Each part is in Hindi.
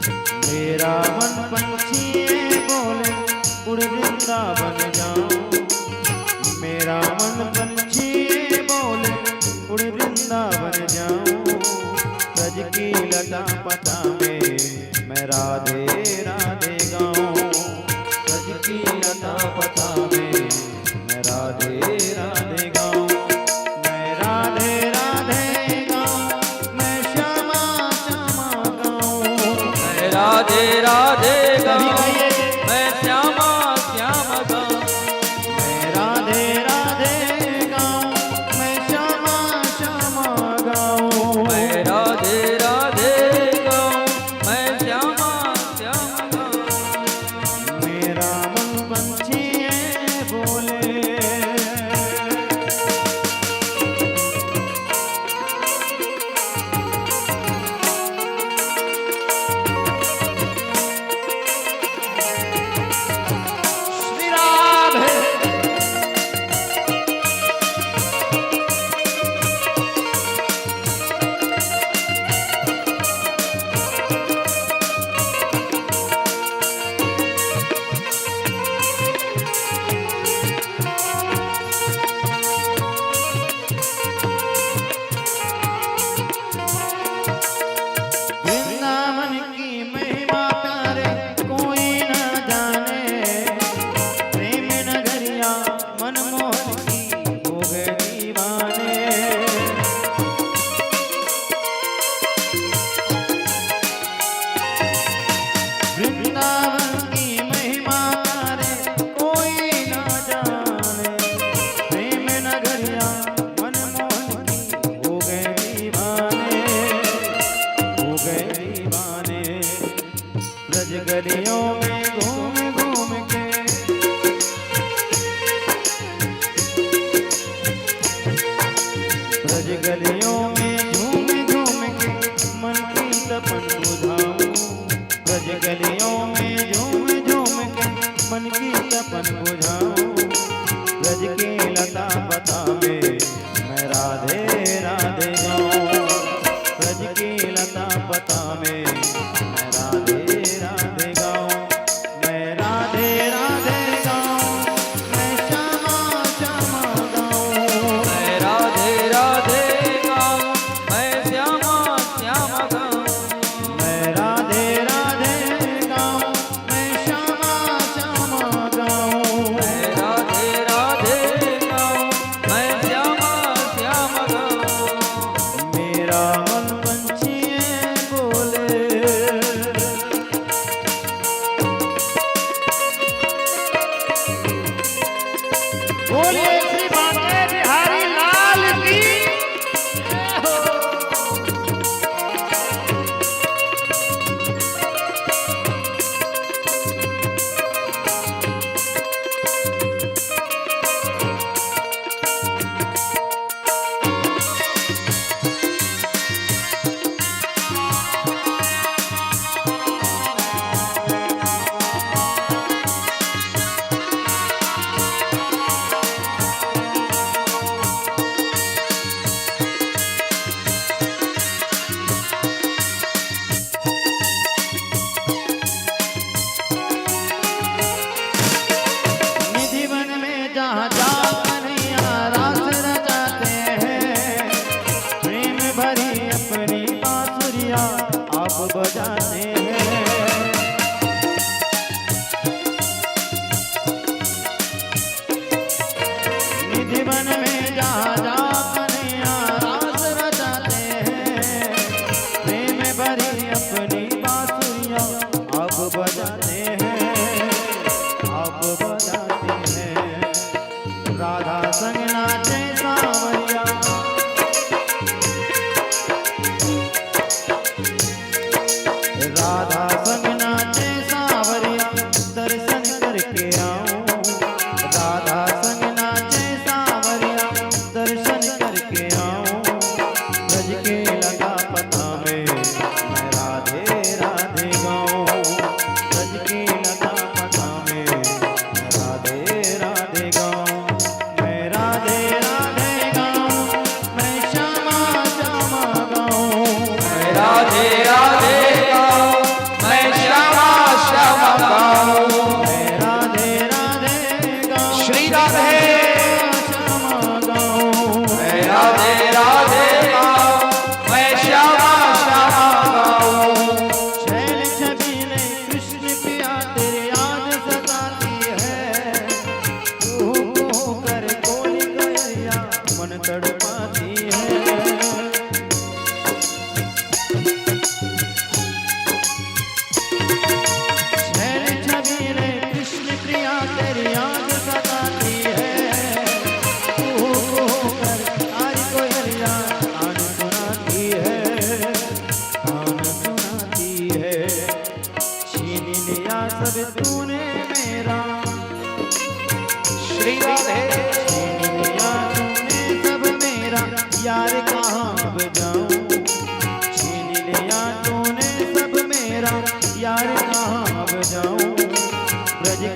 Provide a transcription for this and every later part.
मेरा मन पंछी बोले उड़ वृंदावन जाऊं। मेरा मन पंछी बोले उड़ वृंदावन जाऊं। ब्रज की लता पता में मैं राधे राधे गाऊं। ब्रज की लता पता में मैं राधे राधे गाऊं। मैं राधे राधे गाऊं, मैं श्यामा श्यामा गाऊं। मैं राधे राधे गाऊं, मैं श्यामा श्याम गाऊं। मैं राधे राधे गाऊं, मैं श्यामा श्यामा गाऊं। मैं राधे राधे गाऊं, मैं श्यामा श्याम गाऊं। मेरा मन पंछी बोले श्री राधे। वृंदावन की महिमा प्यारे कोई न जाने। प्रेम नगरिया मनमोहन की हो गए दीवाने। वृंदावन की महिमा प्यारे कोई न जाने। प्रेम नगरिया मनमोहन की हो गए दीवाने। हो गए दीवाने। ब्रज गलियों में घूम घूम के ब्रज गलियों में झूम झूम के मन की तपन बुझाऊं। ब्रज गलियों में झूम झूम के मन की तपन बुझाऊं। ब्रज की लता पता में मैं राधे राधे गाऊं। ब्रज की लता पता में मैं राधे राधे गाऊं। मैं राधे राधे गाऊं, मैं श्यामा श्यामा गाऊं। मैं राधे राधे गाऊं, मैं श्यामा श्याम गाऊं। मैं राधे राधे गाऊं, मैं श्यामा श्यामा गाऊं। मैं राधे राधे गाऊं, मैं श्यामा श्याम गाऊं। मेरा मन पंछी बोले बोलिए श्री बांके बिहारी लाल की जय हो। निधि वन में जहाँ जा कन्हैया रास रचाते हैं। प्रेम भरी अपनी बांसुरिया आप बजाते हैं। निधि वन में जहाँ जा कन्हैया रास रचाते हैं। प्रेम भरी अपनी बांसुरिया आप बजाते हैं। आप बजाते हैं। राधा संग नाचे सांवरिया। राधा संग नाचे सांवरिया दर्शन करके आऊं। राधा संग नाचे सांवरिया दर्शन करके आऊं। ब्रज के लता पता में मैं राधे राधे गाऊं। ब्रज की लता पता में मैं राधे राधे गाऊं। मैं राधे राधे गाऊं, मैं श्यामा श्यामा गाऊं। मैं राधे राधे गाऊं, मैं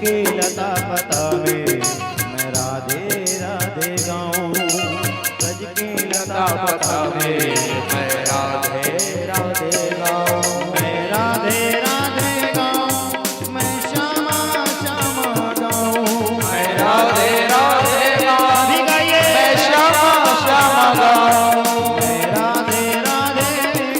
के लता पता में मैं राधे राधे गाऊं। ब्रज के लता पता में मैं राधे राधे गाऊं। मैं राधे राधे गाऊं, मैं श्यामा श्यामा गाऊं। मैं राधे राधे गाऊं, भी गाइए। मैं श्यामा श्यामा गाऊं। मैं राधे राधे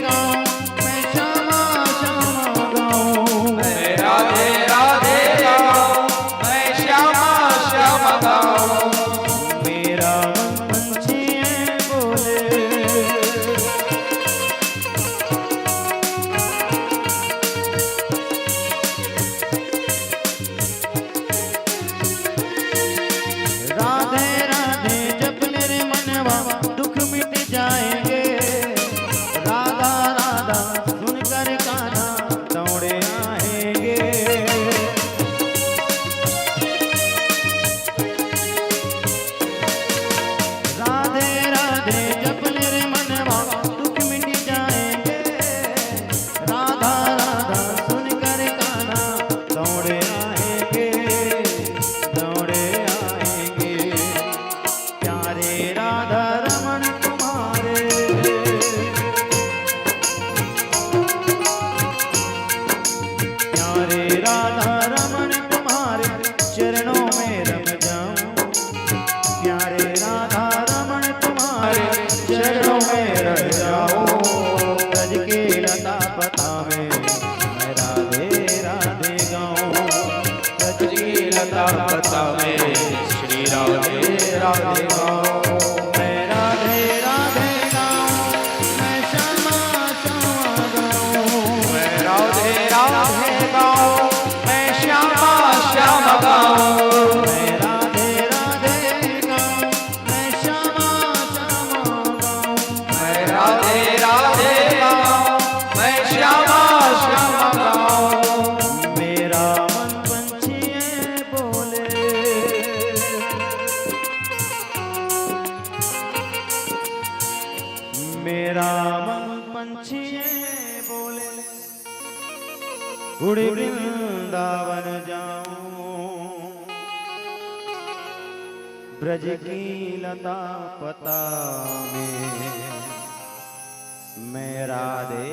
गाऊं, मैं श्यामा श्यामा गाऊं। मैं राधे राधे गाऊं, मैं श्यामा श्यामा गाऊं। मेरा मन पंछिए बोले, राधे राधे जपने रे मनवा दुख मिट जाएंगे। राधा राधा सुनकर कान्हा दौड़े आएंगे। राधे राधे जपने रे मनवा दुख मिट जाएंगे। राधा राधा सुनकर कान्हा दौड़े आएंगे, दौड़े आएंगे। प्यारे राधा रमण तुम्हारे, प्यारे राधा रमण तुम्हारे चरणों में रम जाऊं। प्यारे राधा रमण तुम्हारे चरणों में रम जाऊं। ब्रज के लता पता में मैं राधे राधे गाऊं। ब्रज की लता पता में श्री राधे राधे गाऊं। मैं राधे राधे गाऊं, मैं श्यामा श्यामा गाऊं। मैं राधे राधे गाऊं, मैं श्यामा श्यामा गाऊं। मैं राधे राधे गाऊं, मैं श्यामा श्यामा गाऊं। मैं राधे राधे गाऊं, मैं श्यामा श्यामा गाऊं। मेरा मन पंछिए बोले, मेरा मन पंछिए बोले, उड़ वृंदावन जाऊं। ब्रज की लता पता में मैं राधे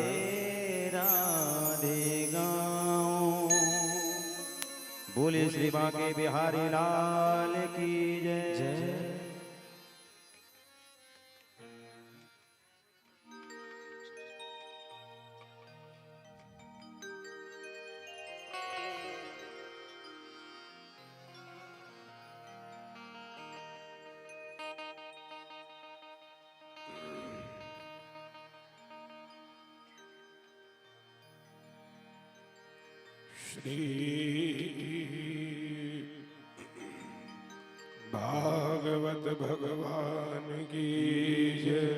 राधे गाऊं। बोले श्री बांके बिहारी लाल की जय। श्री भागवत भगवान की जय।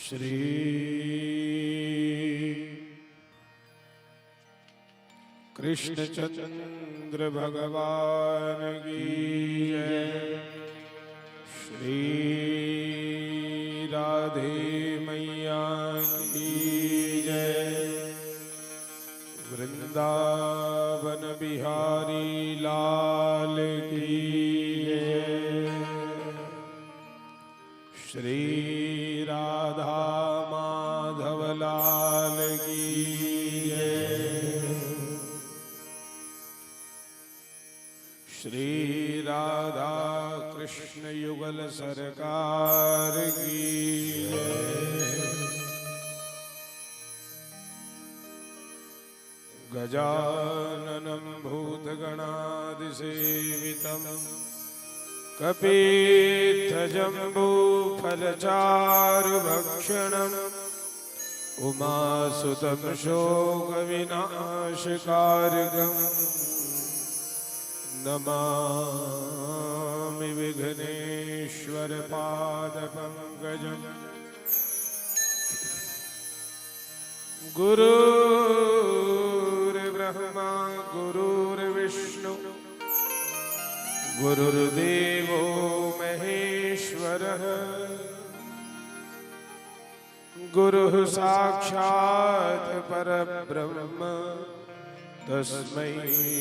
श्री कृष्णचंद्र भगवान की जय। श्री राधे मैया की जय। वृंदावन बिहारी लाल की जय। श्री राधा माधव लाल की जय। श्री राधा कृष्ण युगल सरकार की जय। गजाननं भूतगणादिसेवितं कपित्थजम्बूफलचारुभक्षणम् उमासुतं शोकविनाशकारकम् नमामि विघ्नेश्वरपादपङ्कजम्। गुरुर्ब्रह्मा गुरुर्विष्णु गुरुर्देवो महेश्वरः गुरुः साक्षात् परब्रह्म तस्मै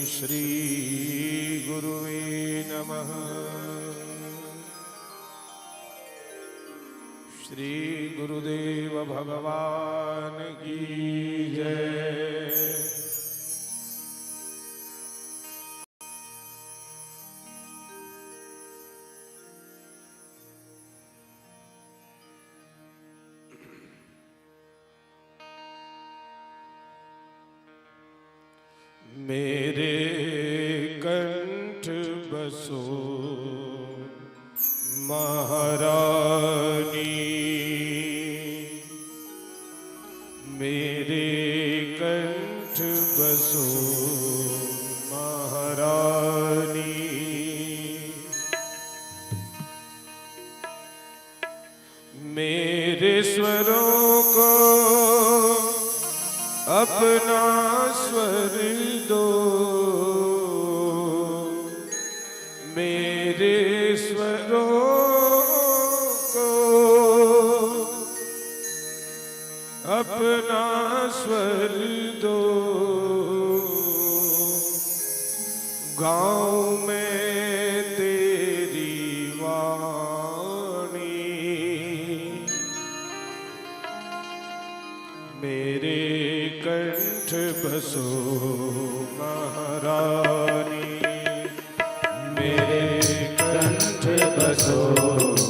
श्री गुरुवे नमः। श्री गुरुदेव भगवान की जय। मेरे कंठ बसो महारानी, मेरे कंठ बसो महारानी। मेरे स्वरों को अपना स्वर दो, मेरे स्वरों को अपना स्वर दो। गाँव में तेरी वाणी, मेरे कंठ बसो महारानी, मेरे कंठ बसो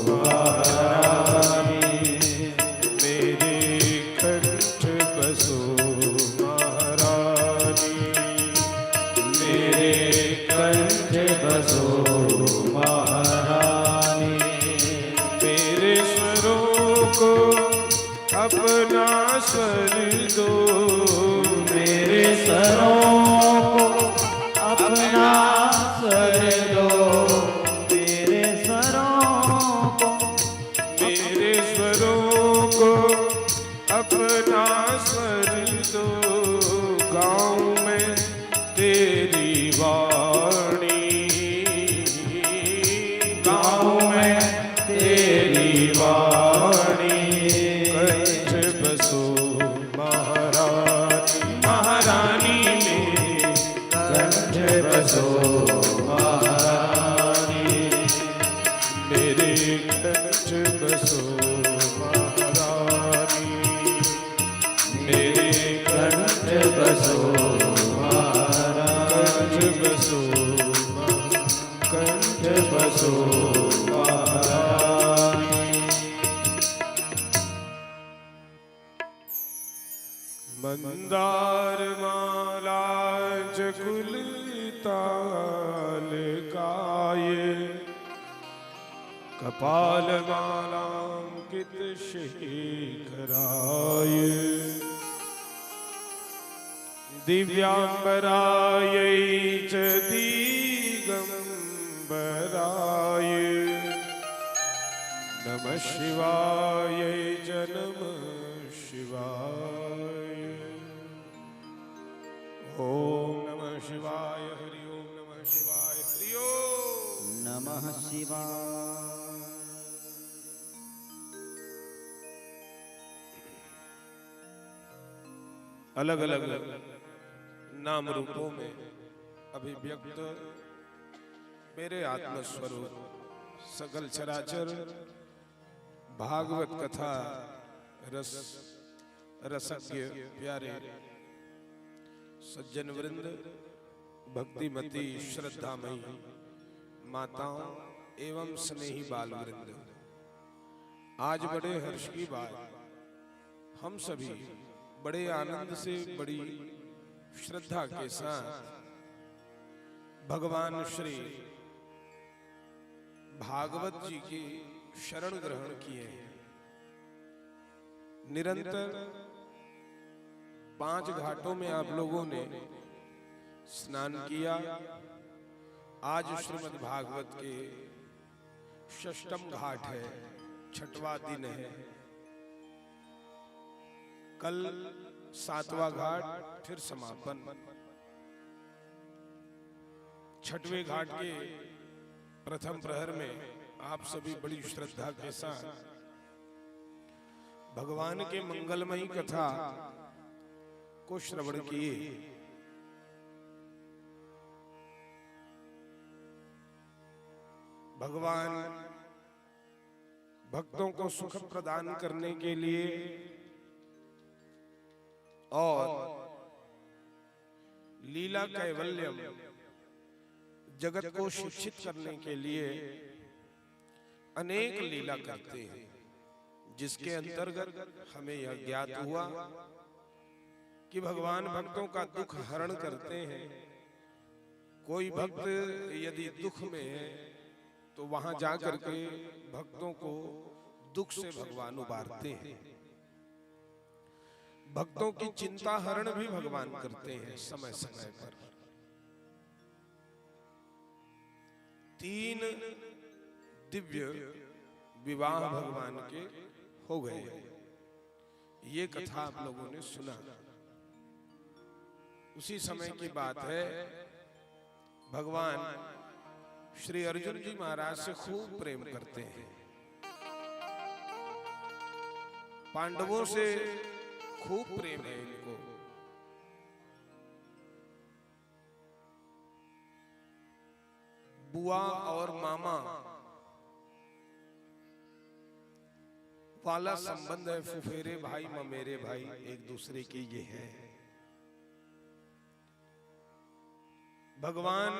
महारानी, मेरे कंठ बसो महारानी, मेरे कंठ बसो महारानी। मेरे स्वरों को अपना स्वर दो, मेरे स्वरों को अपना स्वर दो, मेरे स्वरों को, मेरे स्वरों को अपना स्वर दो। गाँव में तेरी वाणी, गाँव में तेरी वाणी। कंठ बसो महारानी, महारानी मेरे कंठ बसो महारानी, मेरे कंठ बसो महारानी, मेरे कंठ बसो महारानी, कंठ बसो महारानी। मंदार माला जगुल ताल काये, कपाल मालांकित शेखराय, दिव्यांबरायै च दिगंबराय, नमः शिवाय च नमः शिवाय। ओम नमः शिवाय, हरि ओम नमः शिवाय, हरि ओम नमः शिवाय। अलग अलग नाम रूपों में अभिव्यक्त मेरे आत्मस्वरूप सकल चराचर भागवत कथा रसज्ञ प्यारे सज्जन वृंद, भक्तिमती श्रद्धामयी माताओं एवं स्नेही बाल वृंद, आज बड़े हर्ष की बात, हम सभी बड़े आनंद से बड़ी श्रद्धा के साथ भगवान श्री भागवत जी की शरण ग्रहण किए हैं। निरंतर 5 घाटों में आप लोगों ने स्नान किया। आज श्रीमद् भागवत के 6ठम घाट है, 6वां दिन है। कल 7वां घाट, फिर समापन। 6वें घाट के प्रथम प्रहर में आप सभी बड़ी श्रद्धा के साथ भगवान के मंगलमयी कथा को श्रवण किए। भगवान भक्तों को सुख प्रदान करने के लिए और लीला कैवल्यम जगत को शिक्षित करने के लिए अनेक लीला करते हैं, जिसके अंतर्गत हमें यह ज्ञात हुआ कि भगवान भक्तों का दुख हरण करते हैं। कोई भक्त यदि दुख में है तो वहां जाकर के भक्तों को दुख से भगवान उबारते हैं। भक्तों की चिंता हरण भी भगवान करते हैं समय समय पर। 3 दिव्य विवाह भगवान के हो गए। ये कथा आप लोगों ने सुना। उसी समय की बात है, भगवान श्री अर्जुन जी महाराज से खूब प्रेम करते हैं। पांडवों से खूब प्रेम है इनको। बुआ और मामा वाला संबंध है। फुफेरे भाई ममेरे भाई एक दूसरे के ये है। भगवान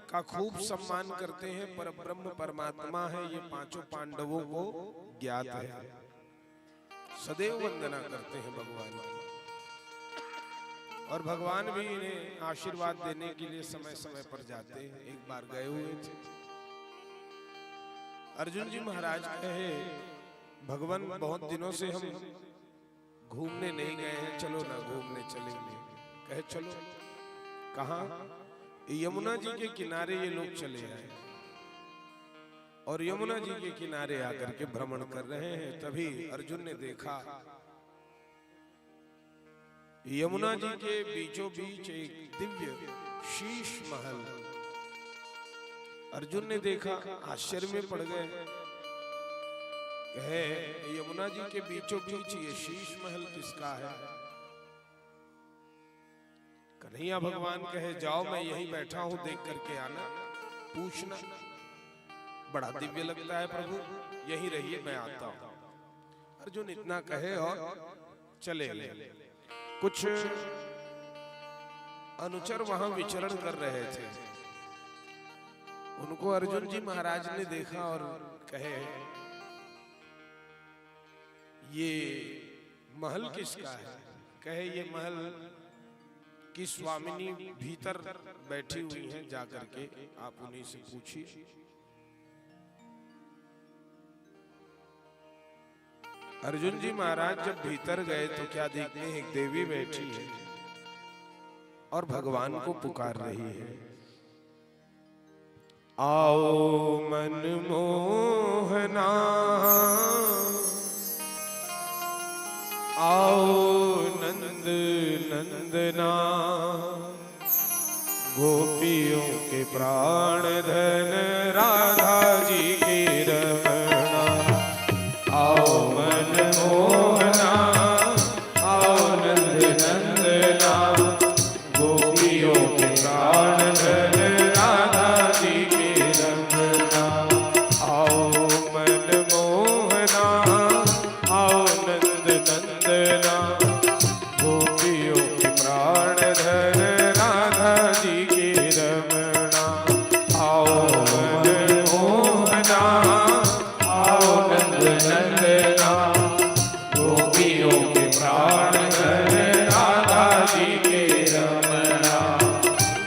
का खूब सम्मान करते हैं। पर ब्रह्म परमात्मा है, ये 5 पांडवों को ज्ञात है। सदैव वंदना करते हैं भगवान की। और भगवान भी इन्हें आशीर्वाद देने के लिए समय समय पर जाते हैं। एक बार गए हुए थे, अर्जुन जी महाराज कहे, भगवान बहुत दिनों से हम घूमने नहीं गए हैं, चलो ना घूमने चलेंगे। कहे चलो। कहाँ? यमुना जी के किनारे ये लोग चले आए और यमुना जी के किनारे आकर के भ्रमण कर रहे हैं। तभी अर्जुन ने देखा यमुना जी के बीचों बीच एक दिव्य शीश महल। अर्जुन ने देखा, आश्चर्य में पड़ गए। कहे, यमुना जी के बीचों बीच ये शीश महल किसका है? कन्हैया भगवान कहे, जाओ मैं यहीं बैठा हूं, देख करके आना, पूछना। बड़ा दिव्य लगता है प्रभु, यहीं रहिए, मैं आता हूं। अर्जुन इतना कहे और चले गए। कुछ अनुचर वहां विचरण कर रहे थे। उनको अर्जुन जी महाराज ने देखा और कहे, ये महल किसका है? कहे, ये महल की स्वामिनी भीतर बैठी हुई हैं, जाकर के आप उन्हीं से पूछिए। अर्जुन जी महाराज जब भीतर गए तो क्या देखते हैं, एक देवी बैठी है और भगवान को पुकार रही है। आओ मनमोहना, आओ नंद नंदना, गोपियों के प्राण धन राधा जी की रमणा। आओ मनमोहना, आओ नंद नंदना, गोपियों के प्राण धन राधा जी की रमणा। आओ मनमोहना, आओ नंद नंदना, गोपियों के प्राण धन राधा जी की रमणा। आओ मनमोहना, आओ नंद नंदना, गोपियों के प्राण धन राधा जी की रमणा।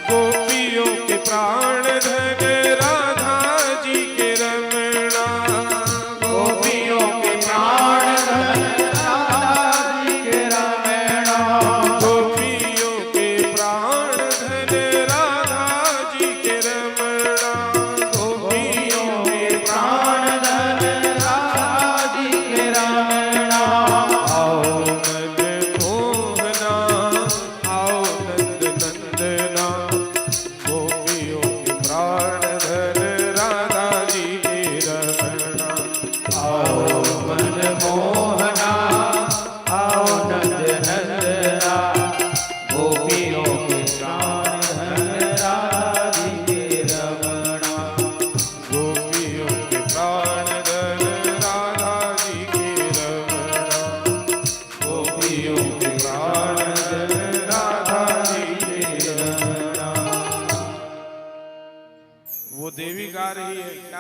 गोपियों के प्राण धन राधा जी के रमणा। गोपियों के प्राण धन राधा जी के रमणा। गोपियों के प्राण धन राधा जी के रमणा। गोपियों के प्राण धन राधा जी के रमणा। आओ मनमोहना, आओ नंद नंदना, गोपियों के प्राण धन राधा जी की रमणा। आओ मनमोहना, आओ नंद नंदना, गोपियों के प्राण धन राधा जी की रमणा। गोपियों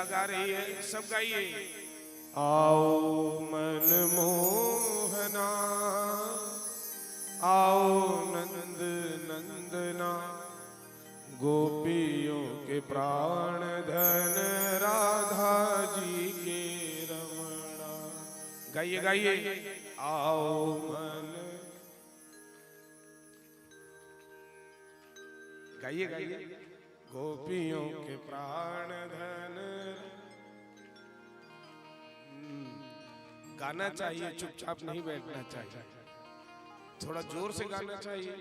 गा रही है, सब गाइए। आओ मन मोहना, आओ नंद नंदना, गोपियों के प्राण धन राधा जी के रमणा। गाइए गाइए। आओ मन, गाइए गाइए। गोपियों के प्राण धन। गाना चाहिए, चुपचाप नहीं बैठना चाहिए, थोड़ा जोर से गाना चाहिए।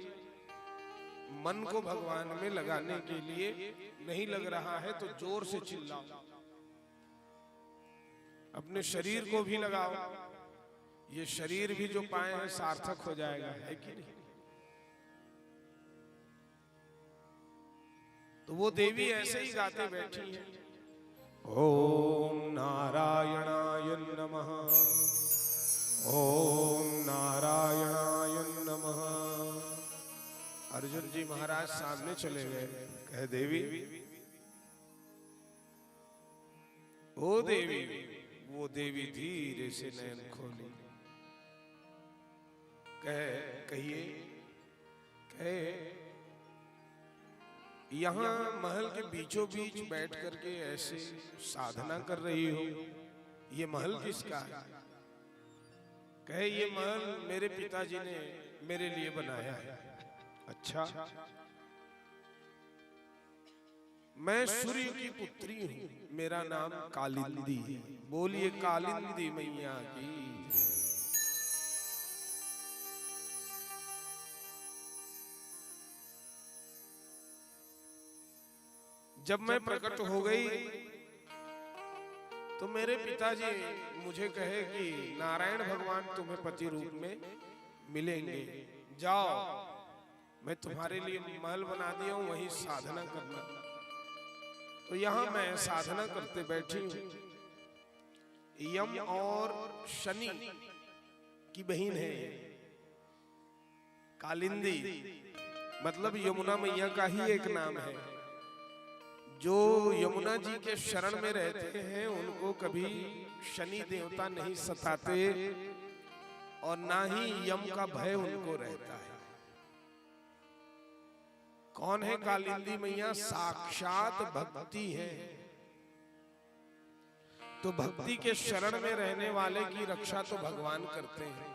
मन को भगवान में लगाने के लिए नहीं लग रहा है तो जोर से चिल्लाओ। अपने शरीर को भी लगाओ, ये शरीर भी जो पाए हैं सार्थक हो जाएगा, है कि नहीं? तो वो देवी ऐसे ही गाते बैठी है। ओम नारायणाय नमः, ओम नारायणाय नमः। अर्जुन जी महाराज सामने चले गए, कहे देवी, ओ देवी। वो देवी धीरे से नयन खोली, कहिए, कहे यहाँ महल के बीचों बीच बैठ करके ऐसे साधना कर रही हो, ये महल किसका है? कहे ये महल मेरे पिताजी ने मेरे लिए बनाया है। अच्छा, मैं सूर्य की पुत्री हूँ, मेरा नाम कालिंदी है। बोलिए कालिंदी मैया की। जब मैं प्रकट हो गई तो मेरे पिताजी मुझे कहे कि नारायण भगवान तुम्हें पति रूप में मिलेंगे, जाओ मैं तुम्हारे लिए महल बना दिया हूं, वहीं साधना करना। तो यहां मैं साधना करते बैठी हूं। यम और शनि की बहन है कालिंदी, मतलब यमुना मैया का ही एक नाम है। जो यमुना जी के शरण में रहते हैं उनको कभी शनि देवता नहीं सताते और ना ही यम का भय उनको रहता है। कौन है कालिंदी मैया? साक्षात भक्ति है। तो भक्ति के शरण में रहने वाले की रक्षा तो भगवान करते हैं।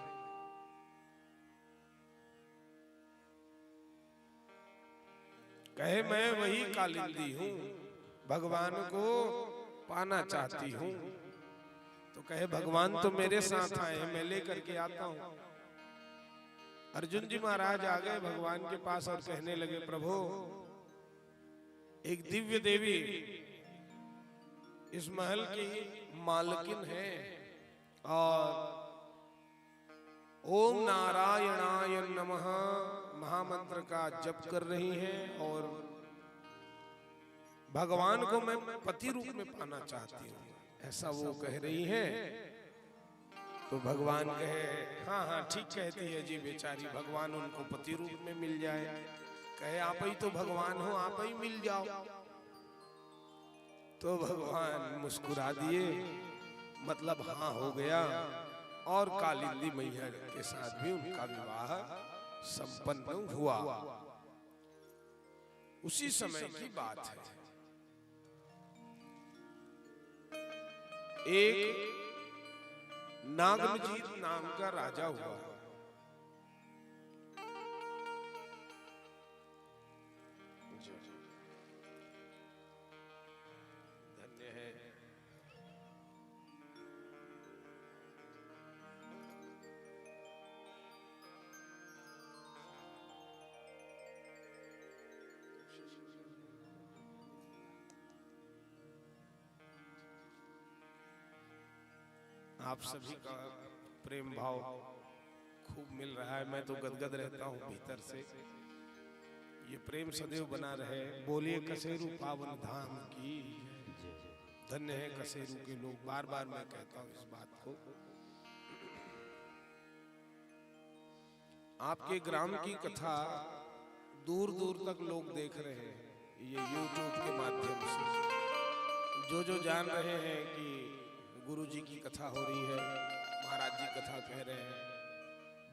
कहे मैं वही कालिंदी हूं, भगवान को पाना चाहती हूं। तो कहे भगवान तो मेरे साथ आए, मैं लेकर के आता हूं। अर्जुन जी महाराज आ गए भगवान के पास और कहने लगे, प्रभु एक दिव्य देवी इस महल की मालकिन है और ओम नारायणाय नमः महामंत्र का जप कर रही हैं और भगवान को मैं पति रूप में पाना चाहती हूँ, ऐसा वो कह रही हैं। तो भगवान कहे हाँ हाँ ठीक कहती है जी बेचारी, भगवान उनको पति रूप में मिल जाए। कहे आप ही तो भगवान हो, आप ही मिल जाओ। तो भगवान मुस्कुरा दिए, मतलब हाँ हो गया। और कालिंदी मैया के साथ भी उनका विवाह संपन्न हुआ। उसी समय की बात है, एक नागमजीत नाम का राजा हुआ। धन्य है। आप सभी का प्रेम भाव खूब मिल रहा है, मैं तो गदगद रहता हूँ भीतर से। ये प्रेम सदैव बना रहे। बोलिए कसेरू पावन धाम की। धन्य है कसेरू के लोग। बार बार मैं कहता हूँ इस बात को। आपके ग्राम की कथा दूर दूर तक लोग देख रहे हैं, ये YouTube के माध्यम से। जो जान रहे हैं कि गुरु जी की कथा हो रही है, महाराज जी कथा कह रहे हैं,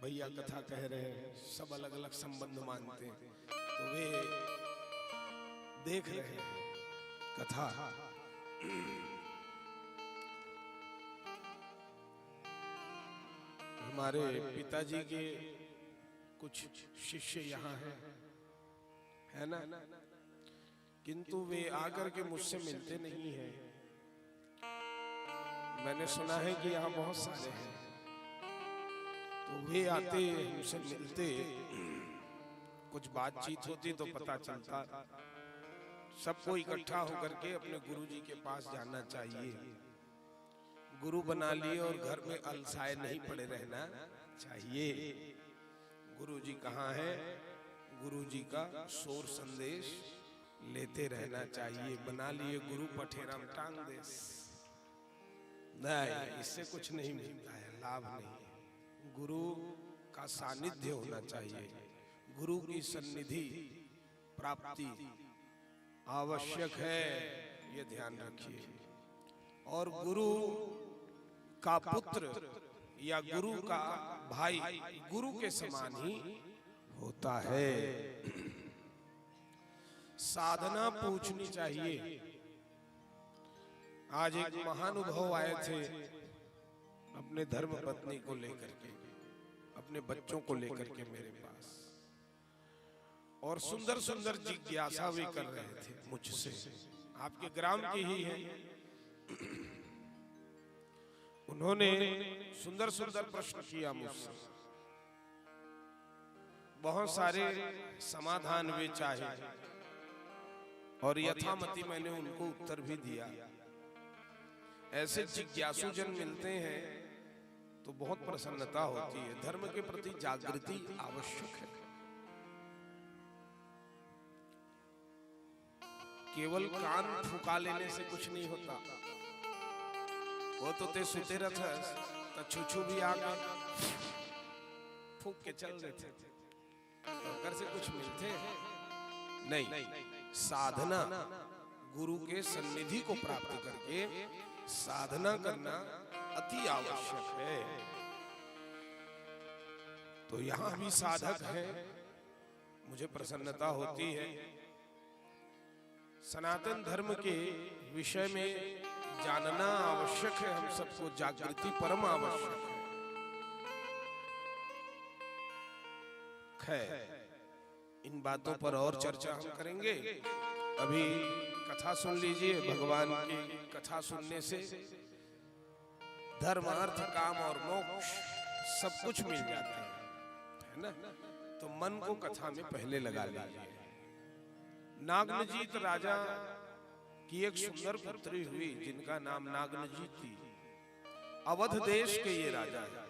भैया कथा कह रहे हैं, सब अलग अलग संबंध मानते हैं, तो वे देख रहे हैं कथा। हमारे पिताजी के कुछ शिष्य यहाँ हैं, है ना, किंतु वे आकर के मुझसे मिलते नहीं हैं। मैंने सुना है कि यहाँ बहुत सारे हैं, तो वे आते हमसे मिलते, कुछ बातचीत होती तो पता चलता। सबको इकट्ठा होकर के अपने गुरु जी के पास जाना चाहिए। गुरु बना लिए और घर में अलसाए नहीं पड़े रहना चाहिए। गुरु जी कहाँ है, गुरु जी का शोर संदेश लेते रहना चाहिए। बना लिए गुरु पठेराम टांग देश, नहीं, इससे कुछ नहीं मिलता है, लाभ नहीं है। गुरु का सानिध्य होना चाहिए, गुरु की सन्निधि प्राप्ति आवश्यक है, ये ध्यान रखिए। और गुरु का पुत्र या गुरु का भाई गुरु के समान ही होता है। साधना पूछनी चाहिए। आज एक महानुभाव आए थे अपने धर्म पत्नी को लेकर के, अपने बच्चों को लेकर के मेरे पास, और सुंदर सुंदर जिज्ञासा भी कर रहे थे मुझसे। आपके ग्राम की ही है। उन्होंने सुंदर सुंदर प्रश्न किया मुझसे, बहुत सारे समाधान वे चाहे, और यथामति मैंने उनको उत्तर भी दिया। ऐसे जिज्ञासु जन मिलते हैं तो बहुत प्रसन्नता होती है। धर्म के प्रति जागृति आवश्यक है। केवल कान फुका लेने से कुछ नहीं होता। वो तो ते सुते रहते तो छुछू भी आ गए, फूक के चल देते थे, तो घर से कुछ मिलते नहीं। साधना, गुरु के सन्निधि को प्राप्त करके साधना करना अति आवश्यक है। तो यहाँ भी साधक है, मुझे प्रसन्नता होती है। सनातन धर्म के विषय में जानना आवश्यक है। हम सबको जागृति परम आवश्यक है। इन बातों पर और चर्चा हम करेंगे। अभी कथा सुन लीजिए। भगवान की कथा सुनने से धर्म, अर्थ, काम और मोक्ष सब कुछ मिल जाता है ना। तो मन को कथा में पहले लगा लीजिए। नागनजीत राजा की एक सुंदर पुत्री हुई जिनका नाम नागनजीत थी। अवध देश के ये राजा है।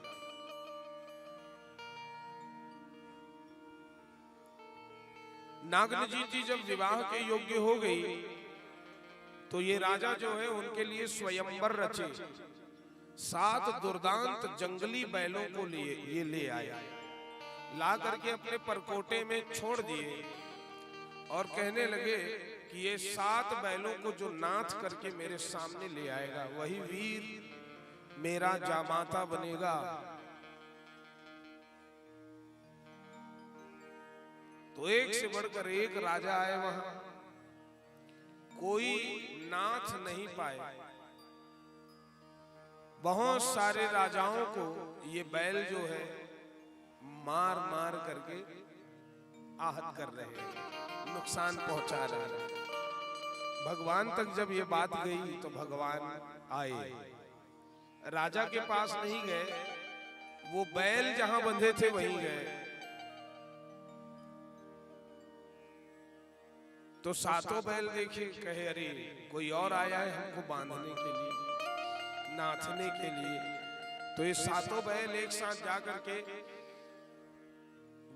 नागनजीत जी जब विवाह के योग्य हो गई तो ये राजा जो है उनके लिए स्वयंवर रचे। 7 दुर्दांत जंगली बैलों को ये ले आया, ला करके अपने परकोटे में छोड़ दिए और कहने लगे कि ये 7 बैलों को जो नाथ करके मेरे सामने ले आएगा वही वीर मेरा जामाता बनेगा। तो एक से बढ़कर एक राजा आए वहां, कोई नाथ नहीं पाए। बहुत सारे राजाओं को ये बैल जो है मार मार करके आहत कर रहे हैं, नुकसान पहुंचा रहे हैं। भगवान तक जब ये बात गई तो भगवान आए, राजा के पास नहीं गए, वो बैल जहां बंधे थे वहीं गए। तो 7 बैल देखे, कहे अरे कोई और आया है हमको बांधने के लिए, नाचने के लिए। तो ये 7 बैल एक साथ जाकर के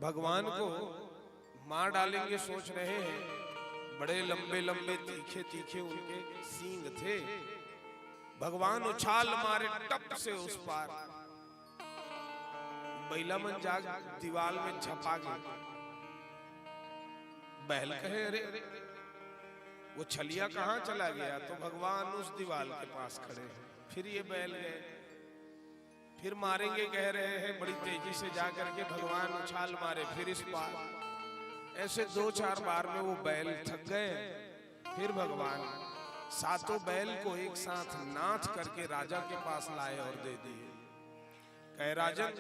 भगवान को मार डालेंगे सोच रहे हैं। बड़े लंबे लंबे तीखे तीखे उनके सींग थे। भगवान उछाल मारे टप से उस पार, बैला मन जाग दीवाल में झपा गए। बैल कहे अरे वो छलिया कहाँ चला गया? तो भगवान उस दीवार के पास खड़े हैं। फिर ये बैल गए, फिर मारेंगे कह रहे हैं, बड़ी तेजी से जाकर के भगवान उछाल मारे, फिर इस पार। ऐसे 2-4 बार में वो बैल थक गए। फिर भगवान सातों बैल को एक साथ नाच करके राजा के पास लाए और दे दिए। कहे राजन,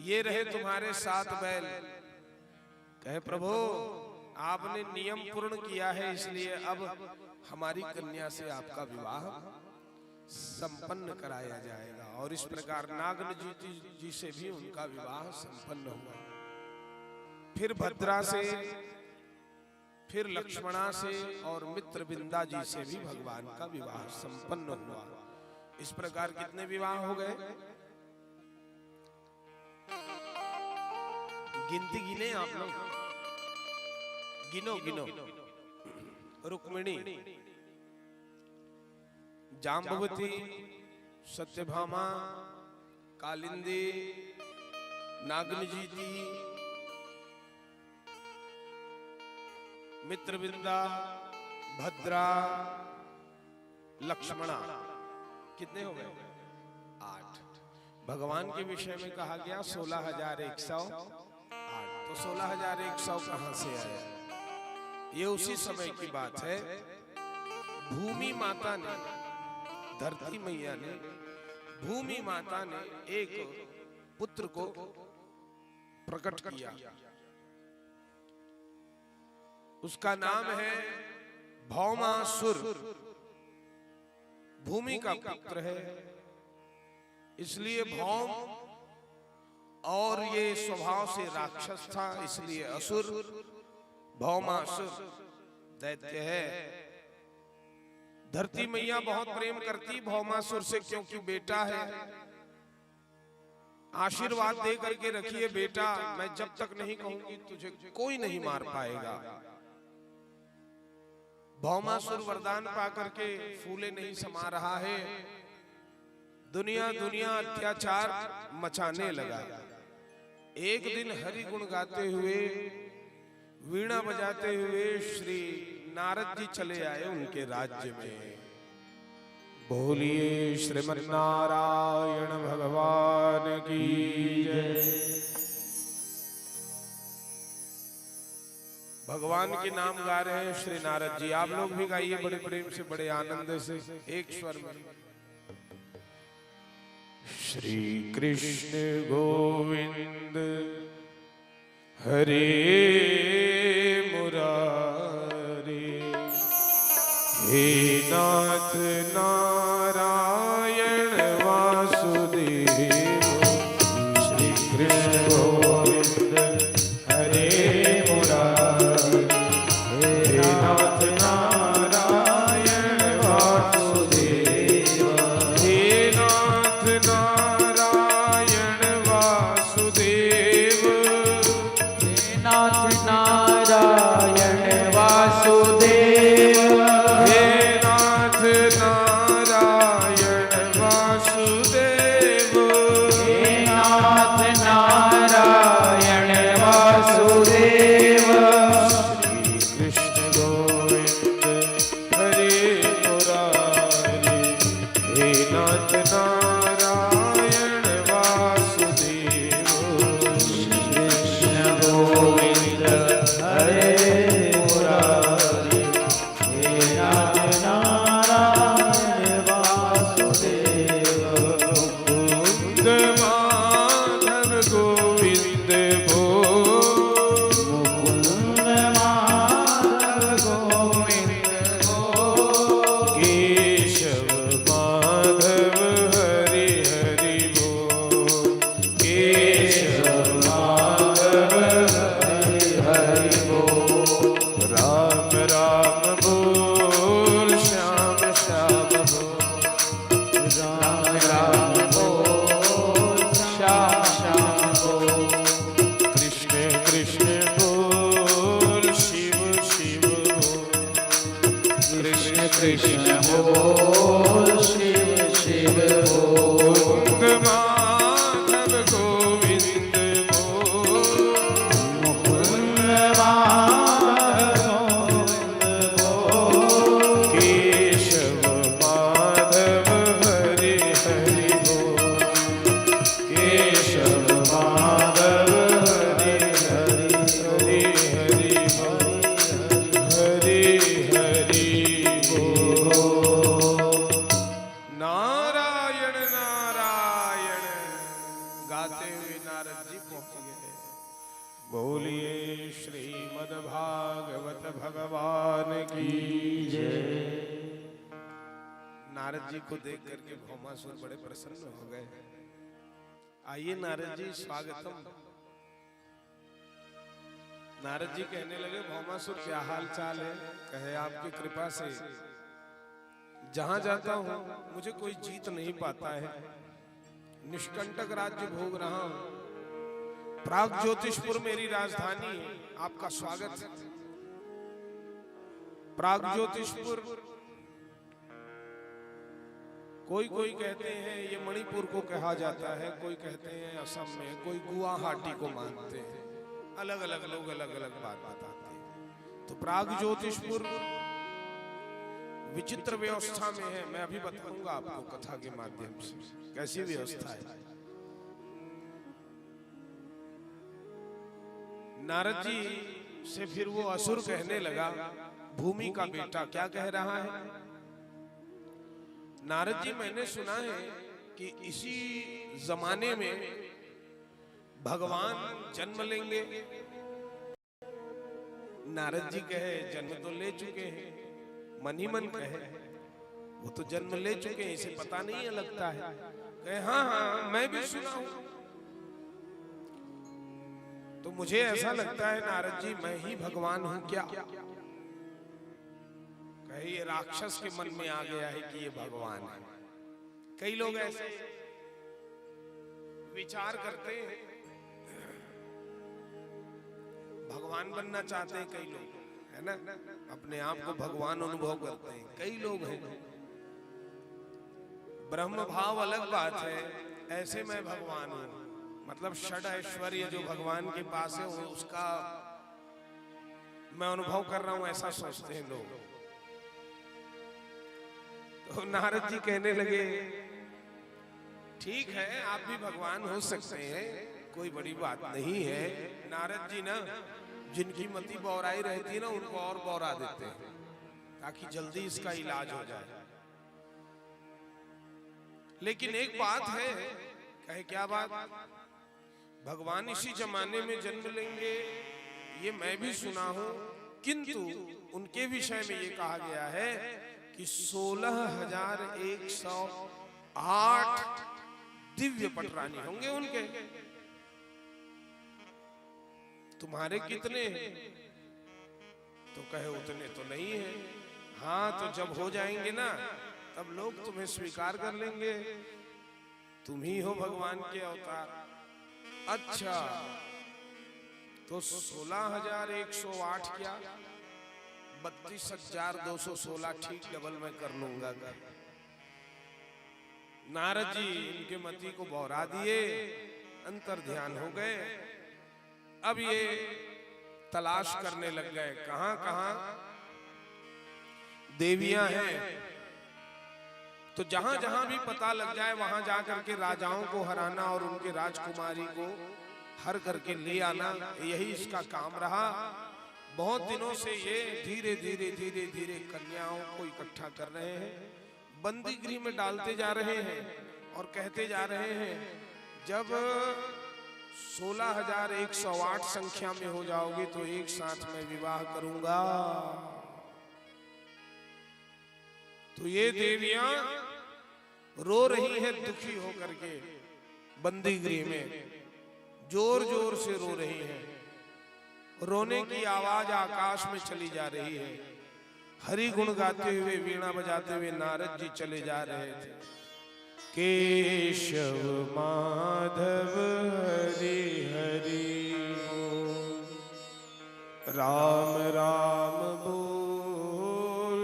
ये रहे तुम्हारे 7 बैल। कहे प्रभु, आपने नियम पूर्ण किया है, इसलिए अब हमारी कन्या से आपका विवाह संपन्न कराया जाएगा। और इस प्रकार नागन जी से भी उनका विवाह संपन्न हुआ। फिर भद्रा से, फिर लक्ष्मणा से और मित्रविंदा जी से भी भगवान का विवाह संपन्न हुआ। इस प्रकार कितने विवाह हो गए? गिनती गिने आप लोग? गिनो गिनो। रुक्मिणी, जाम्बवती, सत्यभामा, कालिंदी, नागनजीती, मित्रविंदा, भद्रा, लक्ष्मणा। कितने हो गए? 8। भगवान के विषय में कहा गया 16,108। तो 16,100 कहां से आया? ये उसी समय की बात है। भूमि माता ने, धरती मैया ने, भूमि माता ने एक पुत्र को प्रकट किया। उसका नाम है भौमासुर। भूमि का पुत्र है, इसलिए भौम, और ये स्वभाव से राक्षस था, इसलिए असुर। भौमासुर दैत्य है। धरती मैया बहुत प्रेम करती भौमासुर से, क्योंकि बेटा है। आशीर्वाद दे करके रखिए बेटा, मैं जब तक नहीं कहूंगी तुझे कोई नहीं मार पाएगा। भौमासुर वरदान पाकर के फूले नहीं समा रहा है, दुनिया दुनिया अत्याचार मचाने लगा। एक दिन हरि गुण गाते हुए, वीणा बजाते हुए श्री नारद जी चले आए उनके राज्य में। बोलिए श्रीमन नारायण भगवान की जय। भगवान के नाम गा रहे हैं श्री नारद जी। आप लोग भी गाइए बड़े प्रेम से, बड़े आनंद से, एक स्वर में। श्री कृष्ण गोविंद हरे मुरारी, हे नाथ नारायण वासुदेव। श्री कृष्ण गोविंद हरे मुरारी, हे नाथ नारायण वासुदेव। हे नाथ नारायण वासुदेव, हे नाथ नारायण वासुदेव, हे नाथ नारायण नारद जी पहुंच गए। बोलिए श्रीमद् भागवत भगवान की जय। नारद जी को देख करके भौमासुर बड़े प्रसन्न हो गए। आइए नारद जी स्वागतम। नारद जी कहने लगे भौमासुर क्या हाल चाल है? कहे आपकी कृपा से जहां जाता हूं मुझे कोई जीत नहीं पाता है। निष्कंटक राज्य भोग रहा हूं। प्राग ज्योतिषपुर मेरी राजधानी है। आपका स्वागत है। प्राग ज्योतिषपुर कोई कोई कहते हैं ये मणिपुर को कहा जाता है, कोई कहते हैं असम में, कोई गुवाहाटी को मानते हैं। अलग अलग लोग अलग अलग बात बताते हैं। तो प्राग ज्योतिषपुर विचित्र व्यवस्था में है। मैं अभी बताऊंगा आपको कथा के माध्यम से कैसी व्यवस्था है। नारद जी से फिर वो असुर कहने लगा, भूमि का बेटा क्या कह रहा है? नारद जी मैंने सुना है कि इसी जमाने में भगवान जन्म लेंगे। नारद जी कहे जन्म तो ले चुके हैं। मन ही मन कहे वो तो जन्म ले चुके हैं, इसे पता नहीं है लगता है। कहे हाँ हाँ मैं भी सुना हूं। तो मुझे ऐसा लगता है नारद जी मैं ही भगवान हूं क्या? कहे ये राक्षस के मन में आ गया है कि ये भगवान है। कई लोग ऐसे विचार करते हैं, भगवान बनना चाहते हैं कई लोग, है ना, अपने आप को भगवान अनुभव करते हैं। कई लोग हैं ब्रह्म भाव अलग बात है, ऐसे मैं भगवान हूं, मतलब षड ऐश्वर्य जो भगवान के पास है वो उसका मैं अनुभव कर रहा हूं, ऐसा सोचते हैं लोग। तो नारद जी कहने लगे ठीक है आप भी भगवान हो सकते हैं, कोई बड़ी बात नहीं है। नारद जी ना जिनकी मति बौराई रहती है ना उनको और बौरा देते हैं ताकि जल्दी इसका इलाज हो जाए। लेकिन एक बात है, कहे क्या बात? भगवान इसी जमाने में जन्म लेंगे ये मैं भी सुना हूं, किंतु उनके विषय में ये कहा गया है कि 16,108 दिव्य पटरानी होंगे उनके। तुम्हारे कितने हैं? तो कहे उतने तो नहीं है। हाँ तो जब हो जाएंगे ना तब लोग तुम्हें स्वीकार कर लेंगे, तुम ही हो भगवान के अवतार। अच्छा तो 16,108 क्या 32,216 ठीक डबल मैं कर लूंगा। नारद जी इनके मति को बौरा दिए, अंतर ध्यान हो गए। अब ये तलाश करने लग गए कहां कहां देवियां हैं। तो जहां जहां भी पता लग जाए वहां जाकर के राजाओं को हराना और उनके राजकुमारी को हर करके ले आना, यही इसका काम रहा। बहुत दिनों से ये धीरे धीरे धीरे धीरे कन्याओं को इकट्ठा कर रहे हैं, बंदी गृह में डालते जा रहे हैं और कहते जा रहे हैं जब 16,108 संख्या में हो जाओगे तो एक साथ में विवाह करूंगा। तो ये देवियां रो रही हैं दुखी होकर के बंदी गृह में, जोर जोर से रो रही हैं। रोने की आवाज आकाश में चली जा रही है। हरि गुण गाते हुए वीणा बजाते हुए नारद जी चले जा रहे थे। केशव माधव हरि हरि बोल, राम राम बोल,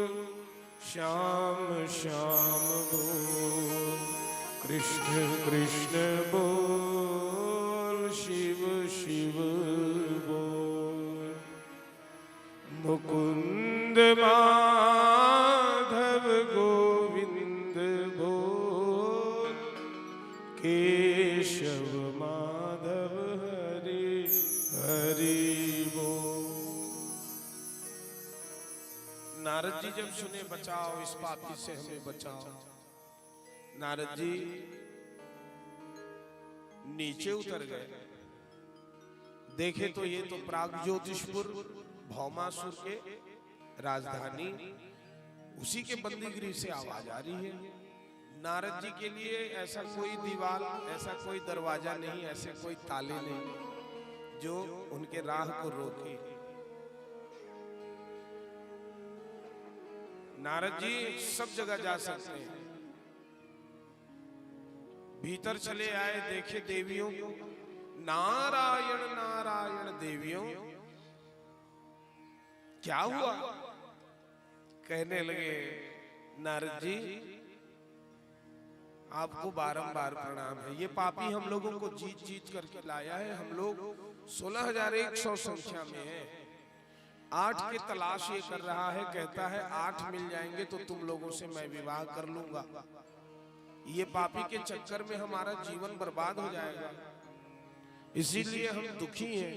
श्याम श्याम बोल, कृष्ण कृष्ण बोल, शिव शिव बोल, मुकुंद माधव गोविंद बोल, केशव माधव हरि हरि बोल। नारद जी जब सुने बचाओ इस पापी से हमें बचाओ, नारद जी नीचे उतर गए। देखे तो ये तो प्रागज्योतिषपुर भौमासुर के राजधानी, उसी के बंदीगृह से आवाज आ रही है। नारद जी के लिए ऐसा कोई दीवार, ऐसा कोई दरवाजा नहीं, ऐसे कोई ताले नहीं जो उनके राह को रोके। नारद जी सब जगह जा सकते हैं। भीतर चले आए, देखे देवियों को, नारायण नारायण देवियों, क्या हुआ? कहने लगे नारद जी आपको बारंबार प्रणाम है। ये पापी हम लोगों को जीत जीत करके लाया है। हम लोग 16,100 संख्या में है। 8 की तलाश ये कर रहा है, कहता है 8 मिल जाएंगे तो तुम लोगों से मैं विवाह कर लूंगा। ये पापी के चक्कर में हमारा जीवन बर्बाद हो जाएगा, इसीलिए हम दुखी हैं।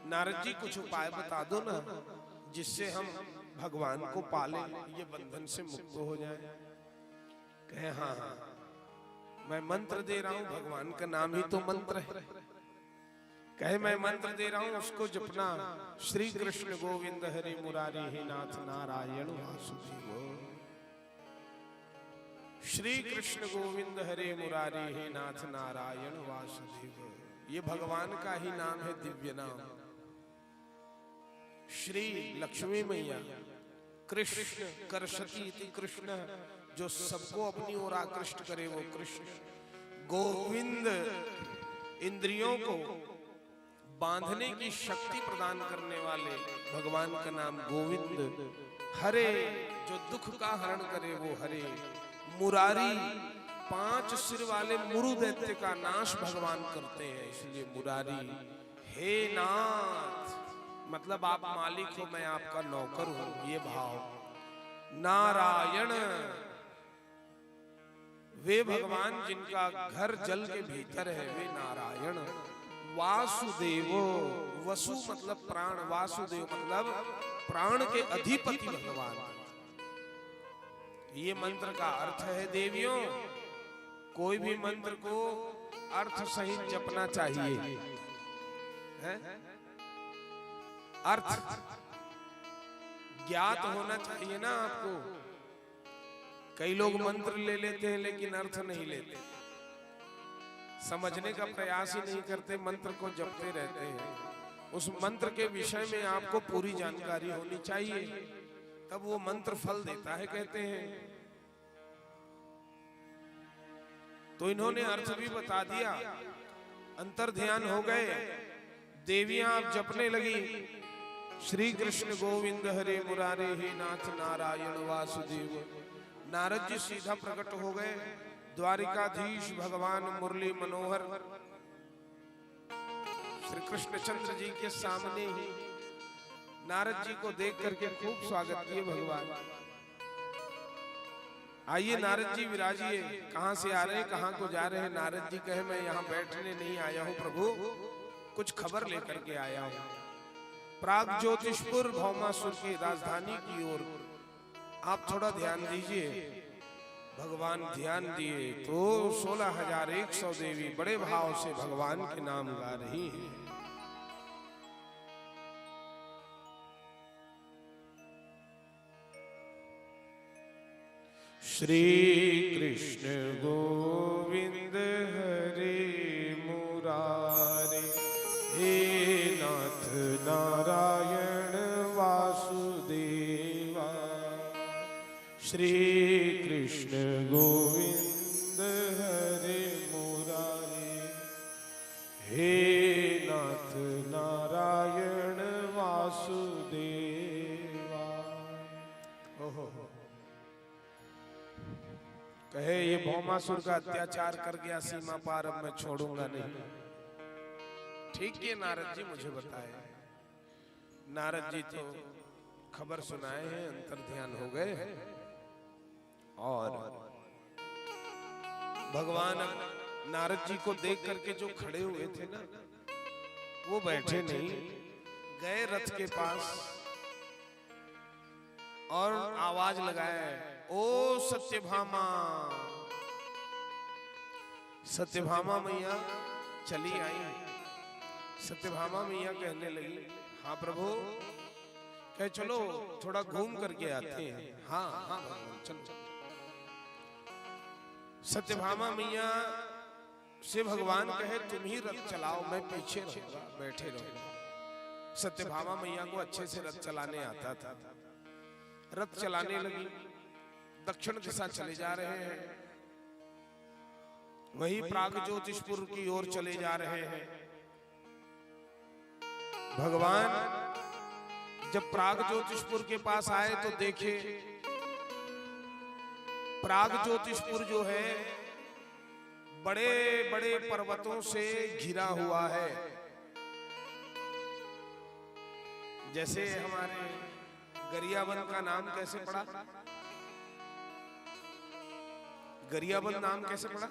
नारद जी कुछ उपाय बता दो ना, जिससे हम भगवान को पाले, ये बंधन से मुक्त हो जाए। कहे हाँ हाँ, मैं मंत्र दे रहा हूं, भगवान का नाम ही तो मंत्र है। कहे मैं मंत्र दे रहा हूं, उसको जपना। श्री कृष्ण गोविंद हरि मुरारी हे नाथ नारायण वासुदेव। श्री कृष्ण गोविंद हरे मुरारी हे नाथ नारायण वासुदेव। ये भगवान का ही नाम है, दिव्य नाम। श्री लक्ष्मी मैया, कृष्ण करशती इति कृष्ण, जो सबको अपनी ओर आकृष्ट करे वो कृष्ण। गोविंद, इंद्रियों को बांधने की शक्ति प्रदान करने वाले भगवान का नाम गोविंद। हरे, जो दुख का हरण करे वो हरे। मुरारी, 5 सिर वाले मुरु दैत्य का नाश भगवान करते हैं, इसलिए मुरारी। हे नाथ, मतलब आप मालिक हो, मैं आपका नौकर हूं, ये भाव। नारायण, वे भगवान जिनका घर जल के भीतर है, वे नारायण। वासुदेवो, वसु मतलब प्राण, वासुदेव मतलब प्राण के अधिपति भगवान। ये मंत्र का अर्थ है देवियों। कोई भी मंत्र को अर्थ सहित जपना चाहिए, है? अर्थ ज्ञात होना चाहिए ना आपको। कई लोग मंत्र ले लेते हैं लेकिन अर्थ नहीं लेते, समझने का प्रयास ही नहीं करते, मंत्र को जपते रहते हैं। उस मंत्र के विषय में आपको पूरी जानकारी होनी चाहिए, तब वो मंत्र फल देता है, कहते हैं। तो इन्होंने अर्थ भी बता दिया, अंतर ध्यान हो गए। देवियां आप जपने लगी, श्री कृष्ण गोविंद हरे मुरारे हे नाथ नारायण वासुदेव। नारद जी सीधा प्रकट हो गए, द्वारिकाधीश भगवान मुरली मनोहर श्री कृष्णचंद्र जी के सामने ही। नारद जी को देख करके खूब स्वागत किए भगवान। आइए नारद जी विराजिए। कहां से आ रहे हैं, कहां को जा रहे हैं? नारद जी कहे मैं यहाँ बैठने नहीं आया हूँ प्रभु, कुछ खबर लेकर के आया हूँ। प्रागज्योतिषपुर भौमासुर की राजधानी की ओर आप थोड़ा ध्यान दीजिए। भगवान ध्यान दिए तो 16,100 देवी बड़े भाव से भगवान के नाम गा रही हैं। श्री कृष्ण गोविंद हरे मुरारे हे नाथ नारायण वासुदेवा। श्री कृष्ण गोविंद हरे मुरारे हे नाथ नारायण वासुदेवा। ओहो, कहे ये भौमासुर का अत्याचार कर गया सीमा पार, अब मैं छोड़ूंगा नहीं। ठीक है नारद जी, मुझे बताए। नारद जी तो खबर सुनाए हैं, अंतर ध्यान हो गए। और भगवान नारद जी को देख करके जो खड़े हुए थे ना, वो बैठे नहीं, गए रथ के पास और आवाज लगाए, ओ सत्यभामा सत्यभामा मैया चली आई। सत्यभामा मैया कहने लगी, हाँ प्रभु। कहे चलो थोड़ा घूम करके आते हैं। हाँ हाँ भगवान चलो। सत्यभामा मैया से भगवान कहे तुम ही रथ चलाओ, मैं पीछे रहूंगा, बैठे रहूंगा। सत्यभामा मैया को अच्छे से रथ चलाने आता था। रथ चलाने लगी, दक्षिण दिशा चले जा रहे हैं, वही प्राग ज्योतिषपुर की ओर चले जा रहे हैं। भगवान जब प्राग ज्योतिषपुर के पास आए तो देखे प्राग ज्योतिषपुर जो है बड़े बड़े पर्वतों से घिरा हुआ है। जैसे हमारे गरियाबंद का नाम कैसे पड़ा? गरियाबंद नाम कैसे पड़ा?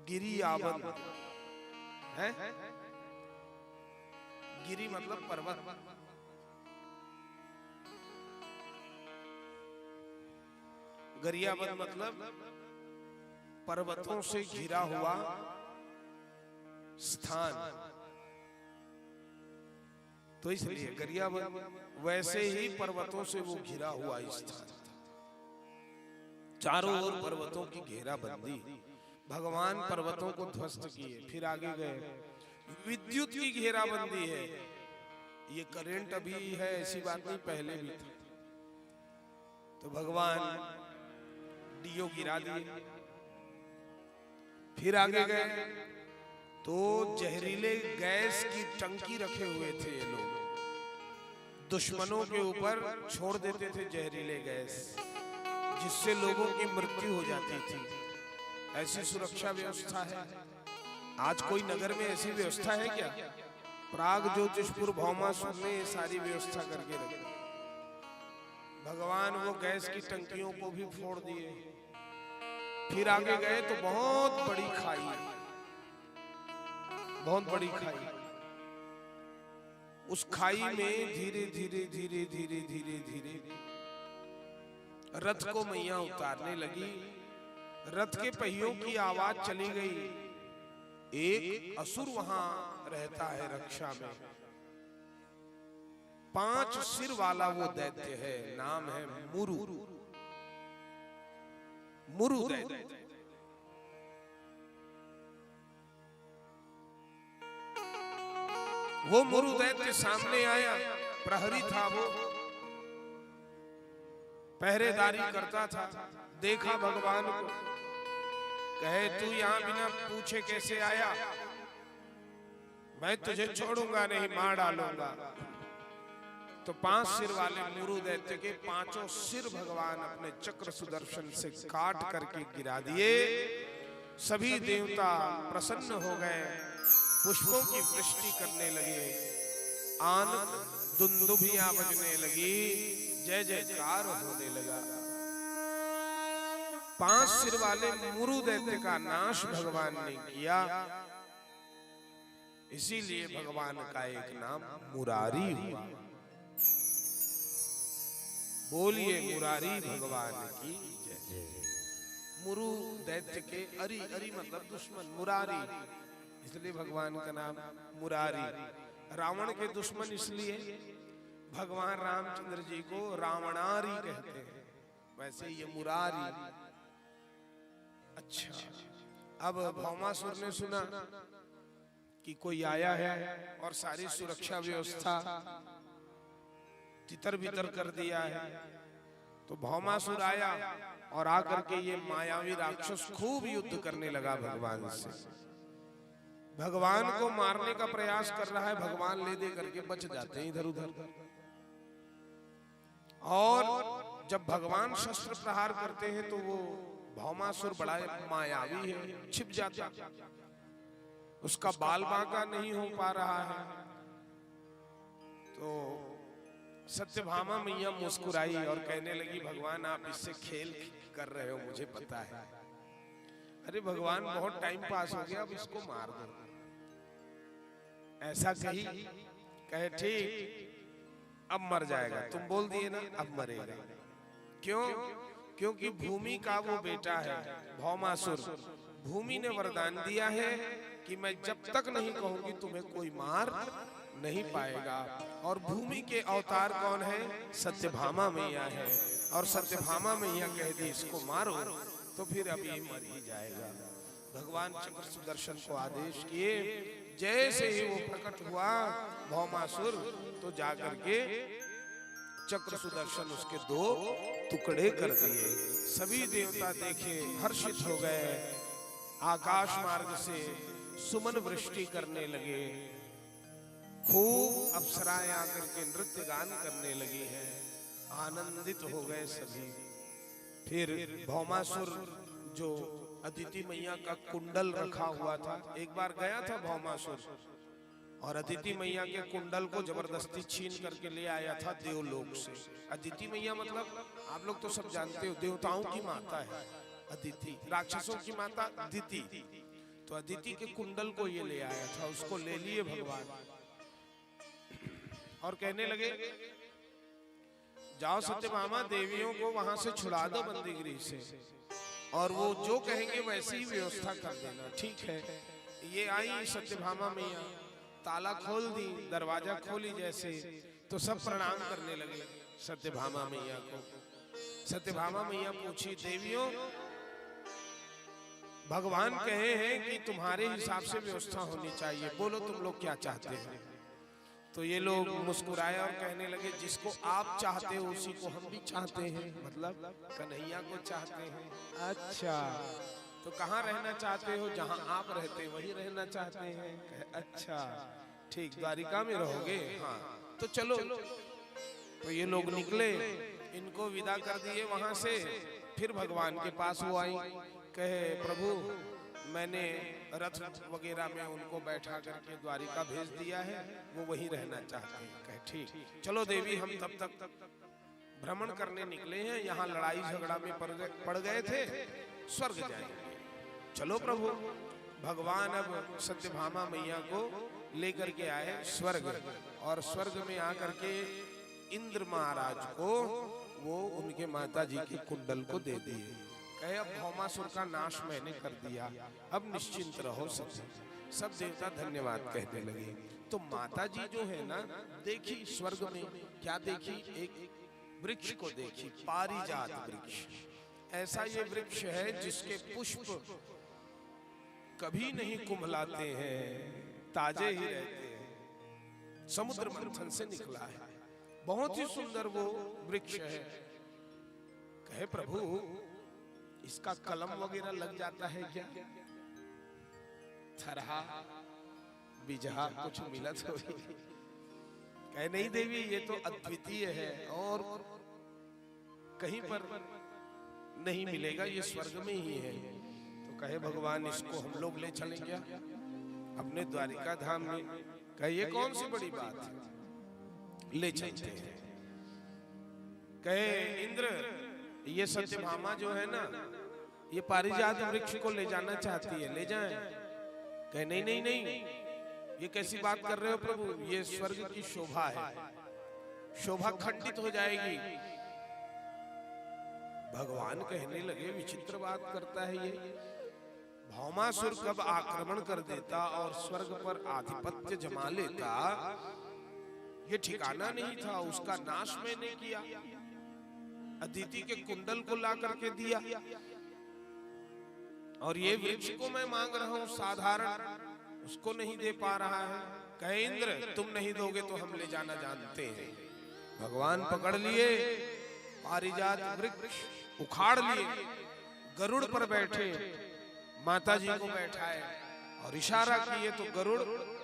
गिरियाबंद है। गिरी मतलब पर्वत, गरियाबंद मतलब पर्वतों से घिरा हुआ स्थान। तो इसलिए गरियाबंद वैसे ही पर्वतों से वो घिरा हुआ स्थान था। चारों ओर पर्वतों की घेराबंदी। भगवान पर्वतों को ध्वस्त किए, फिर आगे गए। विद्युत की घेराबंदी है। ये करंट अभी है ऐसी बात नहीं, पहले भी था। तो भगवान डीओ गिरा दिए। फिर आगे गए तो जहरीले गैस की टंकी रखे हुए थे ये लोग। दुश्मनों के ऊपर छोड़ देते थे जहरीले गैस, जिससे लोगों की मृत्यु हो जाती थी। ऐसी सुरक्षा व्यवस्था है। आज कोई नगर में ऐसी व्यवस्था है क्या? प्राग ज्योतिषपुर भौमासुर ने ये सारी व्यवस्था करके रखी। भगवान वो गैस की टंकियों को भी फोड़ दिए। फिर आगे गए तो बहुत बड़ी खाई, बहुत बड़ी खाई। उस खाई में धीरे धीरे धीरे धीरे धीरे धीरे रथ को मैया उतारने लगी। रथ के पहियों की आवाज चली गई। एक असुर वहां रहता है रक्षा में। 5 सिर वाला वो दैत्य है, नाम है मुरु। मुरु दैत्य। वो मुरु दैत्य सामने आया। प्रहरी था वो, पहरेदारी करता था। देखा भगवान को, कहे तू यहां बिना पूछे कैसे आया? मैं तुझे छोड़ूंगा नहीं, मार डालूंगा। तो 5 सिर वाले मुरु दैत्य के 5 सिर भगवान अपने चक्र सुदर्शन से काट करके गिरा दिए। सभी देवता प्रसन्न हो गए, पुष्पों की वृष्टि करने लगे, आनंद दुंदुभियां बजने लगी, जय जयकार होने लगा। 5 सिर वाले मुरु दैत्य का नाश भगवान ने किया। इसीलिए भगवान का एक नाम मुरारी हुआ। बोलिए मुरारी भगवान की जय। मुरु दैत्य के अरि, अरि मतलब दुश्मन, मुरारी, इसलिए भगवान का नाम मुरारी। रावण के दुश्मन इसलिए भगवान रामचंद्र जी को रावणारी कहते हैं, वैसे ये मुरारी। अच्छा, अब भौमासुर ने सुना कि कोई आया है और सारी सुरक्षा व्यवस्था तितर बितर कर दिया है। तो भौमासुर आया और आकर के ये मायावी राक्षस खूब युद्ध करने लगा भगवान से। भगवान को मारने का प्रयास कर रहा है, भगवान ले दे करके बच जाते हैं इधर उधर। और जब भगवान शस्त्र प्रहार करते हैं तो वो भौमासुर बड़ा मायावी है, छिप जाता, उसका बाल बांका नहीं हो पा रहा है। तो सत्यभामा मैया मुस्कुराई और कहने लगी, भगवान आप इससे खेल कर रहे हो, मुझे पता है। अरे भगवान बहुत टाइम पास हो गया, अब इसको मार दो। ऐसा कही, कहे ठीक अब मर जाएगा। तुम बोल दिए ना अब मरेगा। क्यों? क्योंकि भूमि का वो बेटा है भौमासुर। भूमि ने वरदान दिया है कि मैं जब तक नहीं कहूंगी तुम्हें कोई मार नहीं पाएगा। और भूमि के अवतार कौन है? सत्यभामा मैया है। और सत्यभामा मैया कह दी इसको मारो तो फिर अब ये मर ही जाएगा। भगवान चक्र सुदर्शन को आदेश किए। जैसे ही वो प्रकट हुआ भौमासुर, तो जाकर के चक्र सुदर्शन उसके 2 टुकड़े कर दिए। सभी देवता देखे, हर्षित हो गए। आकाश मार्ग से सुमन वृष्टि करने लगे। खूब अप्सराएं आकर के नृत्य गान करने लगी हैं। आनंदित हो गए सभी। फिर भौमासुर जो अदिति मैया का कुंडल रखा हुआ था, एक बार गया था भौमासुर और अदिति मैया के कुंडल को जबरदस्ती छीन करके ले आया था देवलोक से। अदिति मैया मतलब आप लोग तो सब जानते हो, देवताओं की माता है अदिति, राक्षसों की माता अदिति। तो अदिति के कुंडल को ये ले आया था, उसको ले लिए भगवान और कहने लगे जाओ सत्यभामा, देवियों को वहां से छुड़ा दो बंदीगिरी से, और वो जो कहेंगे वैसी ही व्यवस्था कर देना। ठीक है। ये आई सत्यभामा मैया, ताला खोल दी, दरवाजा खोली जैसे, तो सब प्रणाम करने लगे सत्यभामा मैया को। सत्यभामा मैया पूछी, देवियों भगवान कहे हैं कि तुम्हारे हिसाब से व्यवस्था होनी चाहिए, बोलो तुम लोग क्या चाहते हैं। तो ये लोग मुस्कुराए और कहने लगे जिसको आप चाहते हो उसी को हम भी चाहते हैं, मतलब कन्हैया को चाहते हैं। अच्छा, तो कहाँ रहना चाहते हो? जहाँ आप रहते वही रहना चाहते हैं। अच्छा ठीक, द्वारिका में रहोगे? हाँ, तो चलो। तो ये लोग निकले, इनको विदा कर दिए वहां से। फिर भगवान के पास वो आई, कहे प्रभु मैंने रथ वगैरह में उनको बैठा करके द्वारिका भेज दिया है, वो वहीं रहना चाहते हैं। कहे ठीक, चलो देवी हम तब तक भ्रमण करने निकले हैं, यहाँ लड़ाई झगड़ा में पड़ गए थे, स्वर्ग जाएंगे। चलो प्रभु। भगवान अब सत्यभामा मैया को लेकर के आए स्वर्ग, और स्वर्ग में आकर के इंद्र महाराज को वो उनके माता जी के कुंडल को दे दिए। कहे अब भौमासुर का नाश मैंने कर दिया, अब निश्चिंत रहो सब देवता धन्यवाद कहने लगे। तो माता जी जो है ना, देखी स्वर्ग में क्या देखी? एक वृक्ष को देखी, पारिजात वृक्ष। ऐसा ये वृक्ष है जिसके पुष्प कभी नहीं कुम्हलाते हैं, ताजे ही रहते हैं, समुद्र मंथन से निकला है। बहुत ही सुंदर वो वृक्ष है। कहे प्रभु इसका कलम वगैरह लग जाता है क्या? थरहा बिजहा कुछ मिला तो? कहे नहीं देवी, ये तो अद्वितीय है और कहीं पर नहीं मिलेगा, ये स्वर्ग में ही है। तो कहे भगवान इसको हम लोग ले चलेंगे अपने द्वारिका धाम में। कहे ये कौन सी बड़ी बात है, ले चलते हैं। कहे इंद्र ये सत्यभामा जो है ना, ये पारिजात वृक्ष को ले जाना चाहती है, ले जाएं। कहे नहीं नहीं नहीं, ये कैसी बात कर रहे हो प्रभु, ये स्वर्ग की शोभा है, शोभा खंडित हो जाएगी। भगवान कहने लगे विचित्र बात करता है ये। भौमासुर कब आक्रमण कर देता और स्वर्ग पर आधिपत्य जमा लेता, ये ठिकाना नहीं था। उसका नाश मैंने किया, अदिति के कुंडल को ला करके दिया, और ये वृक्ष को मैं मांग रहा हूं साधारण, उसको नहीं दे पा रहा है। कहे इंद्र तुम नहीं दोगे तो हम ले जाना जानते हैं। भगवान पकड़ लिए पारिजात वृक्ष, उखाड़ लिए, गरुड़ पर बैठे, माता जी को बैठाए और इशारा किए तो गरुड़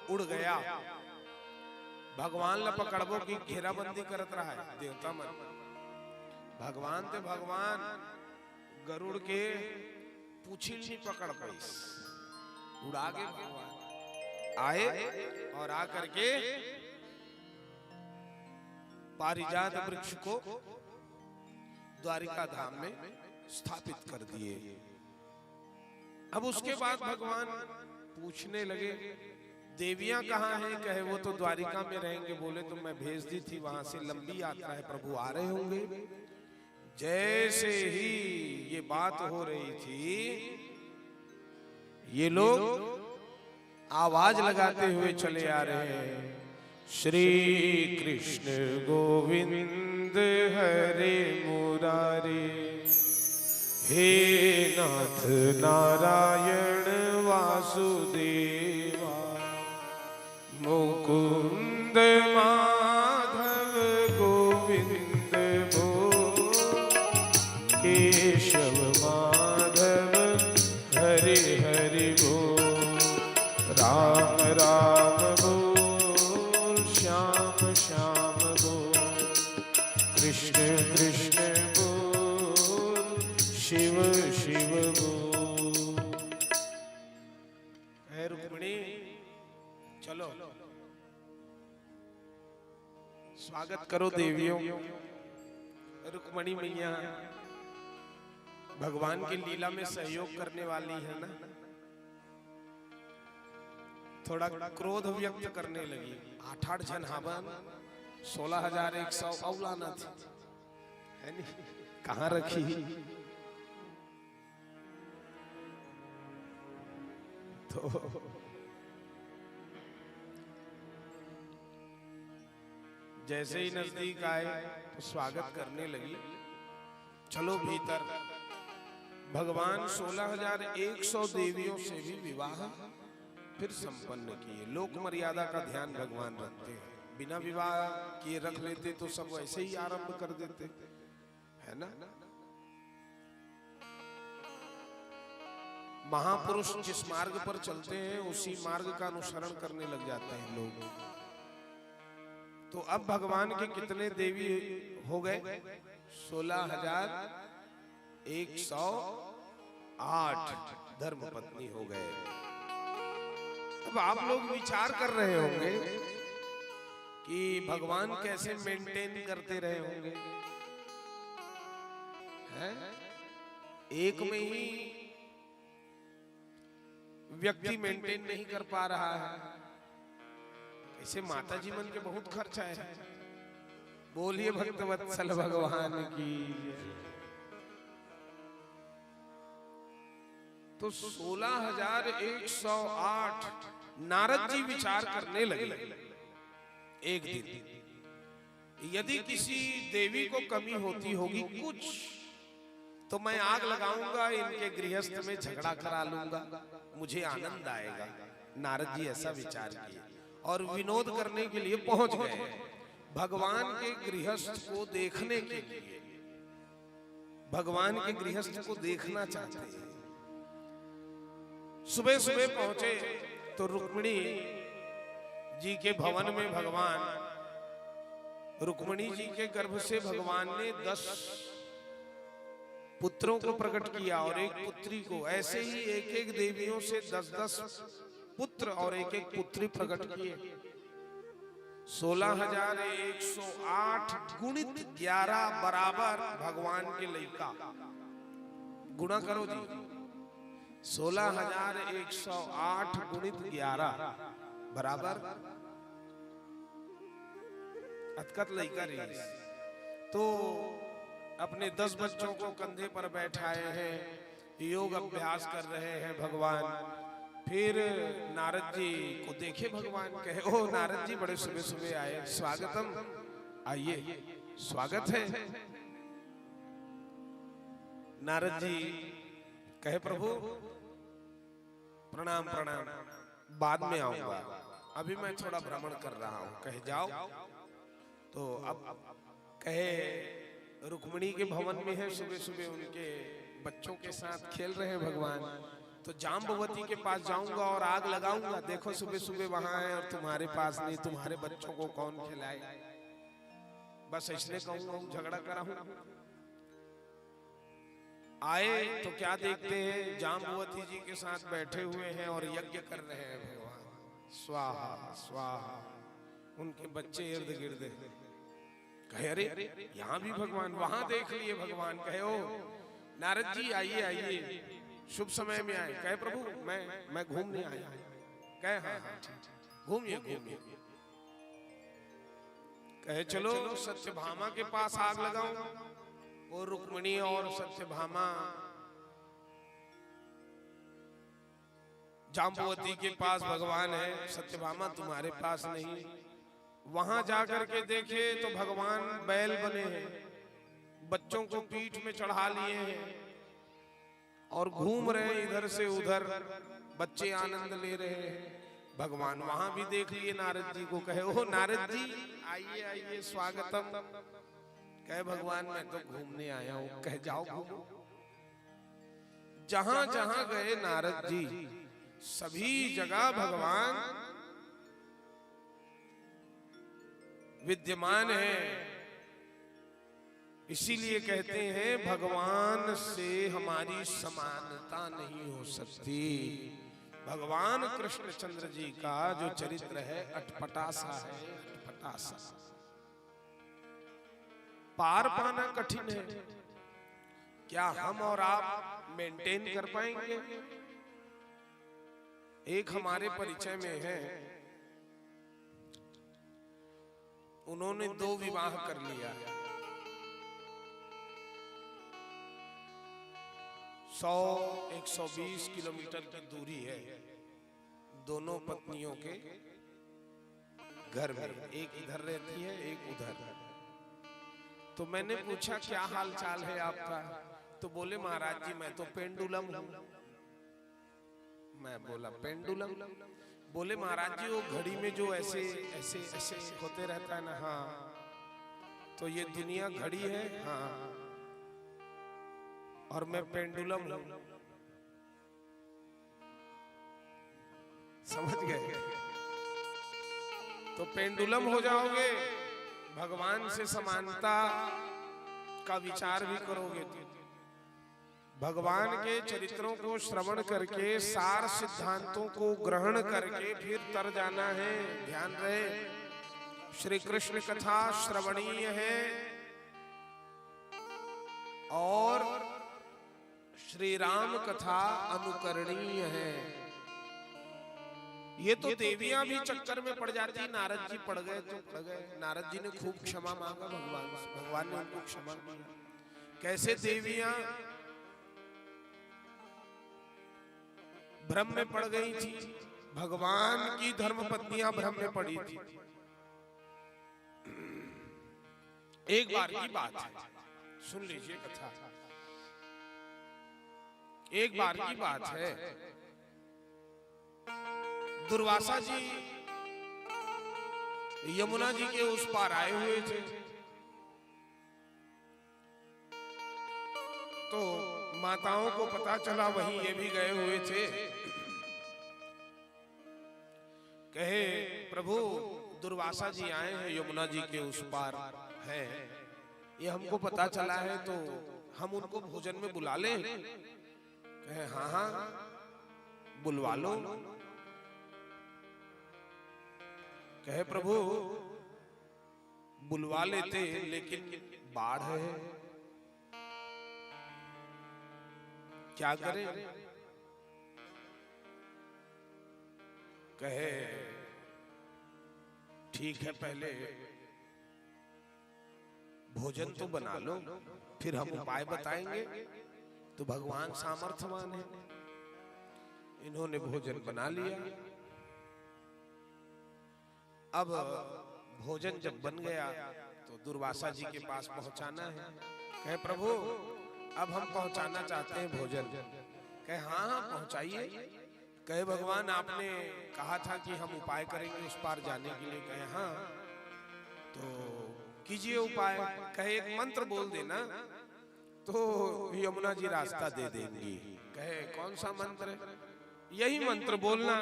उड़ गया। भगवान ला पकड़बो की घेराबंदी करत रहा है देवता मन। भगवान ते भगवान गरुड़ के पूछिल नहीं पकड़ पाई, उड़ा के भगवान आए और आकर के पारिजात वृक्ष को द्वारिका धाम में स्थापित कर दिए। अब उसके बाद भगवान पूछने लगे देवियां कहाँ हैं? कहे वो तो द्वारिका में रहेंगे। बोले तो मैं भेज दी थी, वहां से लंबी यात्रा है, प्रभु आ रहे होंगे। जैसे ही ये बात हो रही थी, ये लोग आवाज लगाते हुए चले आ रहे हैं, श्री कृष्ण गोविंद हरे मुरारे, हे नाथ नारायण वासुदेवा, मुकुंद माधव गोविंद भो, केशव माधव हरे हरि बोल, राम राम बोल, श्याम श्याम बोल, कृष्ण कृष्ण बोल, शिव शिव बोल। है रुक्मिणी, चलो स्वागत करो देवियों। रुक्मिणी मैया भगवान की लीला में सहयोग करने वाली है ना, थोड़ा क्रोध व्यक्त करने लगी। 8-8 जन हवन, 16,100 औलाना थी, है नहीं, कहाँ रखी। तो जैसे ही नजदीक आए तो स्वागत करने लगी, चलो भीतर। भगवान 16,100 देवियों से भी विवाह फिर संपन्न किए। लोक मर्यादा का ध्यान भगवान रखते हैं, बिना विवाह किए रख लेते तो सब वैसे ही आरंभ कर देते, है ना। महापुरुष जिस मार्ग पर चलते हैं उसी मार्ग का अनुसरण करने लग जाते हैं लोग। तो अब भगवान के कितने देवी हो गए? 16,108 धर्म पत्नी हो गए। अब आप लोग विचार कर रहे होंगे कि भगवान कैसे मेंटेन करते रहे होंगे, हैं? एक में ही व्यक्ति मेंटेन नहीं कर पा रहा है, ऐसे माता जी मन के बहुत खर्चा है। बोलिए भक्तवत्सल भगवान की। तो 16,108 नारद जी विचार करने लगे एक दिन, यदि किसी देवी को कमी होती होगी कुछ, तो मैं आग लगाऊंगा, इनके गृहस्थ में झगड़ा करा लूंगा, मुझे आनंद आएगा। नारद जी ऐसा विचार किए और विनोद करने के लिए पहुंच गए भगवान के गृहस्थ को देखने के लिए। भगवान के गृहस्थ को देखना चाहते हैं। सुबह सुबह पहुंचे तो रुक्मिणी जी के भवन में भगवान, रुक्मिणी जी के गर्भ से भगवान ने 10 पुत्रों को प्रकट किया और एक पुत्री को। ऐसे ही एक एक देवियों से 10-10 पुत्र और एक एक पुत्री प्रकट किए। 16,108 गुणित 11 बराबर भगवान के लड़का। गुणा करो जी, 16,108 गुणित 11 बराबर अतकत लड़का रही। तो अपने 10 बच्चों को कंधे पर बैठाए हैं, योग अभ्यास कर रहे हैं भगवान। फिर नारद जी को देखे भगवान, कहे ओ नारद जी बड़े सुबह सुबह आए, स्वागतम, आइए स्वागत है। नारद जी कहे प्रभु प्रणाम प्रणाम, बाद में आऊंगा, अभी मैं थोड़ा भ्रमण कर रहा हूं। कहे जाओ। तो अब कहे रुक्मिणी के भवन में है, सुबह सुबह उनके बच्चों के साथ खेल रहे हैं भगवान। तो जाम्बवती के पास जाऊंगा और आग लगाऊंगा, देखो सुबह सुबह वहां है और तुम्हारे पास नहीं, तुम्हारे बच्चों को कौन खिलाए। बस इसलिए कहूंगा, झगड़ा कराऊं। आए तो क्या देखते हैं, जाम्बवती जी के साथ बैठे हुए हैं और यज्ञ कर रहे हैं भगवान। स्वाहा स्वाहा, उनके बच्चे इर्द गिर्द। कहे अरे यहाँ भी भगवान, वहां देख लिए भगवान। कहे ओ नारद जी आइए आइए, शुभ समय में आए। कहे प्रभु मैं घूमने आया। कहे हाँ हाँ घूमिए घूमिए। कहे चलो सत्यभामा के पास आग लगाऊं। वो रुक्मिणी और सत्यभामा जाम्बवती के पास भगवान है, सत्यभामा तुम्हारे पास नहीं। वहां जाकर के देखे तो भगवान बैल बने हैं, बच्चों को पीठ में चढ़ा लिए हैं और घूम रहे हैं इधर से उधर, बच्चे आनंद ले रहे हैं। भगवान वहां भी देख लिए नारद जी को, कहे ओ नारद जी आइए आइए स्वागतम। कहे भगवान मैं तो घूमने आया हूं। कहे जाओ घूमो। जहां जहां गए नारद जी सभी जगह भगवान विद्यमान है। इसीलिए कहते हैं भगवान से हमारी समानता नहीं हो सकती। भगवान कृष्णचंद्र जी का जो चरित्र है अटपटा सा है, अटपटा सा, पार पाना कठिन है। क्या हम और आप मेंटेन कर पाएंगे? एक हमारे परिचय में है, उन्होंने 2 विवाह कर लिया। 100-120 किलोमीटर की दूरी है दोनों पत्नियों के घर में, एक इधर रहती है एक उधर। तो मैंने पूछा क्या हाल चाल है आपका? तो बोले महाराज जी मैं तो पेंडुलम हूं। मैं बोला पेंडुलम? बोले महाराज जी वो घड़ी में जो ऐसे ऐसे ऐसे होते रहता है ना, हाँ तो ये दुनिया घड़ी है, हाँ और मैं पेंडुलम हूं। समझ गए? तो पेंडुलम हो जाओगे, भगवान से समानता का विचार भी करोगे तो भगवान के चरित्रों को श्रवण करके सार सिद्धांतों को ग्रहण करके फिर तर जाना है। ध्यान रहे, श्री कृष्ण कथा श्रवणीय है और श्री राम कथा अनुकरणीय है। ये तो देवियां भी चक्कर में पड़ जाती। नारद जी पड़ गए तो पड़ गए। नारद जी ने खूब क्षमा मांगा भगवान से, भगवान ने उनको क्षमा किया। कैसे देवियां भ्रम में पड़ गई थी, भगवान की धर्म पत्नियां भ्रम में पड़ी थी। एक बार की बात है, सुन लीजिए कथा। एक बार की बात है, दुर्वासा जी यमुना जी के उस पार आए हुए थे। तो माताओं को पता चला, वहीं ये भी गए हुए थे। कहे प्रभु दुर्वासा जी आए हैं, यमुना जी के उस पार है, ये हमको पता चला है, तो हम उनको भोजन में बुला लें? कहे हाँ हाँ बुलवा लो। कहे प्रभु बुलवा लेते, लेकिन बाढ़ है, क्या करें? कहे ठीक है पहले भोजन तो बना लो, फिर हम उपाय बताएंगे। तो भगवान सामर्थ्यवान है, इन्होंने भोजन बना लिया। अब भोजन जब बन गया तो दुर्वासा जी के पास पहुंचाना है। कहे प्रभु अब हम पहुंचाना चाहते हैं भोजन। कहे हाँ हाँ पहुंचाइए। कहे भगवान आपने कहा था कि हम उपाय करेंगे उस पार जाने के लिए। कहे हाँ तो कीजिए उपाय। कहे एक मंत्र बोल देना तो यमुना जी रास्ता दे देंगी। कहे कौन सा मंत्र? यही मंत्र बोलना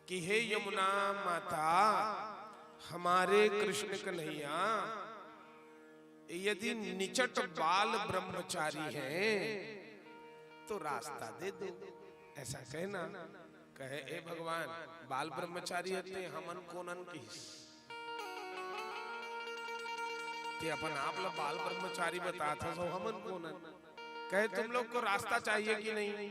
कि हे यमुना माता हमारे कृष्ण कन्हैया यदि निचट बाल ब्रह्मचारी हैं तो रास्ता दे दो, ऐसा कहना। कहे ए भगवान बाल ब्रह्मचारी होते हमन कोनन की ते अपन आप लोग बाल ब्रह्मचारी बता था सो हमन कोनन। कहे तुम लोग को रास्ता चाहिए कि नहीं,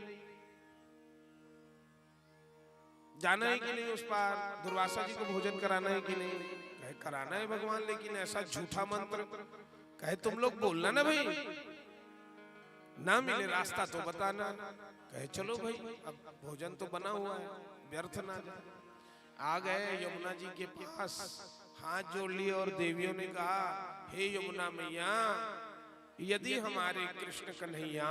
जाना है कि नहीं उस पार, दुर्वासा जी को भोजन कराना है कि नहीं? कहे कराना है भगवान, लेकिन ऐसा झूठा मंत्र कहे तुम लोग बोलना ना भाई, ना मिले रास्ता तो बताना। कहे चलो भाई, अब भोजन तो बना हुआ है, व्यर्थ ना जाए। आ गए यमुना जी के पास, हाथ जोड़ लिए और देवियों ने कहा, हे यमुना मैया, यदि हमारे कृष्ण कन्हैया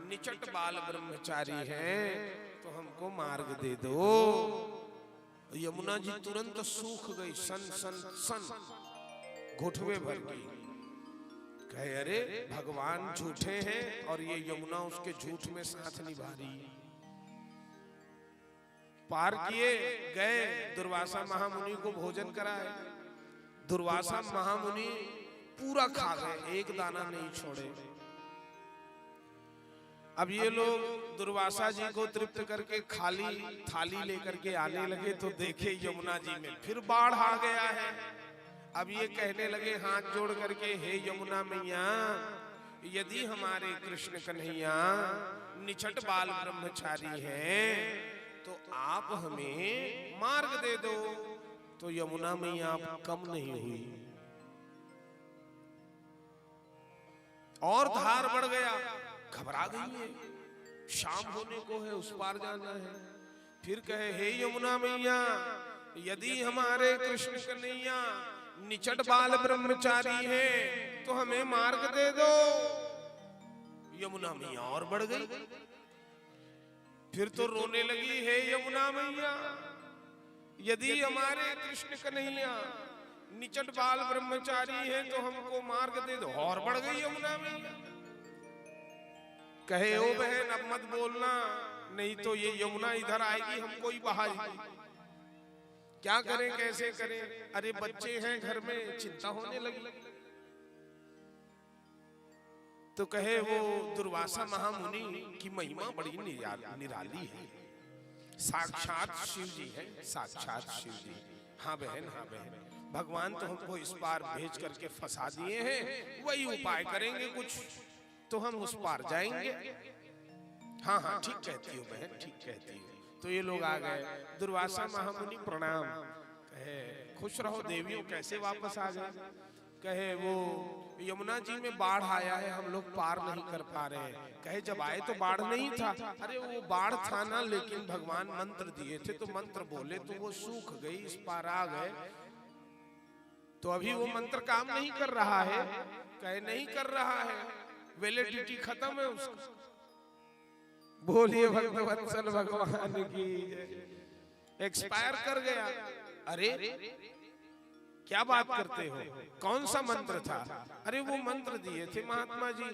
निचट बाल ब्रह्मचारी हैं तो हमको मार्ग दे दो। यमुना जी तुरंत सूख गई, सन सन सन, घुटवे भर गई। कहे अरे भगवान झूठे हैं और ये यमुना उसके झूठ में साथ निभा रही है। पार किए गए, दुर्वासा महामुनि को भोजन कराए। दुर्वासा महामुनि पूरा खा गए, एक दाना नहीं छोड़े। अब ये लोग दुर्वासा जी को तृप्त करके खाली थाली लेकर के आने लगे तो देखे यमुना जी में फिर बाढ़ आ गया है। अब ये कहने लगे हाथ जोड़ करके, हे यमुना मैया, यदि हमारे कृष्ण कन्हैया निछट बाल ब्रह्मचारी हैं तो आप हमें मार्ग दे दो। तो यमुना मैया आप कम नहीं हुई और धार बढ़ गया, घबरा गई है, शाम होने को है, उस पार जाना है। फिर कहे, हे यमुना मैया, यदि हमारे कृष्ण कन्हैया निचट बाल ब्रह्मचारी है तो हमें मार्ग दे दो। यमुना मैया और बढ़ गई, फिर तो रोने लगी, हे यमुना मैया, यदि हमारे कृष्ण कन्हैया निचट बाल ब्रह्मचारी है तो हमको मार्ग दे दो। और बढ़ गई यमुना मैया। कहे, ओ बहन अब मत बोलना, नहीं तो ये यमुना इधर आएगी, हमको ही बहाएगी। क्या करें, कैसे करें? अरे बच्चे हैं घर में, चिंता होने लगी। तो कहे, वो दुर्वासा महामुनि की महिमा बड़ी निराली है, साक्षात शिव जी है, साक्षात शिव जी। हाँ बहन, हाँ बहन, भगवान तो हमको इस पार भेज करके फंसा दिए हैं, वही उपाय करेंगे कुछ तो हम उस पार जाएंगे। हाँ हाँ ठीक कहती हो बहन, ठीक कहती हो। तो ये लोग आ गए, दुर्वासा महामुनि प्रणाम। कहे, खुश रहो देवियों, कैसे वापस आ गए? कहे, वो यमुना जी में बाढ़ आया है, हम लोग पार नहीं कर पा रहे हैं। कहे, जब आए तो बाढ़ नहीं था। अरे वो बाढ़ था ना, लेकिन भगवान मंत्र दिए थे तो मंत्र बोले तो वो सूख गई, इस पार आ गए। तो अभी वो मंत्र काम नहीं कर रहा है। कहे, नहीं कर रहा है, वैलिडिटी खत्म है उसका। बोलिए भक्तवत्सल भगवान की, एक्सपायर कर गया। अरे क्या बात करते हो, कौन सा मंत्र था? अरे वो मंत्र दिए थे महात्मा जी,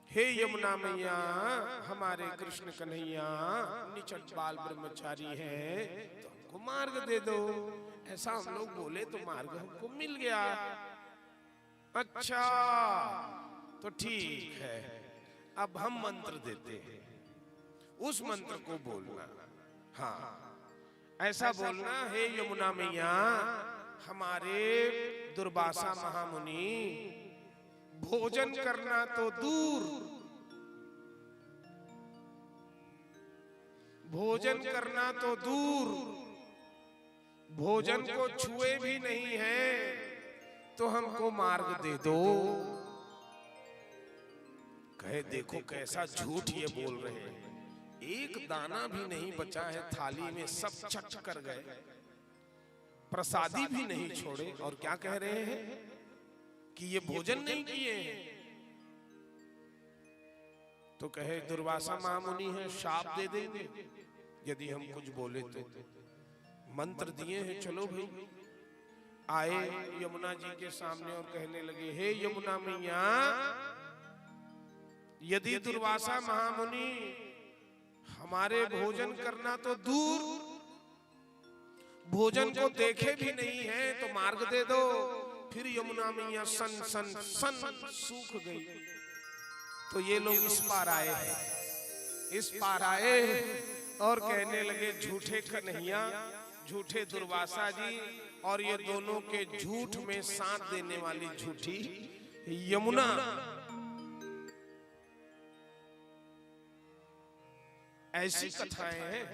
हे यमुना मैया, हमारे कृष्ण कन्हैया निचट बाल ब्रह्मचारी हैं तो हमको मार्ग दे दो। ऐसा हम लोग बोले तो मार्ग हमको मिल गया। अच्छा तो ठीक है, अब हम मंत्र देते हैं, उस मंत्र को बोलना। हाँ ऐसा बोलना, हे यमुना मैया, हमारे दुर्वासा महामुनि भोजन करना तो दूर, भोजन करना तो दूर, भोजन को छुए भी नहीं है तो हमको मार्ग दे दो। कहे, देखो कैसा झूठ ये बोल रहे हैं, एक दाना भी नहीं बचा है थाली में, सब चट कर गए, प्रसादी भी नहीं छोड़े, और क्या कह रहे हैं कि ये भोजन नहीं किए हैं। तो कहे, दुर्वासा महामुनि है, शाप दे देंगे यदि हम कुछ बोले तो। मंत्र दिए हैं, चलो भाई। आए यमुना जी के सामने और कहने लगे, हे यमुना मैया, यदि दुर्वासा महामुनि हमारे भोजन करना तो दूर, भोजन को देखे भी नहीं है तो मार्ग दे दो। फिर यमुना मैया सन सन सन सूख गई। तो ये लोग इस पार आए हैं, इस पार आए और कहने लगे, झूठे कन्हैया, झूठे दुर्वासा जी, और ये दोनों के झूठ में साथ देने वाली झूठी यमुना। ऐसी कथाएं हैं।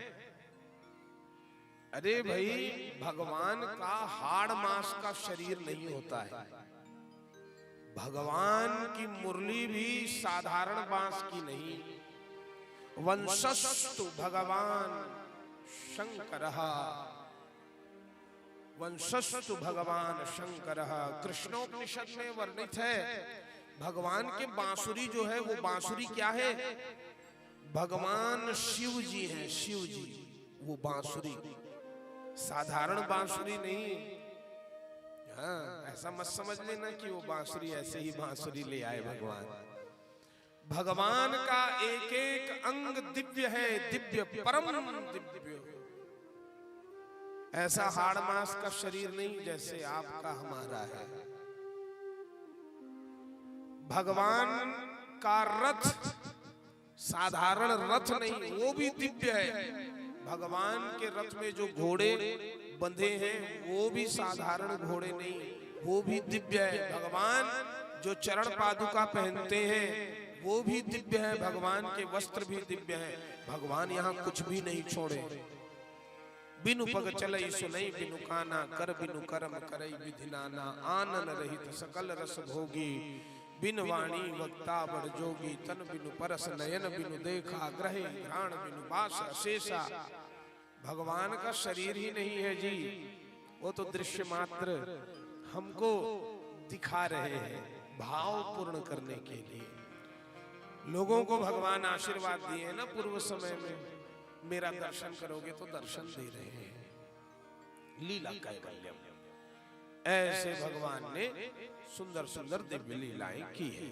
अरे भाई, भगवान का हाड़ मांस का शरीर नहीं होता है, भगवान की मुरली भी साधारण बांस की नहीं। वंशस्तु भगवान शंकर, वंशस्तु भगवान शंकर। कृष्णोपनिषद में वर्णित है भगवान के बांसुरी जो है वो बांसुरी क्या है? भगवान शिव जी हैं, शिव जी। वो बांसुरी साधारण बांसुरी नहीं। हाँ, ऐसा मत समझ लेना कि वो बांसुरी ऐसे ही बांसुरी ले आए भगवान। भगवान का एक एक अंग दिव्य है, दिव्य, परम दिव्य। ऐसा हाड़ मांस का शरीर नहीं जैसे आपका हमारा है। भगवान का रथ साधारण रथ नहीं, वो भी दिव्य है। भगवान के रथ में जो घोड़े बंधे हैं वो भी साधारण घोड़े नहीं, वो भी दिव्य है। भगवान जो चरण पादुका पहनते हैं वो भी दिव्य है। भगवान के वस्त्र भी दिव्य हैं। भगवान यहाँ कुछ भी नहीं छोड़े। बिनु पग चलई सुनई बिनु काना, कर बिनु कर्म करई विधि नाना। आनन रहित सकल रस भोगी, बिन वाणी वक्ता बड़ जोगी। तन बिनु परस नयन बिनु देखा, ग्रहे घ्राण बिनु बास अशेषा। भगवान का शरीर ही नहीं है जी, वो तो दृश्य मात्र हमको दिखा रहे हैं भाव पूर्ण करने के लिए। लोगों को भगवान आशीर्वाद दिए ना पूर्व समय में, मेरा दर्शन करोगे तो दर्शन दे रहे हैं। लीला कैवल्यम, ऐसे भगवान ने सुंदर सुंदर दिव्य लीलाएं की है।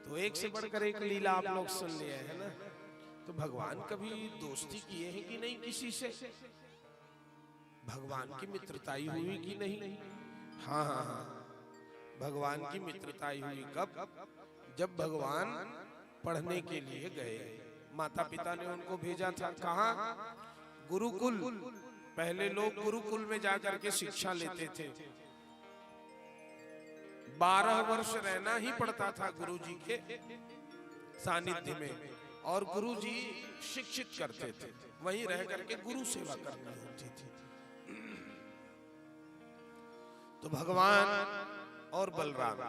तो एक से बढ़कर एक लीला आप लोग सुन लिए है ना। तो भगवान कभी दोस्ती किए हैं कि नहीं किसी से? भगवान की मित्रताई हुई कि नहीं? हाँ हाँ हाँ, भगवान की मित्रताई हुई कब? जब भगवान पढ़ने के लिए गए, माता पिता ने उनको भेजा था कहाँ? गुरुकुल। पहले लोग गुरुकुल में जाकर के शिक्षा लेते थे। 12 वर्ष रहना ही पड़ता था गुरुजी के सानिध्य में, और गुरुजी शिक्षित करते थे। वहीं रह करके गुरु सेवा करनी होती थी। तो भगवान और बलराम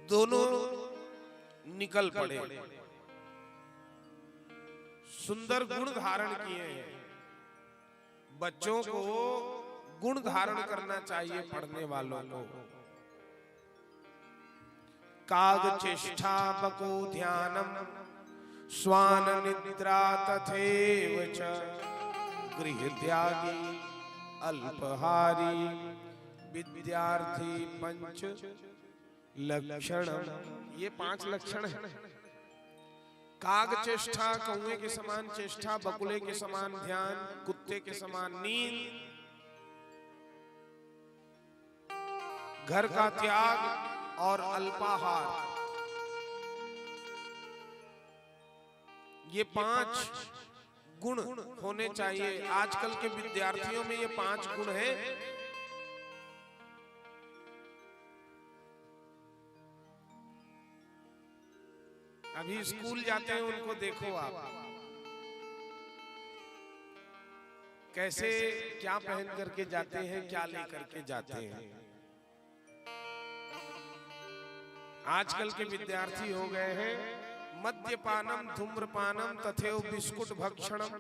दोनों निकल पड़े। सुंदर गुण धारण किए हैं। बच्चों को गुण धारण करना चाहिए पढ़ने वालों को। काग चेष्टा बको ध्यानम, स्वान निद्रा तथैव च। गृह त्यागी अल्पहारी, विद्यार्थी पंच लक्षण। ये 5 लक्षण है। काग चेष्टा, कौवे के समान चेष्टा, बकुले के समान ध्यान, कुत्ते के समान नींद, घर का त्याग और अल्पाहार। ये 5 गुण होने चाहिए। आजकल के विद्यार्थियों में ये 5 गुण हैं। अभी स्कूल जाते हैं उनको देखो आप, कैसे क्या पहन करके जाते हैं, क्या लेकर के जाते हैं। आजकल के विद्यार्थी हो गए हैं मद्यपानम धूम्रपानम तथैव बिस्कुट भक्षणम,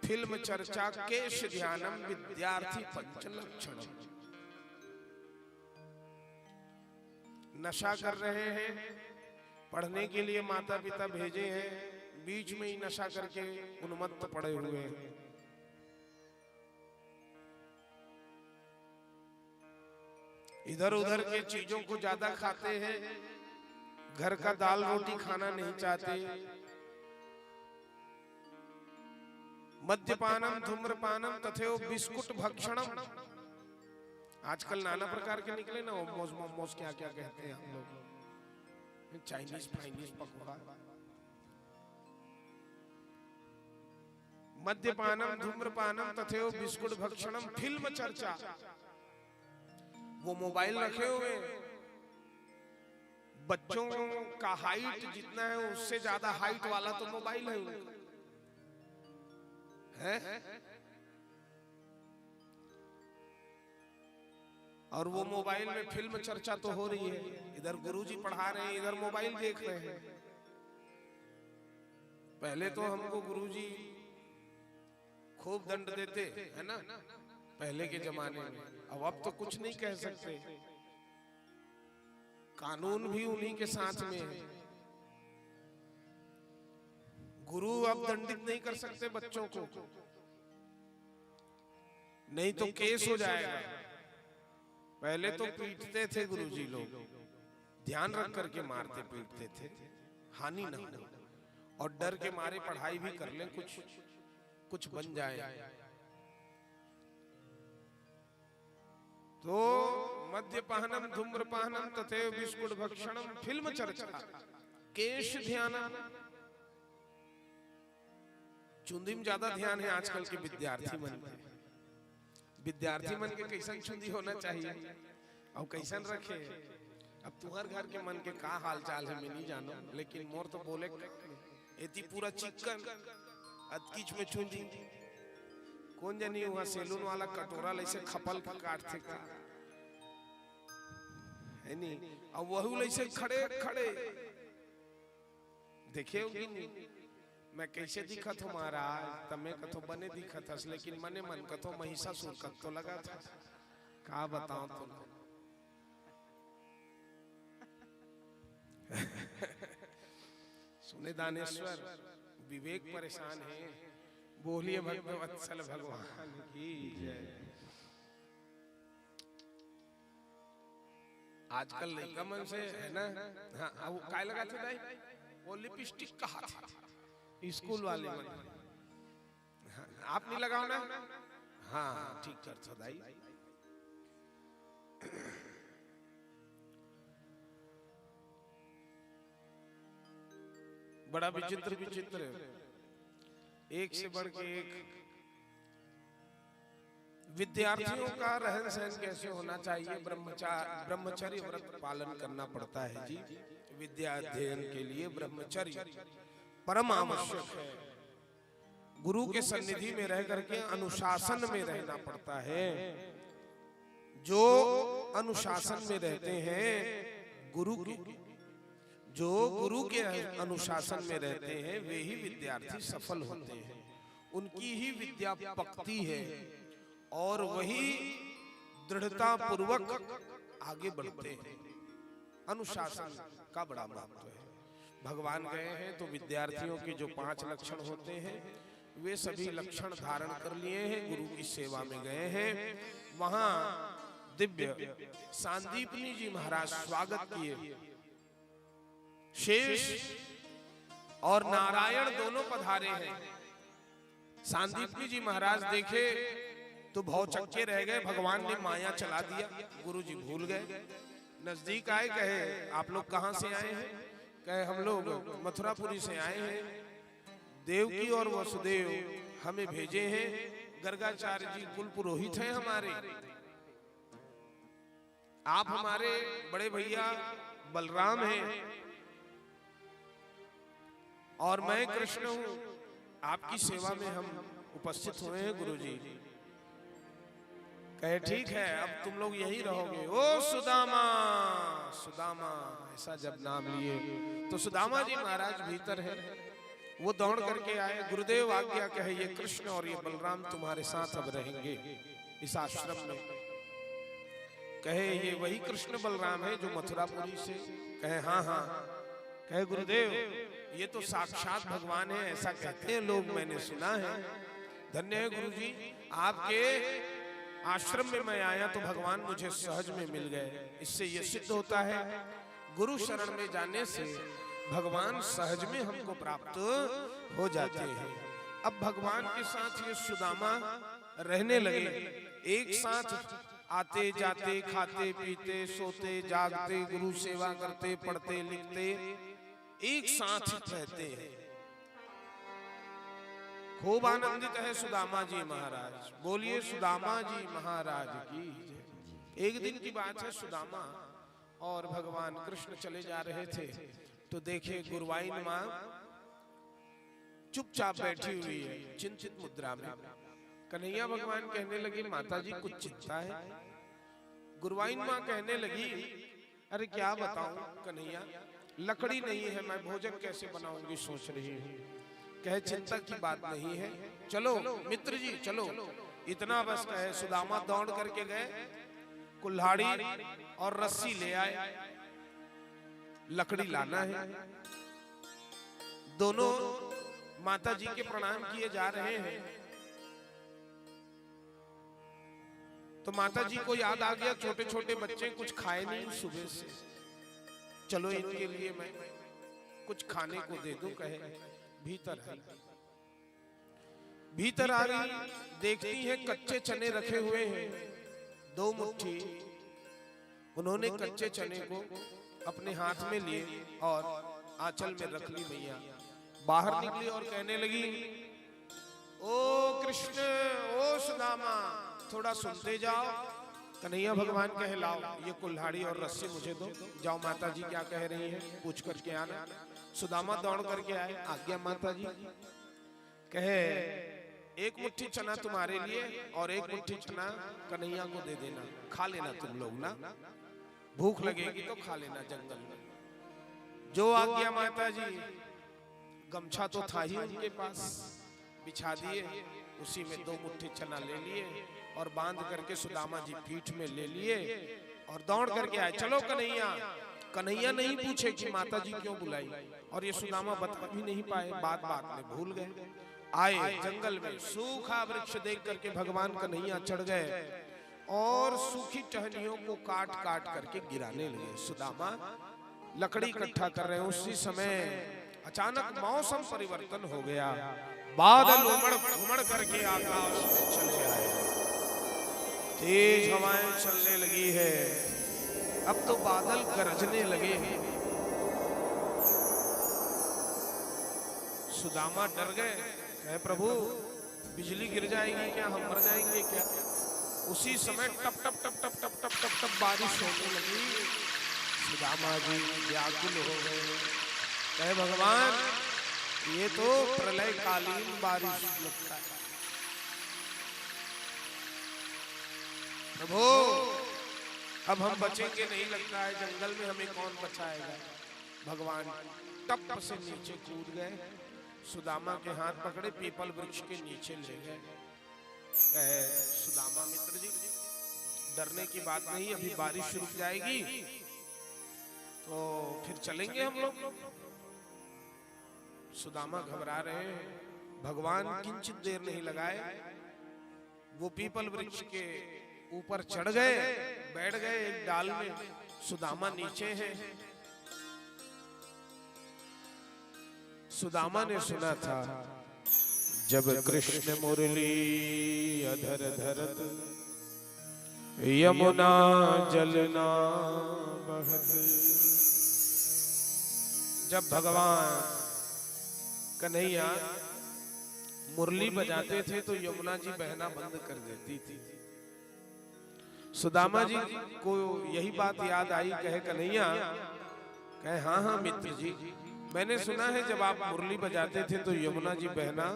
फिल्म चर्चा केश ध्यानम, विद्यार्थी पंच लक्षणम। नशा कर रहे हैं, पढ़ने के लिए माता पिता भेजे हैं, बीच में ही नशा करके उन्मत्त पड़े हुए हैं। इधर उधर के चीजों को ज्यादा खाते हैं, घर का दाल रोटी खाना नहीं चाहते। मद्यपानम धूम्रपानम तथैव बिस्कुट भक्षणम। आजकल नाना प्रकार के निकले ना, मोमोज मोमोज क्या क्या कहते हैं हम लोग, चाइनीज फाइनीज पकौड़ा। मद्यपानम धूम्रपानम तथैव बिस्कुट भक्षणम, फिल्म चर्चा। वो मोबाइल रखे हुए, बच्चों का हाइट जितना है उससे ज्यादा हाइट वाला तो मोबाइल है उनका, है? और वो मोबाइल में फिल्म चर्चा तो हो रही है, इधर गुरुजी पढ़ा रहे हैं, इधर मोबाइल देख रहे हैं। पहले तो हमको गुरुजी खूब दंड देते है ना, पहले के जमाने में। अब तो कुछ नहीं कह सकते, कानून भी उन्हीं के साथ में है। गुरु अब दंडित नहीं कर सकते बच्चों को, नहीं तो केस हो जाएगा। पहले तो पीटते थे गुरुजी लोग, ध्यान रख करके मारते पीटते थे, हानि ना हो, और डर के मारे पढ़ाई भी कर लें, कुछ बन जाए। तो मद्यपानम धूम्रपानम तथैव बिस्कुट भक्षणम फिल्म चर्चा केश ध्यानम। चुंदी में ज्यादा ध्यान है आजकल के विद्यार्थी मन के। विद्यार्थी मन के कैसन चुंदी होना चाहिए और कैसन रखे। अब तुम्हार घर के मन के का हाल चाल है मैं नहीं जानो, लेकिन मोर तो बोले एती पूरा चिकन अतकीच में चुंदी। कौन जानी वहां सैलून वाला कटोरा ऐसे खपल का काटते का है नहीं, अब वही ऐसे खड़े खड़े देखे होगी नहीं। मैं कैसे दिखत हूँ महाराज, तमें कथो बने दिखत हस, लेकिन मने मन कथो महिषासुर कथ तो लगा था। का बताऊं तुम सुने दानेश्वर विवेक परेशान है, बोलिए भक्तवत्सल भगवान की जय। आजकल लड़का मन से है ना, हाँ वो काय लगा थे दाई, वो लिपस्टिक कहा था स्कूल वाले मन। हाँ, आप नहीं लगाओ ना, हाँ ठीक चर्चा दाई। बड़ा विचित्र विचित्र है, एक से बढ़ के एक। विद्यार्थियों का रहन सहन कैसे होना चाहिए, ब्रह्मचर्य व्रत पालन करना पड़ता है जी। विद्या अध्ययन के लिए ब्रह्मचर्य परम आवश्यक है। गुरु के सन्निधि में रह करके अनुशासन में रहना पड़ता है। जो अनुशासन में रहते हैं जो गुरु के अनुशासन में रहते हैं वे ही विद्यार्थी सफल होते हैं। उनकी ही विद्या पकती है और वही दृढ़ता पूर्वक आगे बढ़ते हैं। अनुशासन का बड़ा महत्व है। भगवान गए हैं तो विद्यार्थियों के जो 5 लक्षण होते हैं वे सभी लक्षण धारण कर लिए हैं, गुरु की सेवा में गए हैं। वहां दिव्य सांदीपनी जी महाराज स्वागत किए। शेष और नारायण दोनों पधारे हैं। सांदीपनी जी महाराज देखे तो भौचक्के रह गए, भगवान ने माया चला दिया, गुरु जी भूल गए। नजदीक आए, कहे आप लोग कहां से आए हैं? कहे हम लोग मथुरापुरी से आए हैं, देवकी और वसुदेव हमें भेजे हैं। गर्गाचार्य जी कुल पुरोहित हैं हमारे, आप हमारे बड़े भैया बलराम हैं और मैं कृष्ण हूं, आपकी सेवा में हम उपस्थित हुए हैं गुरुजी। कहे ठीक है, अब तुम लोग यही रहोगे। ओ सुदामा, सुदामा ऐसा जब नाम लिए तो सुदामा जी महाराज भीतर है। वो दौड़ करके आए, गुरुदेव आज्ञा कहे ये कृष्ण और ये बलराम तुम्हारे साथ अब रहेंगे इस आश्रम में। कहे ये वही कृष्ण बलराम है जो मथुरापुरी से? कहे हाँ हाँ। कहे गुरुदेव ये तो साक्षात भगवान है, ऐसा कहते हैं लोग, मैंने सुना है। धन्य है गुरुजी, आपके आश्रम में मैं आया तो भगवान मुझे सहज में मिल गए। इससे ये सिद्ध होता है गुरु शरण में जाने से भगवान सहज में हमको प्राप्त हो जाते हैं। अब भगवान के साथ ये सुदामा रहने लगे, एक साथ आते जाते, खाते पीते, सोते जागते, गुरु सेवा करते, पढ़ते लिखते, एक साथ रहते हैं। खूब आनंदित है सुदामा जी महाराज। बोलिए सुदामा जी महाराज की जय। एक दिन की बात है, सुदामा और भगवान कृष्ण चले जा रहे थे तो देखे गुरुवाइन मां चुपचाप बैठी हुई है, चिंतित मुद्रा में। कन्हैया भगवान कहने लगे माता जी कुछ चिंता है? गुरवाइन माँ कहने लगी, अरे क्या बताऊं कन्हैया, लकड़ी नहीं है, मैं भोजन कैसे बनाऊंगी सोच रही हूँ। कहे चिंता की बात नहीं है, चलो मित्र जी चलो। इतना बस कहे सुदामा दौड़ करके गए, कुल्हाड़ी और रस्सी ले आए, लकड़ी लाना है। दोनों माता जी के प्रणाम किए जा रहे हैं तो माता जी को याद आ गया, छोटे छोटे बच्चे कुछ खाए नहीं सुबह से, चलो इनके लिए मैं कुछ खाने को दे दूं। कहे भीतर आई, भीतर आ रही, देखती है कच्चे चने रखे हुए हैं 2 मुट्ठी। उन्होंने कच्चे चने को अपने हाथ में लिए और आंचल में रख ली। मैया बाहर निकली और कहने लगी, ओ कृष्ण, ओ सुदामा, थोड़ा सुनते जाओ। कन्हैया भगवान कहे लाओ ये कुल्हाड़ी और रस्सी मुझे दो, जाओ माता जी क्या कह रही है पूछ करके आना। सुदामा दौड़ करके आए, आज्ञा माता जी। कहे 1 मुट्ठी चना तुम्हारे लिए और 1 मुट्ठी चना कन्हैया को दे देना, खा लेना तुम लोग ना, भूख लगेगी तो खा लेना जंगल में। जो आज्ञा माता जी। गमछा तो था ही उनके पास, बिछा दिए, उसी में 2 मुट्ठी चना ले लिए और बांध करके सुदामा जी पीठ में ले लिए और दौड़ करके आए। चलो कन्हैया। कन्हैया नहीं पूछे कि माता जी क्यों बुलाई, और ये सुदामा बता भी नहीं पाए, बात बात में भूल गए। आए जंगल में, सूखा वृक्ष देख करके भगवान कन्हैया चढ़ गए और सूखी टहनियों को काट काट करके गिराने लगे। सुदामा लकड़ी इकट्ठा कर रहे हैं, उसी समय अचानक मौसम परिवर्तन हो गया, बादल उमड़ घुमड़ करके आकाश में चले आए, तेज हवाएं चलने लगी है। अब तो बादल गरजने लगे हैं। सुदामा डर गए, कहे प्रभु बिजली गिर जाएगी क्या, हम मर जाएंगे क्या। उसी समय टप टप टप टप टप टप टप टप बारिश होने लगी। सुदामा जी व्याकुल हो गए, कहे भगवान ये तो प्रलयकालीन बारिश लगता है। प्रभु अब हम बचेंगे नहीं लगता है, जंगल में हमें कौन बचाएगा। भगवान टप से नीचे कूद गए, सुदामा के हाथ पकड़े, पीपल वृक्ष के नीचे ले गए। कहे सुदामा मित्र जी डरने की बात नहीं, अभी बारिश रुक जाएगी तो फिर चलेंगे हम लोग। सुदामा घबरा रहे हैं। भगवान किंचित देर नहीं लगाए, वो पीपल वृक्ष के ऊपर चढ़ गए, बैठ गए एक डाल में। सुदामा नीचे हैं। सुदामा ने सुना था, जब कृष्ण मुरली अधर धरत, यमुना जलना बहत। जब भगवान कन्हैया मुरली बजाते थे तो यमुना जी बहना बंद कर देती थी। सुदामा जी को यही बात याद आई, कहे कन्हैया, कहे हाँ हाँ मित्र जी, मैंने सुना है जब आप मुरली बजाते थे तो यमुना जी बहना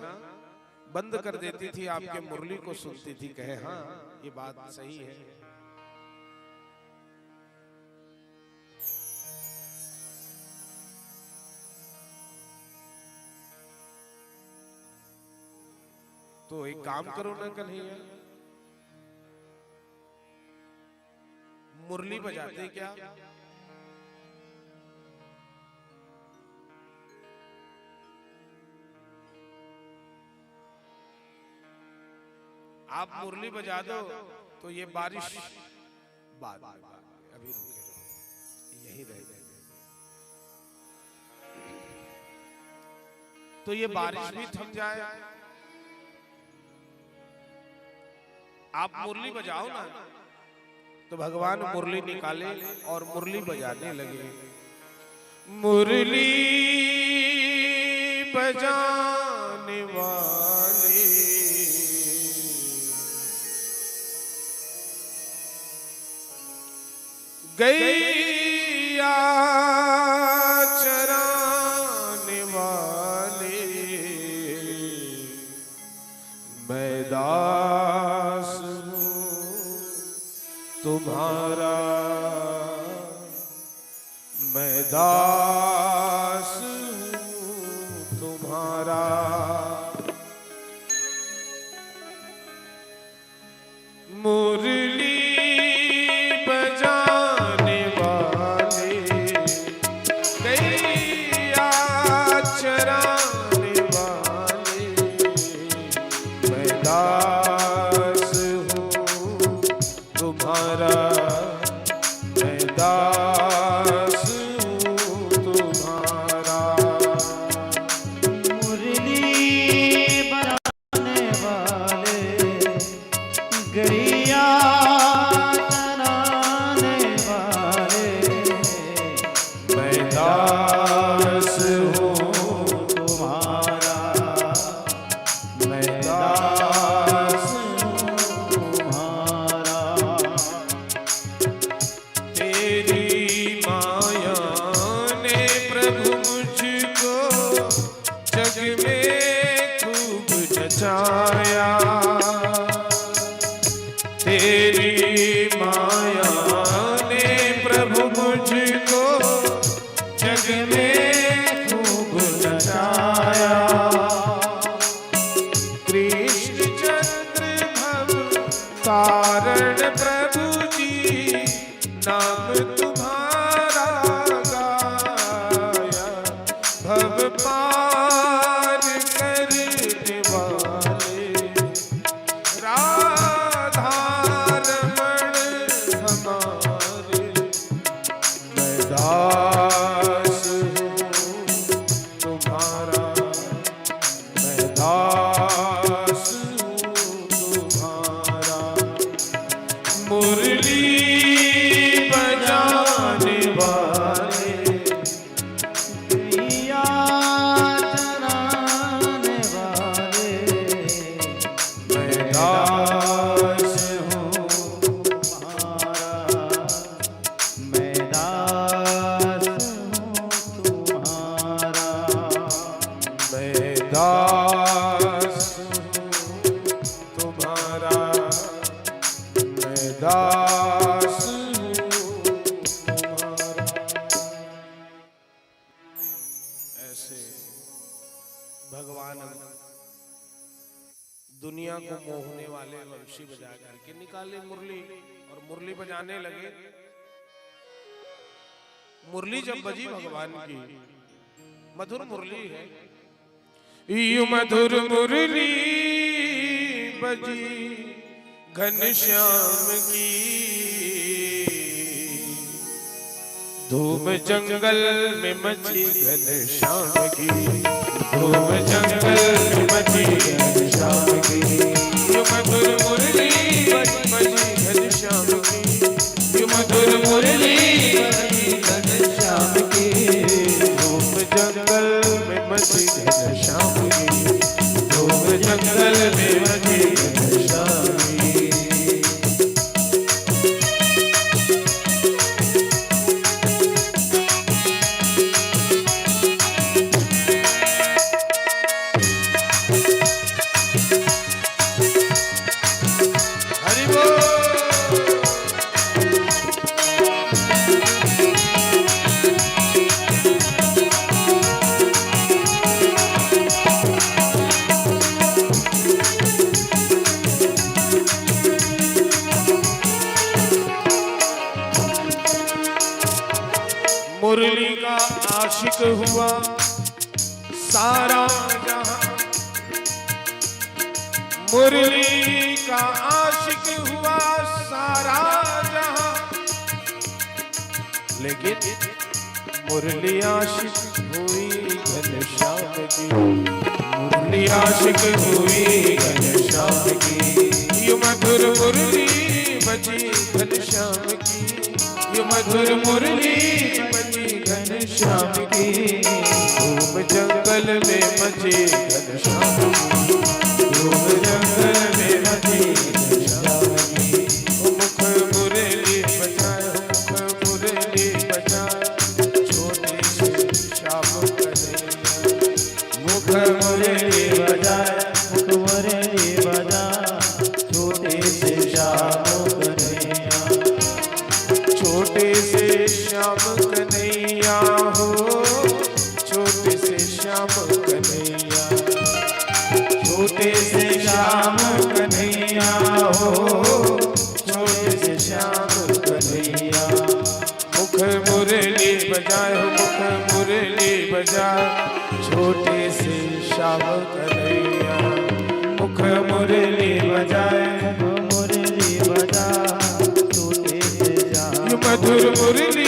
बंद कर देती थी, आपके मुरली को सुनती थी। कहे हाँ ये बात सही है। तो एक काम करो ना कन्हैया, मुरली बजाते क्या, आप मुरली बजा दो तो ये बारिश बाद अभी रुके रहो, यही रह जाएगी तो ये बारिश भी थम जाए। आप मुरली बजाओ ना। तो भगवान मुरली निकाले और मुरली बजाने लगे। मुरली बजाने वाले गैया चराने वाले, मैं दास हूँ तुम्हारा, मैं दास हूँ तुम्हारा। मुरली बजाने वाले, गैया चराने वाले, मैं दास हूँ तुम्हारा, मैं दास हूँ तुम्हारा। मुरली बजाने वाले, गरिया चराने वाले, मैं दास हूँ तुम्हारा, मैं दास हूँ तुम्हारा। तेरी माया ने प्रभु मुझको जग में खूब नचाया। तेरी माया ने प्रभु मुझको जग में खूब नचाया। कृष्ण चंद्र भव तारण प्रभु जी, नाम तुम्हारा गाया। भव पार करने वाले, राधा रमण हमारे, मैं दास हूँ तुम्हारा, मैं दास हूँ तुम्हारा। मुरली बजाने वाले, गरिया चराने वाले, मैं दास हूँ तुम्हारा, मैं दास हूँ तुम्हारा। मैं दास हूँ तुम्हारा, मैं दास हूँ तुम्हारा। ऐसे भगवान दुनिया को मोहने वाले वंशी बजा करके निकाले मुरली, और मुरली बजाने लगे। मुरली जब बजी भगवान की, मधुर मुरली है, यू मधुर मुरली बजी घनश्याम की। धूम जंगल में मची घनश्याम की, धूम जंगल में मची घनश्याम की। यू मधुर मुरली बजी घनश्याम की, यू मधुर मुरली बजी घनश्याम की। धूम जंगल में मची घनश्याम की, धूम जंगल में मची घनश्याम की। हरि बोल। मुरली का आशिक हुआ सारा जहां, मुरली का आशिक हुआ सारा जहां। लेकिन मुरली आशिक हुई घनश्याम की, मुरली आशिक हुई घनश्याम की। यू मधुर मुरली बजी घनश्याम की, यू मधुर मुरली बजी घनश्याम की। धूम जंगल में मची घनश्याम की, धूम जंगल में मची घनश्याम की। मुख मुरली बजाए, मुख मुरली बजाए, छोटे से श्याम कन्हैया। मुख मुरली बजाए, मुख मुरली बजा, छोटे से श्याम कन्हैया। श्याम कन्हैया मुख मुरली बजाए मुरली बजा टूटे से जा मधुर मुरली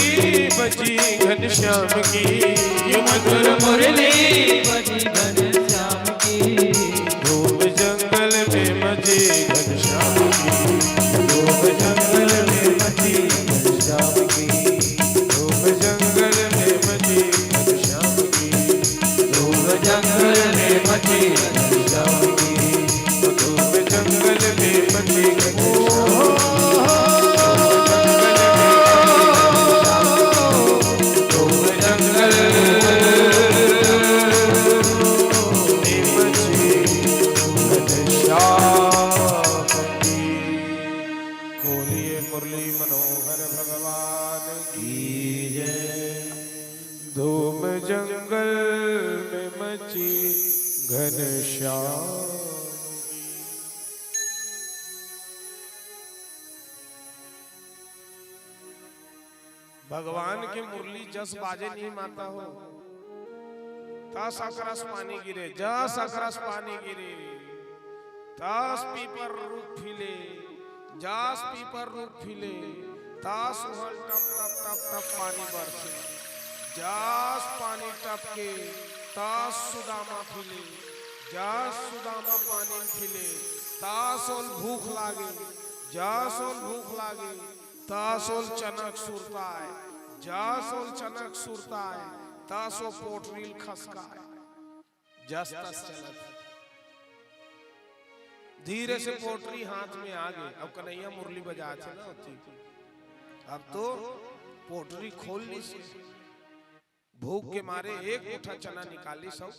बजी घनश्याम की मधुर मुरली बजी घनश्याम की धूम जंगल में मजे घनश्याम की धूम जंगल में मजे घनश्याम की धूम जंगल में मजे घनश्याम की धूम जंगल में मजे घनश्याम की धूम जंगल में मजे घनश्याम धूम जंगल में मची घनश्याम। भगवान की मुरली जस बाजे नहीं माता हो तस अकरस पानी गिरे जस अकरस पानी गिरे तस पीपर रूप फिले जस पीपर रूप फिले तस उहल टप टप टप टप पानी बरसे जस पानी टपके तस सुदामा फिले जस सुदामा पानी फिले तस ओल भूख लागे जस ओल भूख लागे तस ओल चनक सुरताए जस ओल चनक सुरताए तस ओ पोटरील खसकाए जस तस चलत धीरे से पोटरी हाथ में आ गई। अब कन्हैया मुरली बजा थे ना होती अब तो पोटरी खोल ली से भूख के मारे एक मुट्ठा चना निकाली सब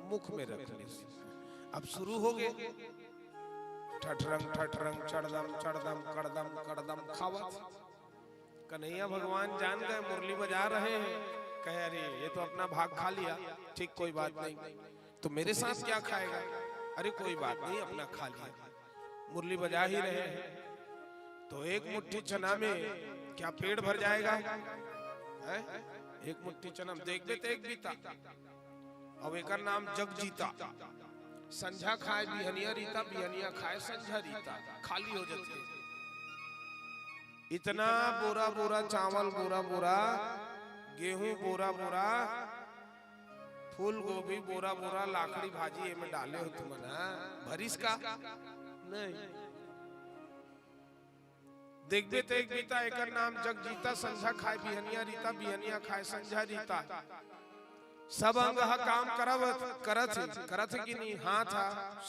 मुख में रख ली। अब शुरू हो गए ठठरंग चढ़दम चढ़दम कड़दम कड़दम खावत। कन्हैया भगवान जान गए मुरली बजा रहे हैं कहे अरे ये तो अपना भाग खा लिया ठीक कोई बात नहीं तो मेरे साथ क्या खाएगा। अरे कोई बात नहीं अपना खा लिया मुरली बजा ही रहे हैं तो एक मुट्ठी चना में क्या पेट भर जाएगा है? एक मुट्ठी चना देख देते एक बीता अब एक नाम जग जीता संझा खाए बिहनिया रीता बिहनिया खाए संझा रीता खाली हो जाते। इतना बोरा बोरा चावल बोरा बोरा गेहूं बोरा बोरा फूल गोभी बोरा बोरा लाकड़ी भाजी में डाले हो तुम ना भरीस का नहीं देख देते एक बीता एक नाम जग जीता संझा खाए बिहनिया रीता बिहनिया खाए संझा रीता सब अंग काम करत कि नहीं हाथ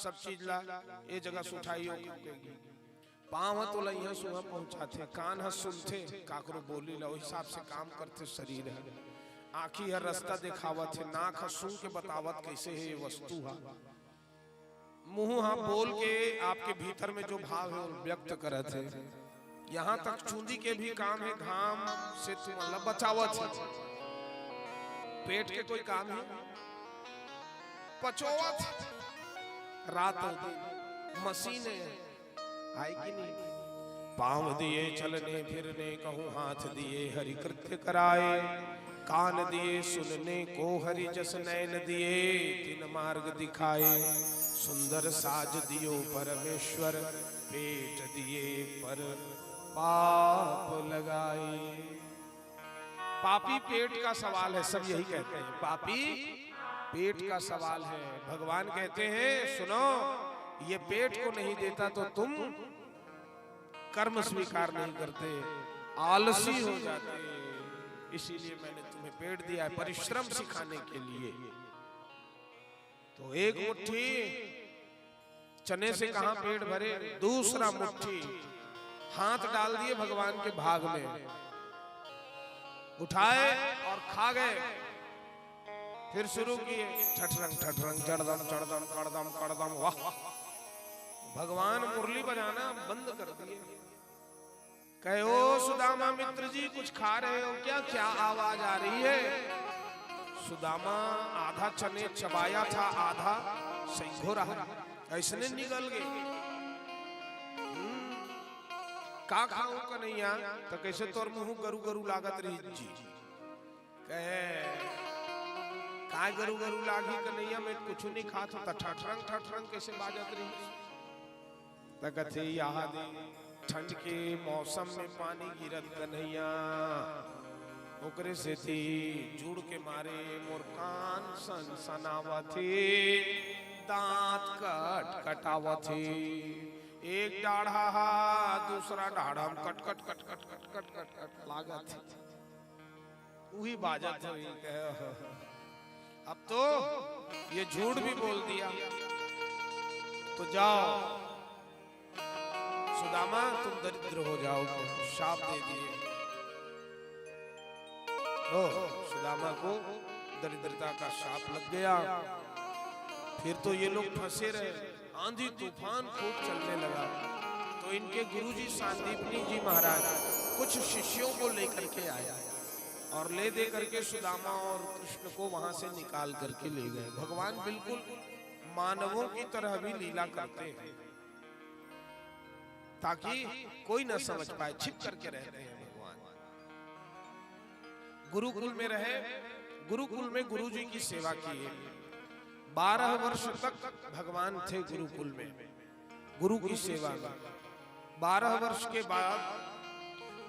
सब चीज ला ये जगह सुठाइयो पाँव तो लइया सुहा पहुंचाते कान ह सुनते काकरो बोली ला हिसाब से काम करते शरीर है आँखी हर रास्ता दिखावत है नाक ह सुन के बतावत कैसे है ये वस्तु है मुंह हाँ बोल के आपके भीतर में जो भाव है वो व्यक्त करत है। यहाँ तक चूंदी के भी काम है घाम से तुम अल्लाह बचावत है। पेट के कोई काम है पचोवत रात मशीन आएगी नहीं पांव दिए चलने फिरने कहूँ हाथ दिए हरि कृत्य कराए कान दिए सुनने को हरि जस नैन दिए तीन मार्ग दिखाए सुंदर साज दियो परमेश्वर पेट दिए पर पाप लगाए। पापी पेट का सवाल है सब यही कहते हैं पापी पेट का सवाल है। भगवान कहते हैं सुनो ये पेट को नहीं देता तो तुम कर्म स्वीकार नहीं करते आलसी हो जाते इसीलिए मैंने तुम्हें पेट दिया है परिश्रम सिखाने के लिए। तो एक मुट्ठी चने से कहां पेट भरे दूसरा मुट्ठी हाथ डाल दिए भगवान के भाग में उठाए और खा गए फिर शुरू किए ठठरंग चढ़दम चढ़दम कड़दम कड़दम वाह भगवान मुरली बजाना बंद कर दिए। कहे ओ सुदामा मित्र जी कुछ खा रहे हो क्या क्या आवाज आ रही है। सुदामा आधा चने चबाया था आधा सही रहा ऐसने निकल गए का खाऊं कन्हैया तो कैसे तोर मुंह गरु गरु लागत रही जी। कहे काय गरु गरु लागी कन्हैया में कुछ नहीं खात त ठठरंग कैसे बाजत रही तकथे याद ठंड के मौसम में पानी गिरत कन्हैया ओकरे से थी जुड़ के मारे मोर कान सनावथे दांत कटावथे एक डाढ़ा दूसरा डाढ़ा कट कट कट कट कट कट कट कट लागत वही बाजत है। अब तो ये झूठ भी बोल दिया तो जाओ सुदामा तुम दरिद्र हो जाओगे, शाप दे दिए। सुदामा को दरिद्रता का शाप लग गया। फिर तो ये लोग फंसे रहे, आंधी तूफान खूब चलने लगा। तो इनके गुरुजी सांदीपनी जी महाराज कुछ शिष्यों को लेकर के आया और ले दे करके सुदामा और कृष्ण को वहां से निकाल करके ले गए। भगवान बिल्कुल मानवों की तरह भी लीला करते हैं ताकि कोई न समझ पाए, छिप करके रहते हैं भगवान। गुरुकुल में रहे, गुरुकुल में गुरुजी की सेवा किए। 12 वर्ष तक भगवान थे गुरुकुल में, गुरु की सेवा में। 12 वर्ष के बाद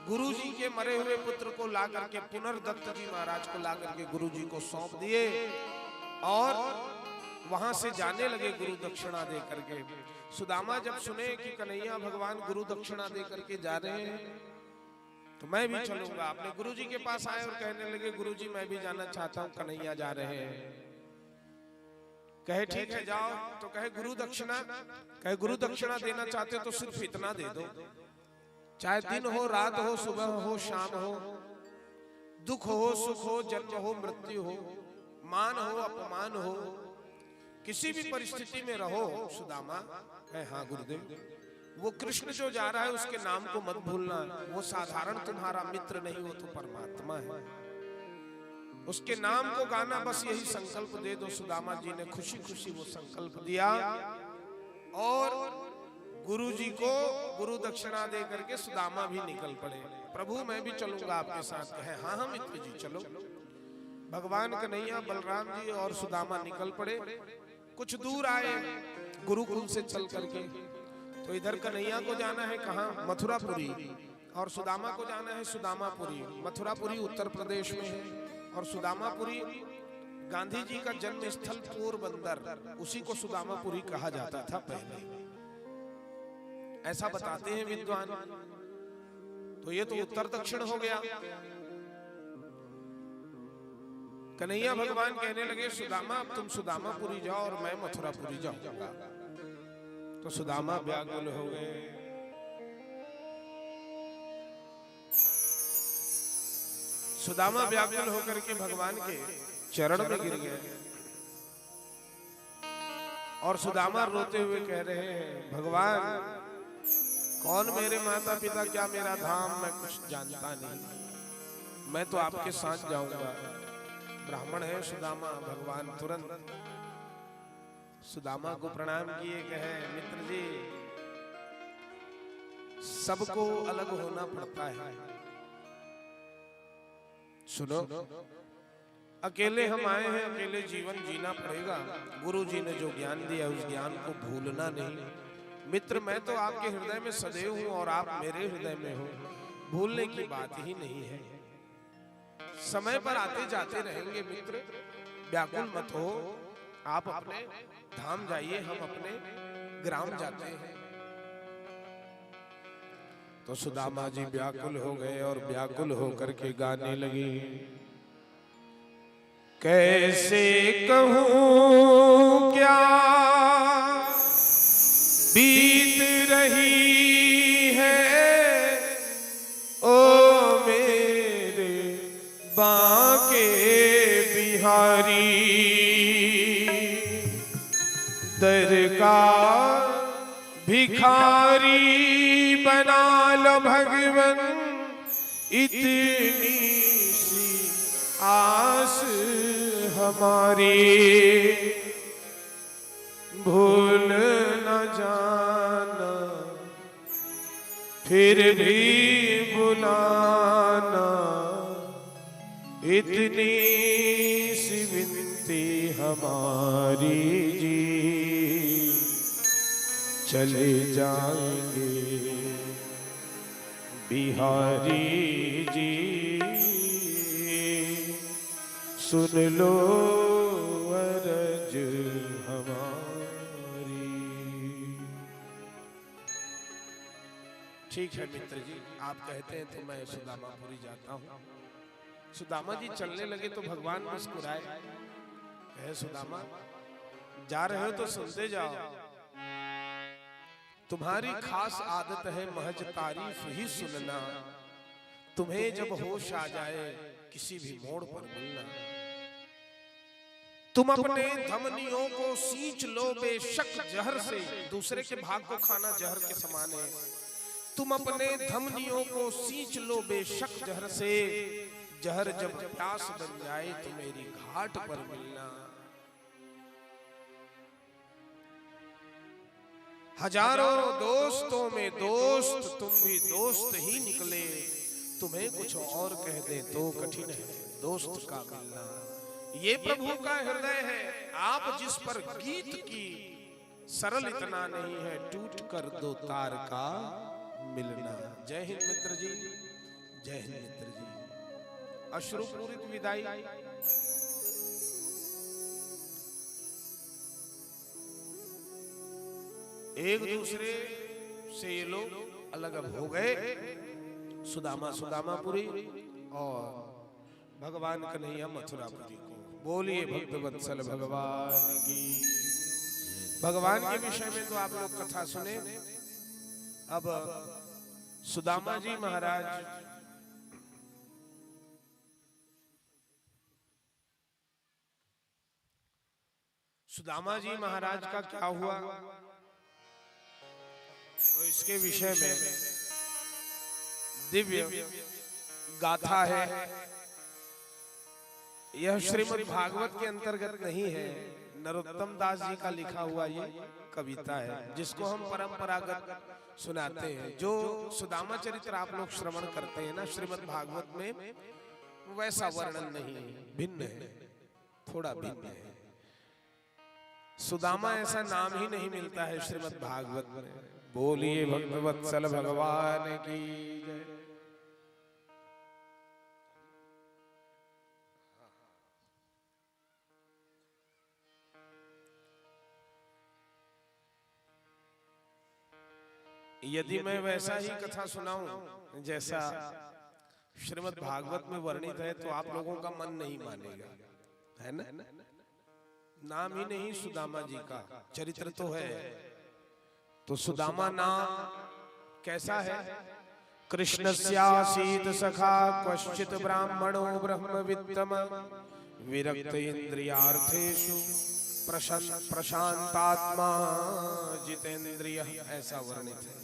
गुरुजी के मरे हुए पुत्र को ला करके पुनर्दत्त जी महाराज को ला करके गुरुजी को सौंप दिए और वहां से जाने लगे गुरु दक्षिणा दे करके। सुदामा जब सुने कि कन्हैया भगवान गुरु दक्षिणा दे करके जा रहे हैं तो मैं भी चलूंगा। अपने गुरुजी के पास आए और कहने लगे गुरुजी मैं भी जाना चाहता हूं, कन्हैया जा रहे हैं। कहे ठीक है जाओ। तो कहे गुरु दक्षिणा, कहे गुरु दक्षिणा देना चाहते तो सिर्फ इतना दे दो, चाहे दिन हो रात हो सुबह हो शाम हो, दुख हो सुख हो जन्म हो मृत्यु हो, मान हो अपमान हो, किसी भी परिस्थिति में रहो। सुदामा है हाँ गुरुदेव। वो कृष्ण जो जा रहा है उसके नाम को मत भूलना, वो साधारण तुम्हारा मित्र नहीं, वो तो परमात्मा है। उसके नाम को गाना, बस यही संकल्प दे दो। सुदामा जी ने खुशी खुशी वो संकल्प दिया और गुरुजी को गुरु दक्षिणा दे करके सुदामा भी निकल पड़े। प्रभु मैं भी चलूंगा आपके साथ। कहे हाँ हाँ मित्र जी चलो। भगवान कन्हैया बलराम जी और सुदामा निकल पड़े। कुछ दूर आए गुरुकुल से चल करके, तो इधर कन्हैया को जाना है कहाँ, मथुरापुरी, और सुदामा को जाना है सुदामापुरी। मथुरापुरी उत्तर प्रदेश में है और सुदामापुरी गांधी जी का जन्म स्थल पोरबंदर, उसी को सुदामापुरी कहा जाता था पहले, ऐसा बताते हैं विद्वान। तो ये तो उत्तर दक्षिण हो गया। कन्हैया भगवान कहने लगे सुदामा अब तुम सुदामापुरी जाओ और मैं मथुरापुरी जाऊंगा। तो सुदामा व्याकुल हो गए। सुदामा व्याकुल होकर के भगवान के चरण में गिर गए और सुदामा रोते हुए कह रहे हैं भगवान कौन मेरे माता पिता, क्या मेरा धाम, मैं कुछ जानता नहीं, मैं तो आपके साथ जाऊंगा। ब्राह्मण है सुदामा। भगवान तुरंत सुदामा को प्रणाम किए, कहे मित्र जी सबको अलग होना पड़ता है। सुनो, अकेले हम आए हैं, अकेले जीवन जीना पड़ेगा। गुरु जी ने जो ज्ञान दिया उस ज्ञान को भूलना नहीं। मित्र मैं तो आपके हृदय में सदैव हूं और आप मेरे हृदय में हो, भूलने की बात ही नहीं है। समय पर आते जाते रहेंगे मित्र, व्याकुल मत हो। आप अपने धाम जाइए, हम अपने ग्राम जाते हैं। तो सुदामा जी व्याकुल हो गए और व्याकुल होकर के गाने लगे, कैसे कहूं क्या बीत रही है ओ मेरे बांके बिहारी, दरकार भिखारी बना लो भगवन, इतनी सी आस हमारी, भूल न जाना फिर भी बुलाना, इतनी सी विनती हमारी जी चले जाएंगे बिहारी जी सुन लो अरज हमारी। ठीक है मित्र जी, आप कहते हैं तो मैं सुदामापुरी जाता हूँ। सुदामा जी चलने लगे तो भगवान मुस्कुराए, कहे सुदामा जा रहे हो तो सुनते जाओ, तुम्हारी खास आदत है महज तारीफ ही सुनना, तुम्हें जब होश आ जाए किसी भी मोड़ पर मिलना। तुम अपने धमनियों को सींच लो बेशक जहर से, दूसरे के भाग को खाना जहर के समान है। तुम अपने धमनियों को सींच लो बेशक जहर से, जहर जब प्यास बन जाए तो मेरी घाट पर मिलना। हजारों दोस्तों में दोस्त तुम भी दोस्त ही निकले, तुम्हें कुछ और कह दे तो कठिन है दोस्त का मिलना। ये प्रभु का हृदय है, आप जिस पर गीत की सरल इतना नहीं है, टूट कर दो तार का मिलना। जय हिंद मित्र जी, जय हिंद मित्र जी। अश्रुपूरित विदाई। एक दूसरे से ये लोग अलग अब हो गए, सुदामा सुदामापुरी और भगवान कन्हैया मथुरापुरी को। बोलिए भक्त वत्सल भगवान की। भगवान के विषय में तो आप लोग कथा सुने। अब सुदामा जी महाराज सुदामा जी महाराज का क्या हुआ तो इसके विषय में दिव्य गाथा है। यह श्रीमद् भागवत के अंतर्गत नहीं है, नरोत्तम दास जी का लिखा हुआ ये कविता है, जिसको हम परंपरागत सुनाते हैं। जो सुदामा चरित्र आप लोग श्रवण करते हैं ना श्रीमद् भागवत में, वैसा वर्णन नहीं है, भिन्न है, थोड़ा भिन्न है। सुदामा ऐसा नाम ही नहीं मिलता है श्रीमद् भागवत में। बोलिए भक्त वत्सल भगवान की जय। यदि मैं वैसा ही कथा सुनाऊं जैसा श्रीमद् भागवत में वर्णित है तो आप लोगों का मन नहीं मानेगा, है ना। नाम ही नहीं सुदामा जी का, चरित्र तो है। तो सुदामा नाम कैसा है? कृष्णस्यासीत सखा क्वचित ब्राह्मणो ब्रह्मवित्तम विरक्त इंद्रियार्थेषु प्रशांतात्मा जितेंद्रिय, ऐसा वर्णित है।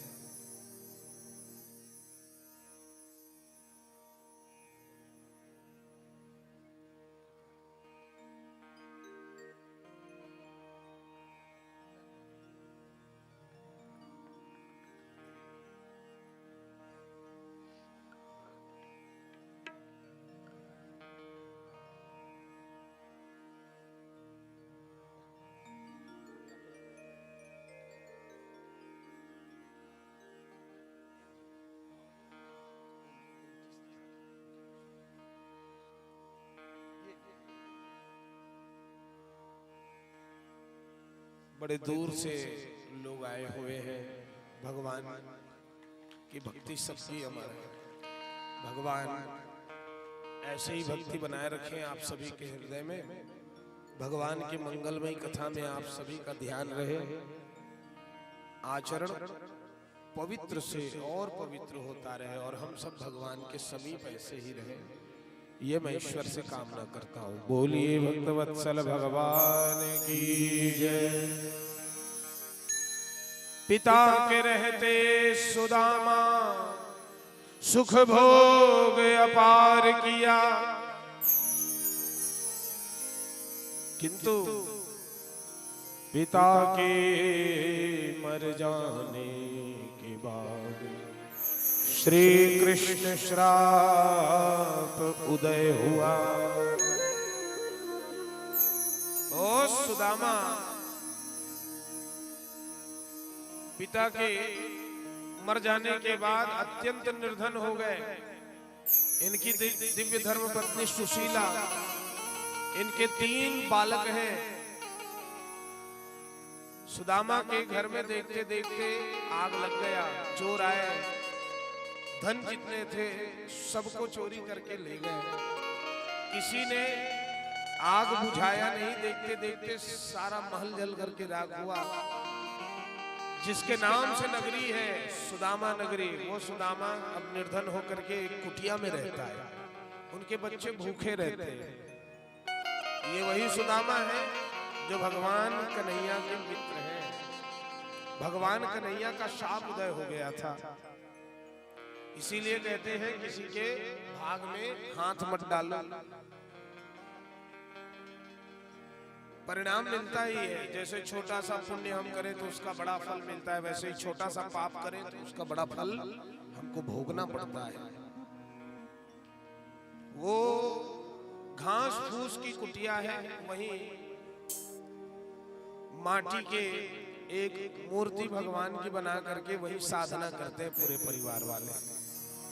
बड़े दूर से लोग आए हुए हैं। भगवान की भक्ति सबकी अमर है। भगवान ऐसे ही भक्ति बनाए रखें आप सभी के हृदय में। भगवान की मंगलमयी कथा में आप सभी का ध्यान रहे। आचरण पवित्र से और पवित्र होता रहे और हम सब भगवान के समीप ऐसे ही रहे, ये मैं ईश्वर से कामना करता हूँ। बोलिए भक्त वत्सल भगवान की जय। पिता के रहते सुदामा सुख भोग अपार किया, किंतु पिता के मर जाने के बाद श्री कृष्ण श्राप उदय हुआ। ओ सुदामा पिता के मर जाने के बाद अत्यंत निर्धन हो गए। इनकी दिव्य धर्म पत्नी सुशीला, इनके 3 बालक हैं। सुदामा के घर में देखते देखते आग लग गया, चोर आए, धन जितने थे सबको चोरी करके ले गए। किसी ने आग बुझाया नहीं, देखते देखते सारा महल जल करके राख हुआ। जिसके नाम से नगरी है सुदामा नगरी, वो सुदामा अब निर्धन होकर के एक कुटिया में रहता है। उनके बच्चे भूखे रहते हैं। ये वही सुदामा है जो भगवान कन्हैया के मित्र हैं। भगवान कन्हैया का शाप उदय हो गया था, इसीलिए कहते हैं किसी के भाग में हाथ मत डालो, परिणाम मिलता ही है। जैसे छोटा सा पुण्य हम करें तो उसका बड़ा फल मिलता है, वैसे ही छोटा सा पाप करें तो उसका बड़ा फल हमको भोगना पड़ता है। वो घास फूस की कुटिया है, वहीं माटी के एक मूर्ति भगवान की बना करके वही साधना करते हैं पूरे परिवार वाले।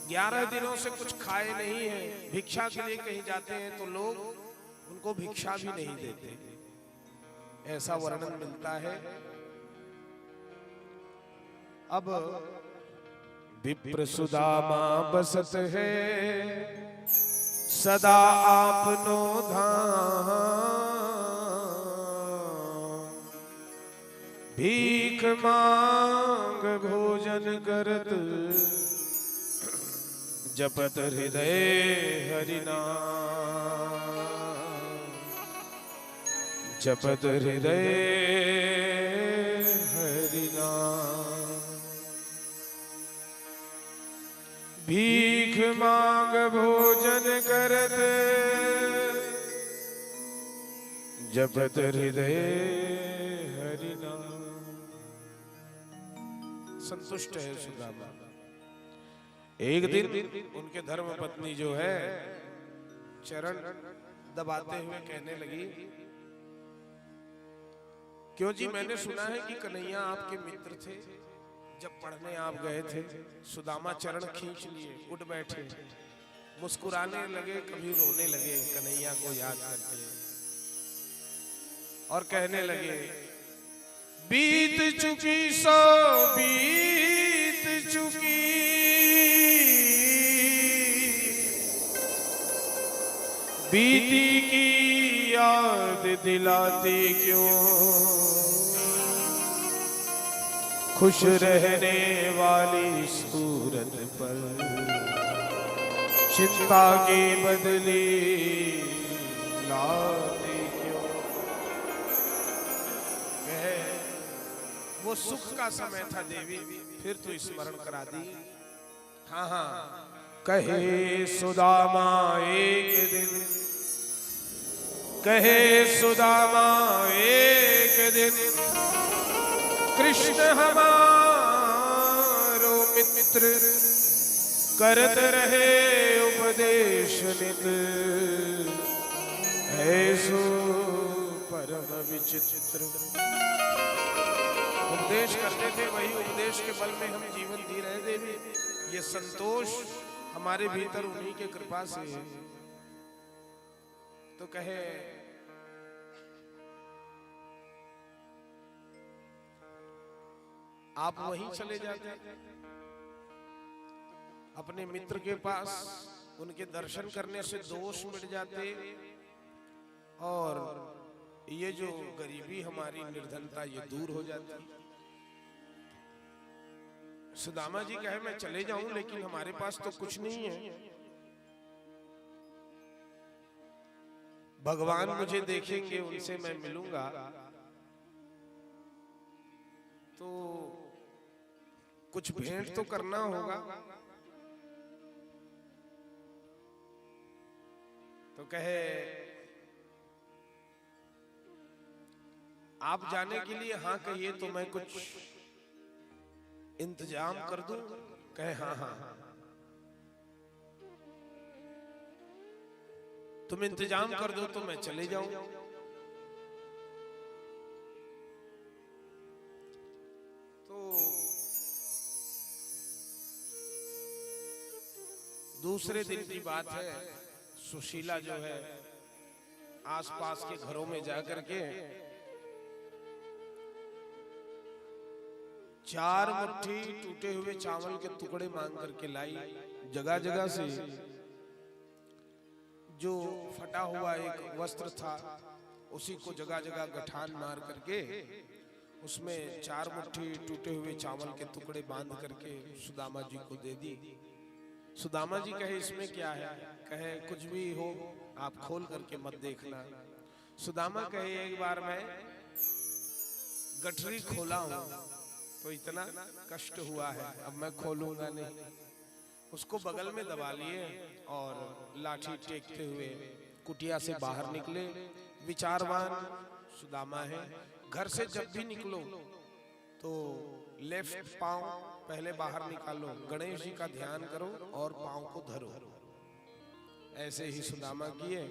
11 दिनों से कुछ खाए नहीं है। भिक्षा के लिए कहीं जाते हैं तो लोग उनको भिक्षा भी नहीं देते, ऐसा वर्णन मिलता है। अब विप्र सुदामा बसत है सदा आपनो धाम, भीख मांग भोजन करत जपत हृदय हरि नाम, जपत हृदय हरि नाम। भीख मांग भोजन करत जपत हृदय हरि नाम। संतुष्ट है सुदामा। एक दिन उनके धर्म पत्नी जो है चरण दबाते हुए कहने लगी, क्यों जी, मैंने सुना है कि कन्हैया आपके मित्र थे, जब पढ़ने आप गए थे। सुदामा चरण खींच लिए, उठ बैठे, मुस्कुराने लगे, कभी रोने लगे कन्हैया को याद करके, और कहने लगे, बीत चुकी सो बीत चुकी, बीती की याद दिलाती क्यों, खुश रहने वाली सूरत पर चिंता की बदली लाती क्यों। कहे वो सुख का समय था देवी, फिर तो स्मरण करा दी। हाँ हाँ, कहे सुदामा एक दिन, कहे सुदामा एक दिन, कृष्ण हमारो मित्र, करत रहे उपदेश नित, ऐसो परम विचित्र। उपदेश करते थे, वही उपदेश के बल में हम जीवन जी रहे देवी। ये संतोष हमारे भीतर उन्हीं के कृपा से है। तो कहे, आप वहीं चले जाते अपने मित्र के पास, उनके दर्शन करने से दोष मिट जाते, और ये जो गरीबी हमारी निर्धनता ये दूर हो जाती। सुदामा जी कहे, मैं चले जाऊं लेकिन हमारे पास तो कुछ नहीं है। भगवान मुझे देखेंगे, उनसे मैं मिलूंगा, तो कुछ भेंट तो करना होगा। तो कहे, आप जाने के लिए हाँ कहिए तो मैं कुछ इंतजाम कर दूं। कहे, हाँ हाँ, तुम इंतजाम कर दो तो मैं चले जाऊं। दूसरे दिन की बात है, सुशीला जो है आसपास के घरों में जाकर के 4 मुट्ठी टूटे हुए चावल के टुकड़े मांग करके लाई। जगह जगह से जो फटा हुआ एक वस्त्र था उसी को जगह जगह गठान मार करके उसमें 4 मुट्ठी टूटे हुए चावल के टुकड़े बांध करके सुदामा जी को दे दी। सुदामा जी कहे इसमें क्या है? कहे कुछ भी हो आप खोल करके मत देखना। सुदामा कहे एक बार मैं गठरी खोला हूं तो इतना कष्ट हुआ है, अब मैं खोलूंगा नहीं। उसको बगल में दबा लिए और लाठी टेकते हुए कुटिया से बाहर निकले। विचारवान सुदामा है। घर से जब भी निकलो तो लेफ्ट पांव पहले बाहर निकालो, गणेश जी का ध्यान करो और पांव को धरो। ऐसे ही सुदामा किए।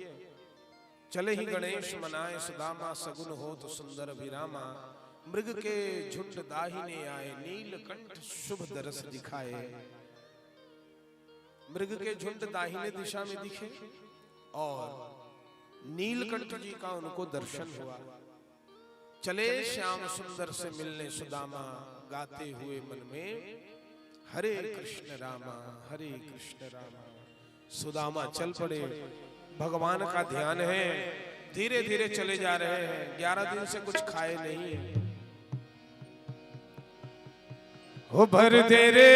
चले ही गणेश मनाए सुदामा, सगुन हो तो सुंदर विरामा। मृग के झुंड दाहिने आए, नीलकंठ शुभ दरस दिखाए। मृग के झुंड दाहिने दिशा में दिखे और नीलकंठ जी का उनको दर्शन हुआ। चले श्याम सुंदर से मिलने सुदामा, गाते हुए मन में हरे कृष्ण रामा हरे कृष्ण रामा। सुदामा चल पड़े, भगवान का ध्यान है। धीरे धीरे चले जा रहे हैं। 11 दिन से कुछ खाए नहीं है। हो भर दे रे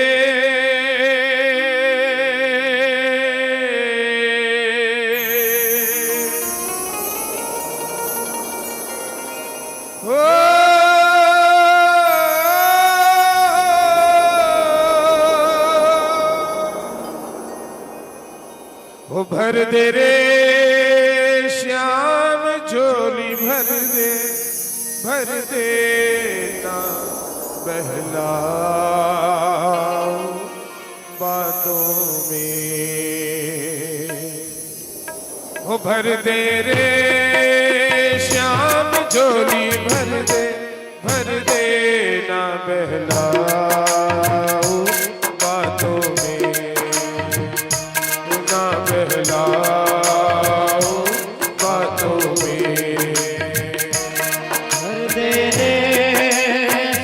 ओ भर दे रे श्याम झोली भर दे ना बहला बातों में। ओ भर दे रे श्याम झोली भर दे ना बहला बातों में, ना बहला बातों में। भर दे रे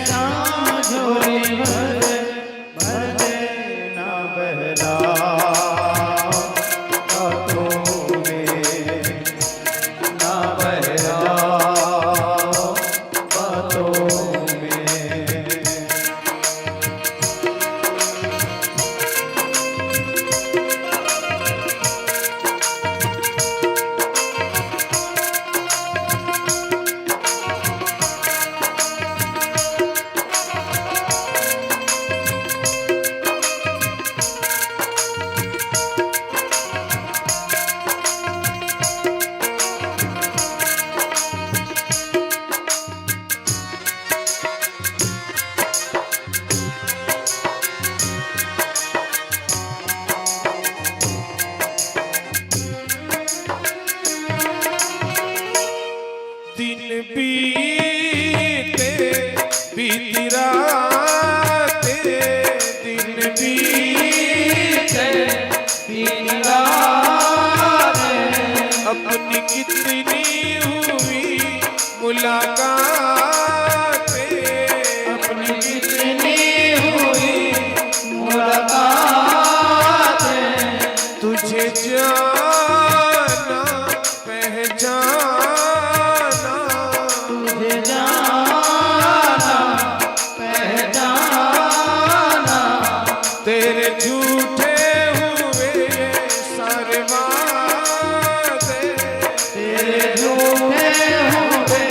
श्याम झोली भर दे ना बहला बातों में, ना बहला बातों में। दिन बीते बीती रातें, दिन बीते बीती रातें। अपनी कितनी हुई मुलाकातें, अपनी कितनी हुई मुलाकातें। तुझे जाना पहचाना, तुझे जाना पहचाना। तेरे झूठे हुए सारे वादे, तेरे झूठे हुए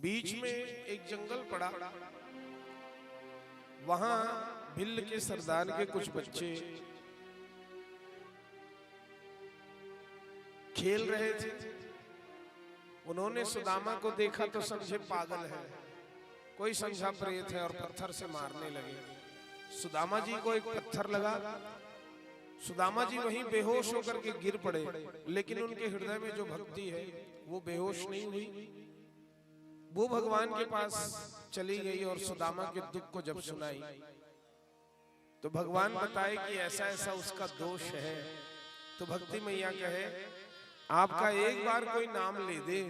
बीच में एक जंगल पड़ा, वहां भिल्ल के सरदार के कुछ बच्चे खेल रहे थे। उन्होंने सुदामा को देखा तो समझे पागल है, कोई समझा प्रेत है, और पत्थर से मारने लगे। सुदामा जी को एक पत्थर लगा, सुदामा जी वहीं बेहोश होकर के गिर पड़े, लेकिन उनके हृदय में जो भक्ति है वो बेहोश नहीं हुई। वो भगवान के पास चली गई और सुदामा के दुख को जब सुनाई तो भगवान बताए कि ऐसा ऐसा उसका दोष है। तो भक्ति मैया कहे आपका एक बार कोई नाम ले दे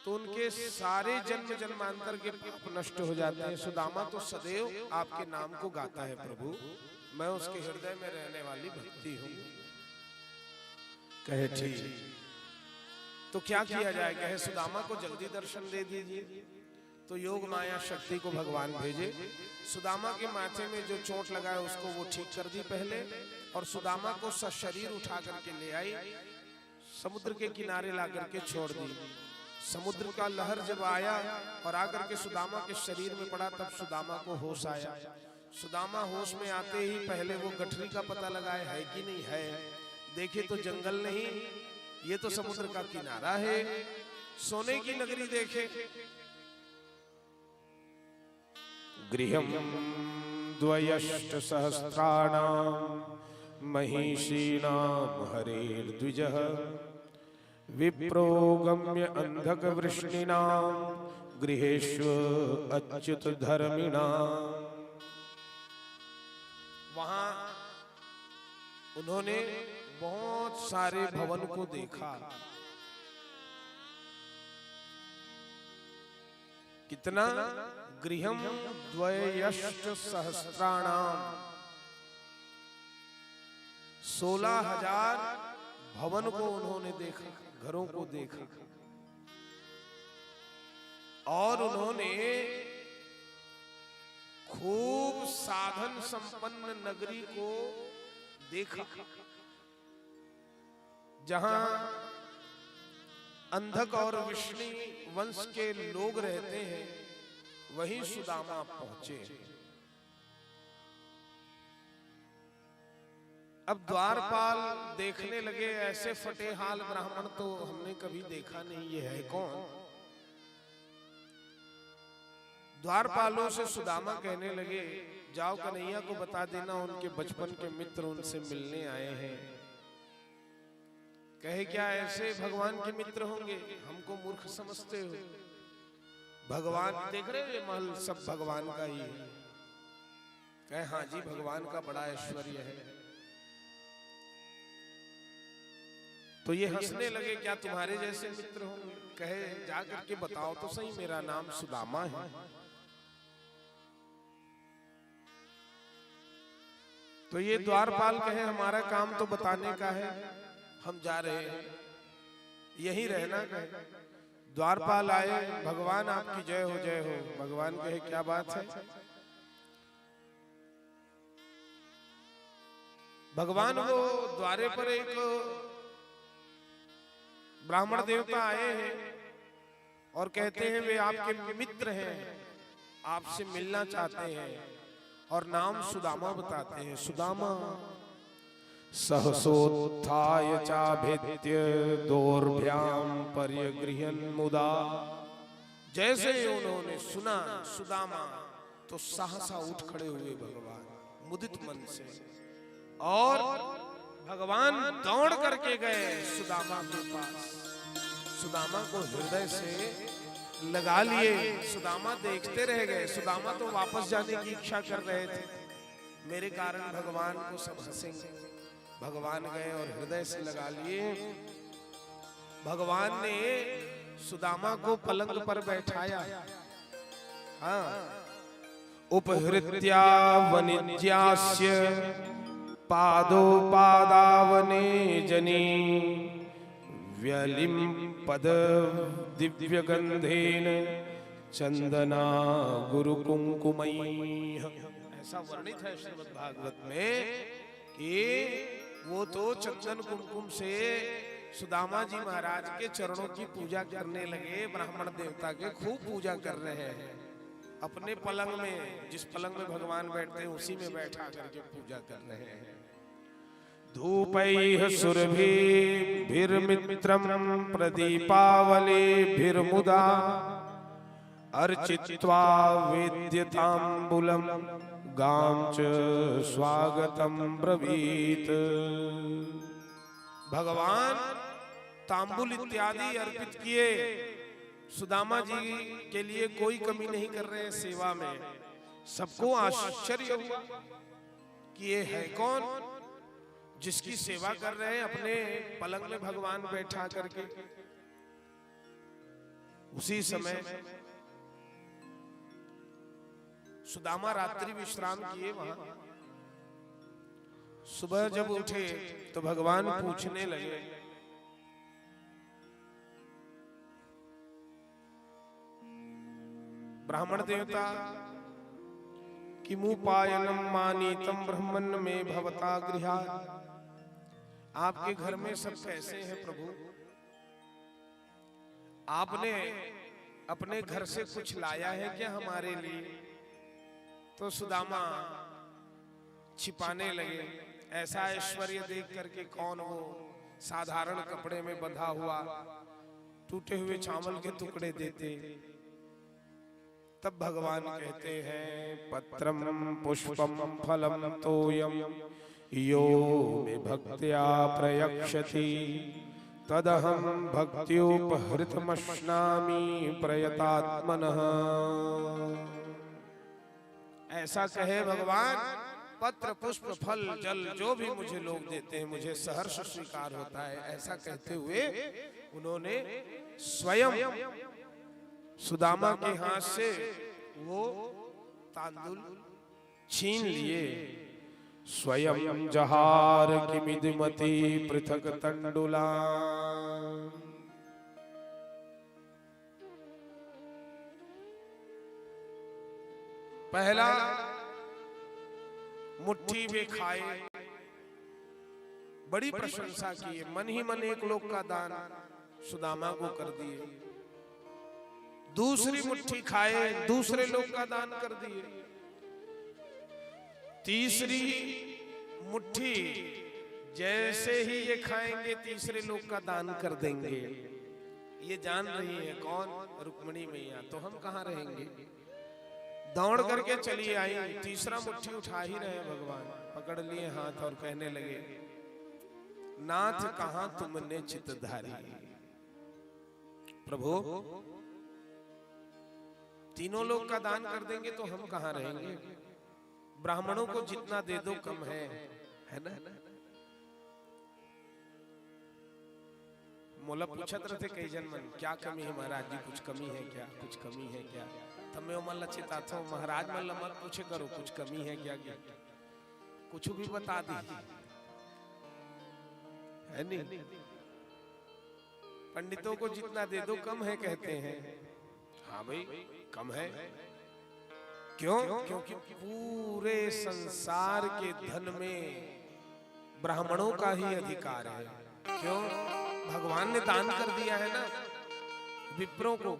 तो उनके सारे जन्म जन्मांतर के पाप नष्ट हो जाते हैं। सुदामा तो सदैव आपके नाम को गाता है प्रभु, मैं उसके हृदय में रहने वाली भक्ति हूं। कहे ठीक, तो क्या किया जाए? कहे सुदामा को जल्दी दर्शन दे दीजिए। तो योग माया शक्ति को भगवान भेजे, सुदामा के माथे में जो चोट लगा है उसको वो ठीक कर दी पहले, और सुदामा को सशरीर उठा करके ले आई, समुद्र के किनारे ला करके छोड़ दी। समुद्र का लहर जब आया और आकर के सुदामा के शरीर में पड़ा, तब सुदामा को होश आया। सुदामा होश में आते ही पहले वो गठरी का पता लगाए है कि नहीं है, देखे तो जंगल नहीं, ये तो समुद्र का किनारा है, सोने की नगरी देखे। गृहं द्वयष्ट सहस्राणां महिषीणां हरेर्द्विजः विप्रो गम्य अंधक वृष्णिनां गृहेषु अच्युत धर्मिणां। वहां उन्होंने बहुत सारे भवन को देखा। कितना? गृहम द्वयष्ट सहस्राणाम, 16,000 भवन को उन्होंने देखा, घरों को देखा। और उन्होंने खूब साधन संपन्न नगरी को देखा, जहां अंधक और विष्णु वंश के लोग रहते हैं, वहीं सुदामा पहुंचे। अब द्वारपाल देखने लगे, ऐसे फटेहाल ब्राह्मण तो हमने कभी देखा नहीं, ये है कौन? द्वारपालों से सुदामा कहने लगे जाओ कन्हैया को बता देना उनके बचपन के मित्र उनसे मिलने आए हैं। कहे क्या ऐसे भगवान के मित्र होंगे? हमको मूर्ख समझते हो? भगवान देख रहे हो, महल सब भगवान का ही है। कहे हाँ जी, भगवान का बड़ा ऐश्वर्य है। तो ये हंसने लगे, क्या तुम्हारे जैसे मित्र होंगे? कहे जा करके बताओ तो सही, मेरा नाम सुदामा है। तो ये द्वारपाल कहे हमारा काम तो बताने का है, हम जा रहे हैं, यहीं रहना। कहे द्वारपाल आए, भगवान आपकी जय हो जय हो। भगवान कहे क्या बात है? भगवान वो द्वारे पर एक ब्राह्मण देवता आए हैं और कहते हैं वे आपके मित्र हैं, आपसे मिलना चाहते हैं, और नाम सुदामा बताते हैं। सुदामा सहसोत्थाय चाभित्य दोर्भ्याम पर्यगृह्यन् मुदा। जैसे उन्होंने सुना सुदामा तो सहसा उठ खड़े हुए भगवान मुदित मन से, और भगवान दौड़ करके गए सुदामा के पास। सुदामा को हृदय से लगा लिए। सुदामा देखते रह गए। सुदामा तो वापस जाने की इच्छा कर रहे थे, मेरे कारण भगवान को सब हंसेंगे। भगवान गए और हृदय से लगा लिए। भगवान ने सुदामा को पलंग पर बैठाया। हाँ, उपहृत्या वनिज्यास्य पादोपादावने जनी व्यलिम पद दिव्य गंधेन चंदना गुरु कुंकुमई। ऐसा वर्णित है श्रीमद् भागवत में कि वो तो चंदन कुमकुम से सुदामा जी महाराज के चरणों की पूजा करने लगे। ब्राह्मण देवता के खूब पूजा कर रहे हैं। अपने पलंग में, जिस पलंग में भगवान बैठते हैं उसी में बैठा करके पूजा कर रहे हैं। धूपैः सुरभिर्मित्रं प्रदीपावलिभिर्मुदा अर्चित्वा वेद्यताम्बूलं गां च स्वागतं ब्रवीत। भगवान तांबुल इत्यादि अर्पित किए। सुदामा जी के लिए कोई कमी नहीं कर रहे हैं सेवा में। सबको आश्चर्य हुआ कि ये है कौन जिसकी सेवा कर रहे हैं अपने पलंग में भगवान बैठा करके। उसी समय सुदामा रात्रि विश्राम किए वहां। सुबह जब उठे तो भगवान पूछने लगे, ब्राह्मण देवता किमुपायनम मानीतम ब्रह्मन् में भवता गृहात्। आपके घर में सब कैसे हैं प्रभु? आपने अपने घर से कुछ लाया है क्या हमारे लिए? तो सुदामा छिपाने लगे। ऐसा ऐश्वर्य देख करके कौन हो, साधारण कपड़े में बंधा हुआ टूटे हुए चावल के टुकड़े देते। तब भगवान कहते हैं, पत्रम पुष्पम फलम तोयम यो मे भक्त्या प्रयक्षति तदहं भक्त्युपहृतमश्नामि प्रयतात्मनः। ऐसा कहे भगवान, पत्र पुष्प फल जल जो भी मुझे लोग देते हैं मुझे सहर्ष स्वीकार होता है। ऐसा कहते हुए उन्होंने स्वयं सुदामा के हाथ से वो तांदुल छीन लिए। स्वयं जहार किमिदमति पृथक तंडुला। पहला मुट्ठी में खाए, बड़ी प्रशंसा की। मन ही मन एक लोक का दान सुदामा को कर दिए। दूसरी मुट्ठी खाए, दूसरे लोग का दान कर दिए। तीसरी मुट्ठी जैसे ही ये खाएंगे तीसरे लोग का दान कर देंगे। ये जान रही है कौन? रुक्मिणी मैया। तो हम कहाँ रहेंगे? दौड़ करके चली आई। तीसरा मुट्ठी उठा ही रहे भगवान, पकड़ लिए हाथ और कहने लगे, नाथ कहाँ तुमने चित्तधारी। प्रभु तीनों लोग का दान कर देंगे तो हम कहाँ रहेंगे? ब्राह्मणों को जितना दे दो कम है ना? मोला पूछत रहे कई जन मन, क्या कमी है महाराज जी? कुछ कमी है क्या? कुछ कमी है क्या? तमें मन लचिता था महाराज मन मत पूछे करो कुछ कमी है क्या? कुछ भी बता दी है नहीं। पंडितों को जितना दे दो कम है कहते हैं। हाँ भाई कम है। क्यों? क्योंकि पूरे संसार के धन में ब्राह्मणों का ही अधिकार है। क्यों? भगवान ने दान कर दिया है ना विप्रों को,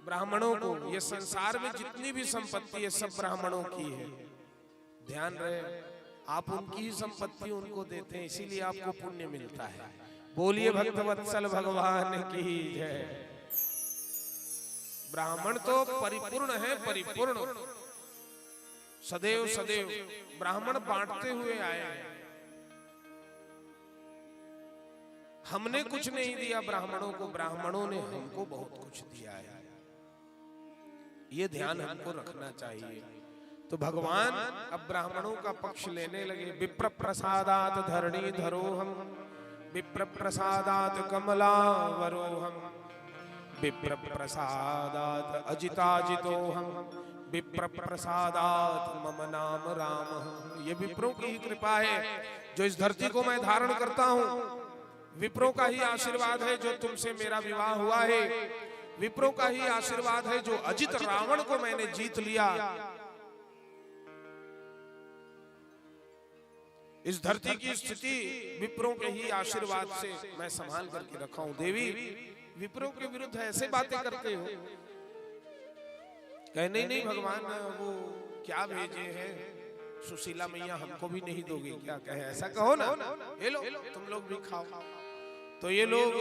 ब्राह्मणों को। ये संसार में जितनी भी संपत्ति है सब ब्राह्मणों की है। ध्यान रहे, आप उनकी ही संपत्ति उनको देते हैं, इसीलिए आपको पुण्य मिलता है। बोलिए भक्तवत्सल भगवान की जय। ब्राह्मण तो परिपूर्ण है, परिपूर्ण। सदैव सदैव ब्राह्मण बांटते हुए आए हैं। हमने कुछ नहीं दिया ब्राह्मणों को, ब्राह्मणों ने हमको बहुत कुछ दिया है। ये ध्यान हमको रखना चाहिए। तो भगवान अब ब्राह्मणों का पक्ष लेने लगे। विप्र प्रसादात धरणी धरोहम, विप्र प्रसादात कमलावरोहम, विप्र प्रसादात अजिताजितोहम, विप्र प्रसादात मम नाम राम। ये विप्रों की ही कृपा है जो इस धरती को मैं धारण करता हूँ। विप्रों का ही आशीर्वाद है जो तुमसे मेरा विवाह हुआ है। विप्रों का ही आशीर्वाद है जो अजित रावण को मैंने जीत लिया। इस धरती की स्थिति विप्रों के ही आशीर्वाद से मैं संभाल करके रखा हूं। देवी विप्रों के विरुद्ध ऐसे बातें करते हो। कहे नहीं नहीं भगवान वो क्या भेजे हैं, सुशीला मैया हमको भी नहीं दोगे क्या? कहे ऐसा कहो ना, ये लो तुम लोग भी खाओ। तो ये लोग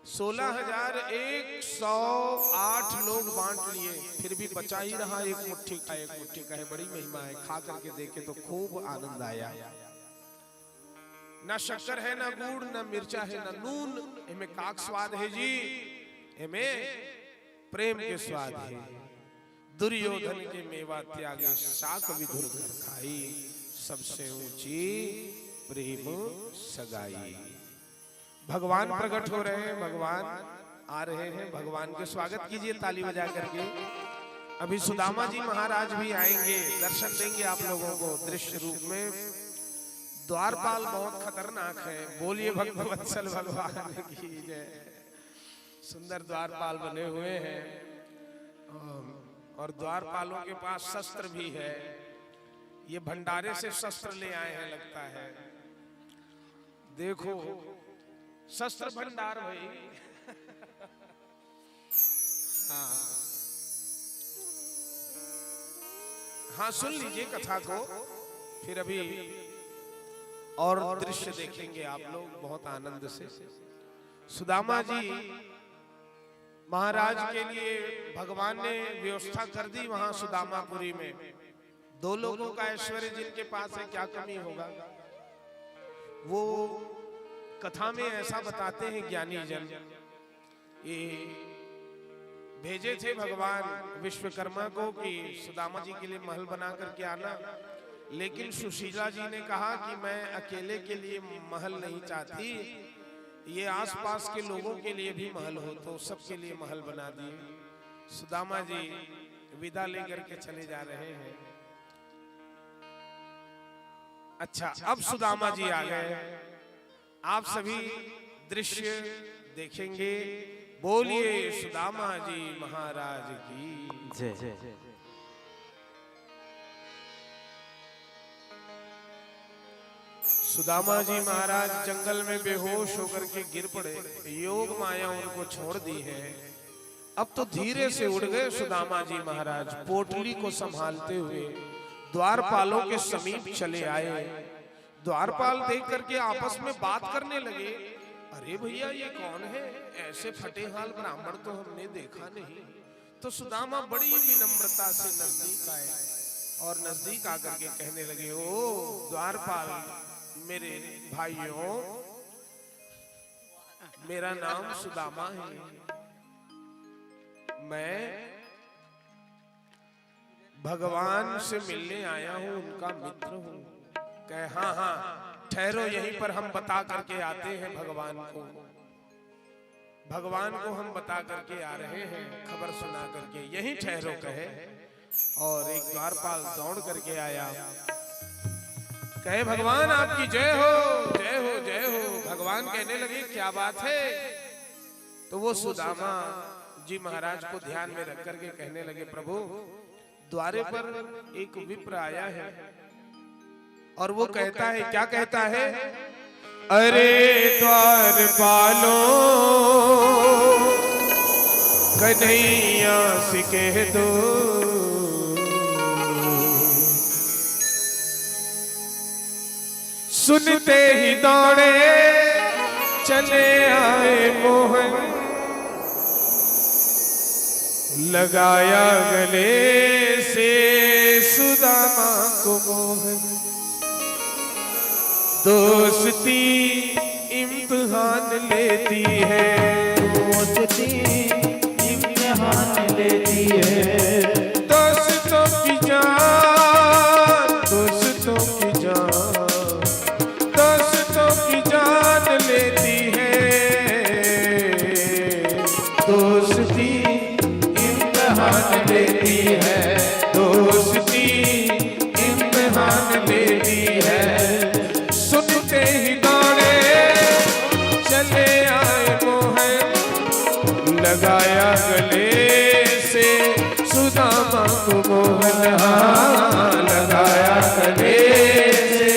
16,108 लोग बांट लिए, फिर भी बचा ही रहा एक मुट्ठी का। एक मुट्ठी का है, बड़ी महिमा है। खा करके देखे तो खूब आनंद आया। ना शक्कर है, ना गुड़, ना मिर्चा है, ना नून। इनमें काक स्वाद है जी, इनमें प्रेम के स्वाद है। दुर्योधन के मेवा त्यागे, शाक विधुर घर खाई। सबसे ऊंची प्रेम सगाई। भगवान प्रकट हो रहे हैं, भगवान आ रहे हैं। भगवान के स्वागत कीजिए ताली बजा करके। अभी सुदामा जी महाराज भी आएंगे, दर्शन देंगे आप लोगों को दृश्य रूप में। द्वारपाल बहुत खतरनाक है। बोलिए भक्तवत्सल भगवान की जय। सुंदर द्वारपाल बने हुए हैं और द्वारपालों के पास शस्त्र भी है। ये भंडारे से शस्त्र ले आए हैं लगता है। देखो शस्त्र भंडार भाई। हाँ सुन लीजिए कथा को, फिर अभी और दृश्य देखेंगे आप लोग बहुत आनंद से। सुदामा जी महाराज के लिए भगवान ने व्यवस्था कर दी वहां सुदामापुरी में। 2 लोगों का ऐश्वर्य जिनके पास है, क्या कमी होगा। वो कथा में ऐसा बताते हैं ज्ञानी जन। ये भेजे थे भगवान विश्वकर्मा को कि सुदामा जी के लिए महल बना करके आना, लेकिन सुशीला जी ने कहा कि मैं अकेले के लिए महल नहीं चाहती, ये आसपास के लोगों के लिए भी महल हो। तो सबके लिए महल बना दिए। सुदामा जी विदा लेकर के चले जा रहे हैं। अच्छा अब सुदामा जी आ गए, आप सभी दृश्य देखेंगे। बोलिए सुदामा जी महाराज की जय। सुदामा जी महाराज जंगल में बेहोश होकर के गिर पड़े। योग माया उनको छोड़ दी है। अब तो धीरे से उड़ गए सुदामा जी महाराज। पोटली को संभालते हुए द्वारपालों के समीप चले आए। द्वारपाल देख करके आपस में बात करने लगे। अरे भैया ये कौन है? ऐसे फटेहाल ब्राह्मण तो हमने देखा नहीं। तो सुदामा बड़ी विनम्रता से नजदीक आए और नजदीक आकर के कहने लगे, ओ द्वारपाल मेरे भाइयों, मेरा नाम सुदामा है। मैं भगवान से मिलने आया हूं, उनका मित्र हूं। कहे हाँ हाँ ठहरो, यहीं पर हम बता करके आते हैं भगवान को। भगवान को हम बता करके आ रहे हैं, खबर सुना करके, यहीं ठहरो कहे। और एक द्वारपाल दौड़ करके आया। कहे भगवान आपकी जय हो, जय हो, जय हो। भगवान कहने लगे क्या बात है? तो वो सुदामा जी महाराज को ध्यान में रख करके कहने लगे, प्रभु द्वारे पर एक विप्र आया है और वो कहता है, क्या कहता है? अरे द्वारपालो कन्हैया से कह दो, सुनते ही दौड़े चले आए मोहन, लगाया गले से सुदामा को मोहन। दोस्ती इम्तिहान लेती है, दोस्ती इम्तिहान लेती है। दोस्तों की जान, दोस्तों की जान, दोस्तों की जान लेती है। दोस्ती इम्तिहान लेती है, दोस्ती इम्तिहान लेती है। सुनते ही दौड़े चले आए मोहन, लगाया गले से सुदामा को मोहन। लगाया गले से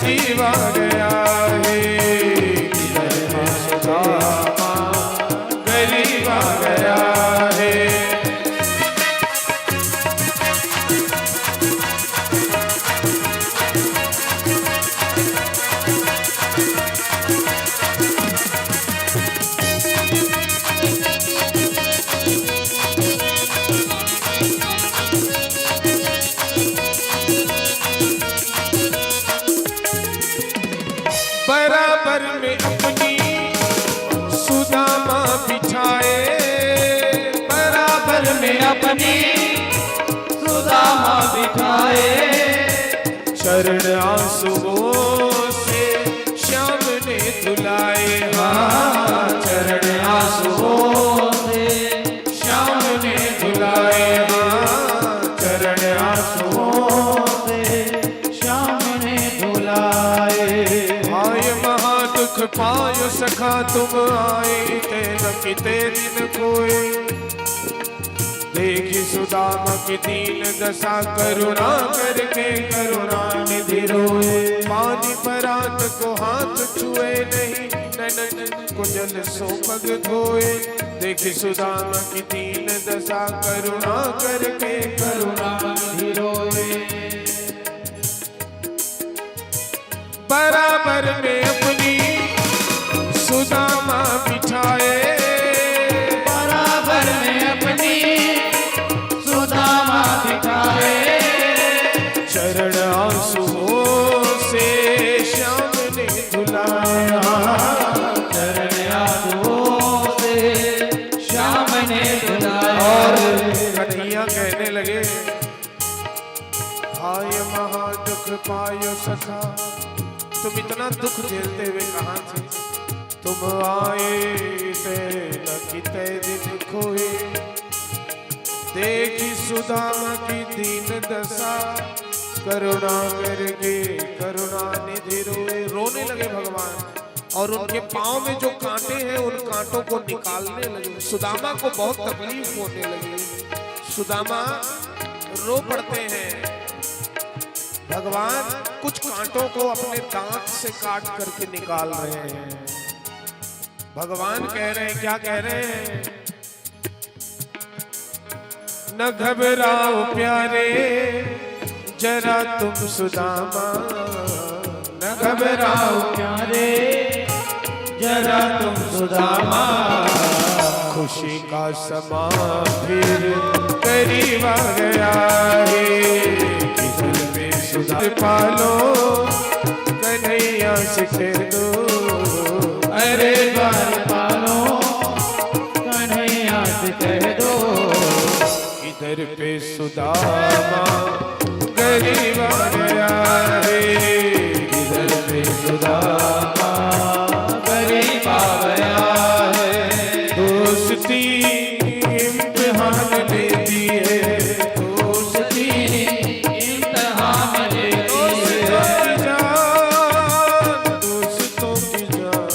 गरीब आ गया है, किधर है सुदामा गरीब आ गया है। बराबर में अपनी सुदामा बिठाए, बराबर में अपनी सुदामा बिठाए, चरण आंसुओं से श्याम ने धुलाए। हाँ, चरण आंसुओं से श्याम ने धुलाए। हाँ, चरण आंसुओं से श्याम ने धुलाए। आय महादुख पायो सखा तुम आए, ते दिन कोई देखी सुदामा की दीन दशा, करुणा करके करुणा निधि रोए। पानी परात को हाथ छुए नहीं, नैनन को जल सो पग धोए। देखी सुदामा की दीन दशा, करुणा करके करुणा निधि रोए। बराबर में अपनी सुदामा बिठाए, बराबर में अपनी सुदामा बिठाए, चरण आंसुओं से श्याम ने धुलाया। चरण आंसुओं से श्याम ने धुलाया। और कन्हैया कहने लगे, हाय महादुख पायो सखा, तुम इतना दुख झेलते हुए कहाँ थे? तुम आए ते लखिते दिन खोए। देखी सुदामा की दीन दशा, करुणा करके करुणा निधि रोए। रोने लगे भगवान और उनके पांव में जो कांटे हैं उन कांटों को निकालने लगे। सुदामा को बहुत तकलीफ होने लगी। सुदामा रो पड़ते हैं। भगवान कुछ कांटों को अपने दांत से काट करके निकाल रहे हैं। भगवान कह रहे हैं, क्या कह रहे हैं? न घबराओ प्यारे जरा तुम सुदामा, न घबराओ प्यारे जरा तुम सुदामा। खुशी का समा फिर करीब आ गया है, किधर में सुधा पालो कन्हैया से कह दो। अरे बार पालो कन्हैया से कह दो। इधर पे सुदामा गरीब आ गया है, इधर पे सुदामा गरीब आ गया है। दोस्ती इम्तिहान लेती है, दोस्ती इम्तिहान लेती दोस्तों की जान,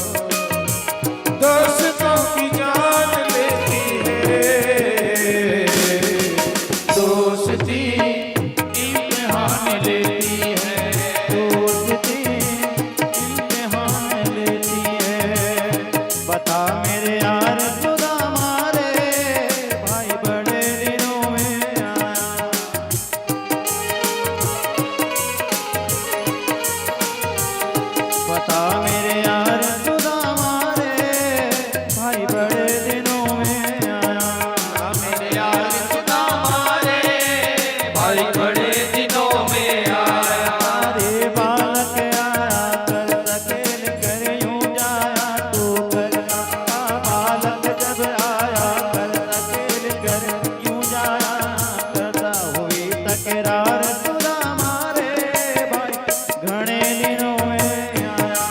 दोस्तों की जान लेती है। दोस्ती इम्तिहान लेती है, दोस्ती इम्तिहान लेती है। बता मेरे यार सुदामा रे, भाई बड़े दिनों में आया। बता मेरे यार सुदामा रे, भाई बड़े दिनों में आया। मेरे यार सुदामा रे, भाई बड़े दिनों में आया। रे बालक आया कर सकेल कर यूं जाया तो करना। बालक जब आया कर सकेल कर यूं जाया करता। हुई तकरार सुदामा रे, भाई घणे दिनों में आया।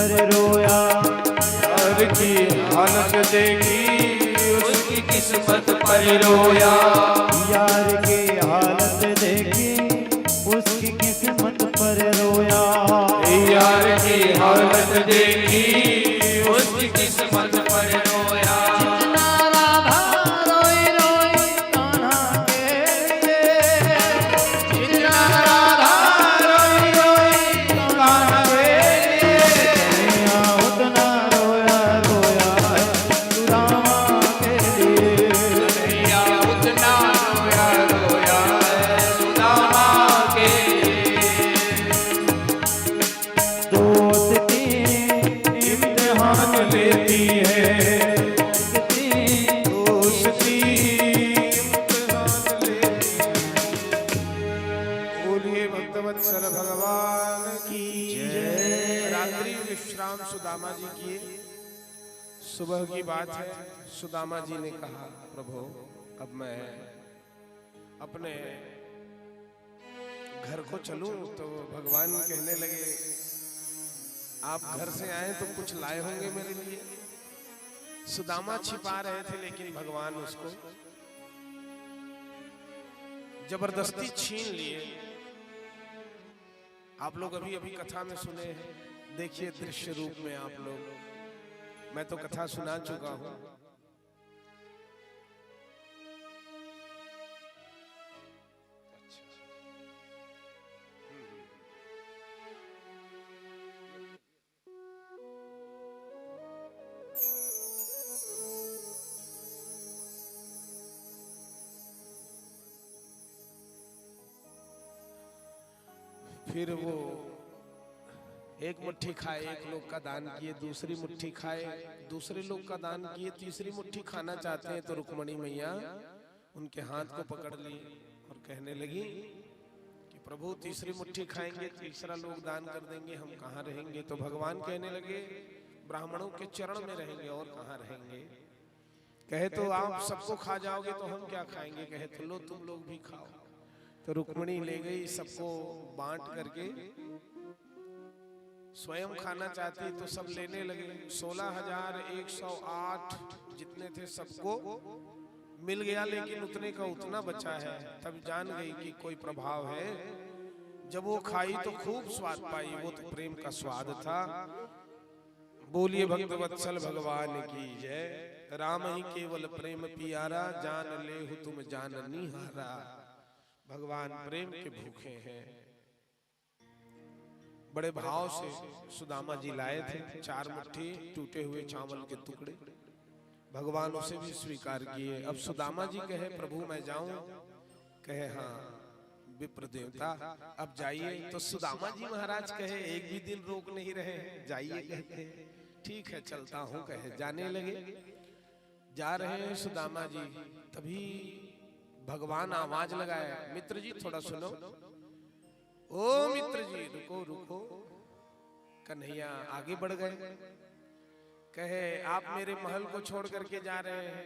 पर रोया। यार की हालत देखी उसकी किस्मत पर रोया। यार की हालत देखी उसकी किस्मत पर रोया। यार की हालत देखी उसकी किस्मत पर रोया। जितना राधा रोई रोई कान्हा के लिए, जितना राधा रोई रोई कान्हा के लिए, कन्हैया उतना रोया रोया है सुदामा के लिए। कन्हैया उतना रोया रोया है सुदामा के लिए। दोस्ती इम्तिहान लेती है, दोस्ती इम्तिहान लेती है। बोलिए भक्तवत्सल भगवान की जय। रात्रि विश्राम सुदामा जी किए। सुबह की बात है, सुदामा जी ने कहा प्रभु अब मैं अपने घर को चलूं। तो भगवान कहने लगे आप घर से आए तो कुछ लाए होंगे मेरे लिए। सुदामा छिपा रहे थे लेकिन भगवान उसको जबरदस्ती छीन लिए। आप लोग अभी अभी कथा में सुने हैं, देखिए दृश्य रूप में आप लोग। मैं तो कथा सुना चुका हूं। फिर वो एक मुट्ठी खाए, एक लोग का दान किए, दूसरी मुट्ठी खाए, दूसरे लोग का दान किए, तीसरी मुट्ठी खाना चाहते हैं तो रुक्मणी मैया उनके हाथ को पकड़ ली और कहने लगी कि प्रभु तीसरी मुट्ठी खाएंगे, तीसरा लोग दान कर देंगे, हम कहाँ रहेंगे। तो भगवान कहने लगे ब्राह्मणों के चरण में रहेंगे और कहाँ रहेंगे। कहे तो आप सबको खा जाओगे तो हम क्या खाएंगे। कहे तो लो तुम लोग भी खाओ। तो रुक्मणी ले गई, सबको बांट करके स्वयं खाना चाहती तो सब लेने लगे। 16,108 जितने थे सबको मिल गया, लेकिन उतने का उतना बचा है। तब जान गई कि कोई प्रभाव है। जब वो खाई तो खूब स्वाद पाई, वो तो प्रेम का स्वाद था। बोलिए भक्तवत्सल भगवान की जय। राम ही केवल प्रेम पियारा, जान ले हो तुम जाननी हारा। भगवान प्रेम के भूखे हैं। बड़े भाव से सुदामा जी लाए थे 4 मुट्ठी टूटे हुए चावल के टुकड़े। भगवान उसे भी स्वीकार किए। अब सुदामा जी कहे प्रभु मैं जाऊं। कहे हाँ विप्र देवता अब जाइए। तो सुदामा जी महाराज कहे एक भी दिन रोक नहीं रहे, जाइए कहते हैं। ठीक है चलता हूं कहे जाने लगे। जा रहे हैं सुदामा जी, तभी भगवान आवाज लगाया मित्र जी थोड़ा सुनो। ओ मित्र जी रुको रुको। कन्हैया आगे बढ़ गए। कहे आप मेरे महल को छोड़ करके जा रहे हैं,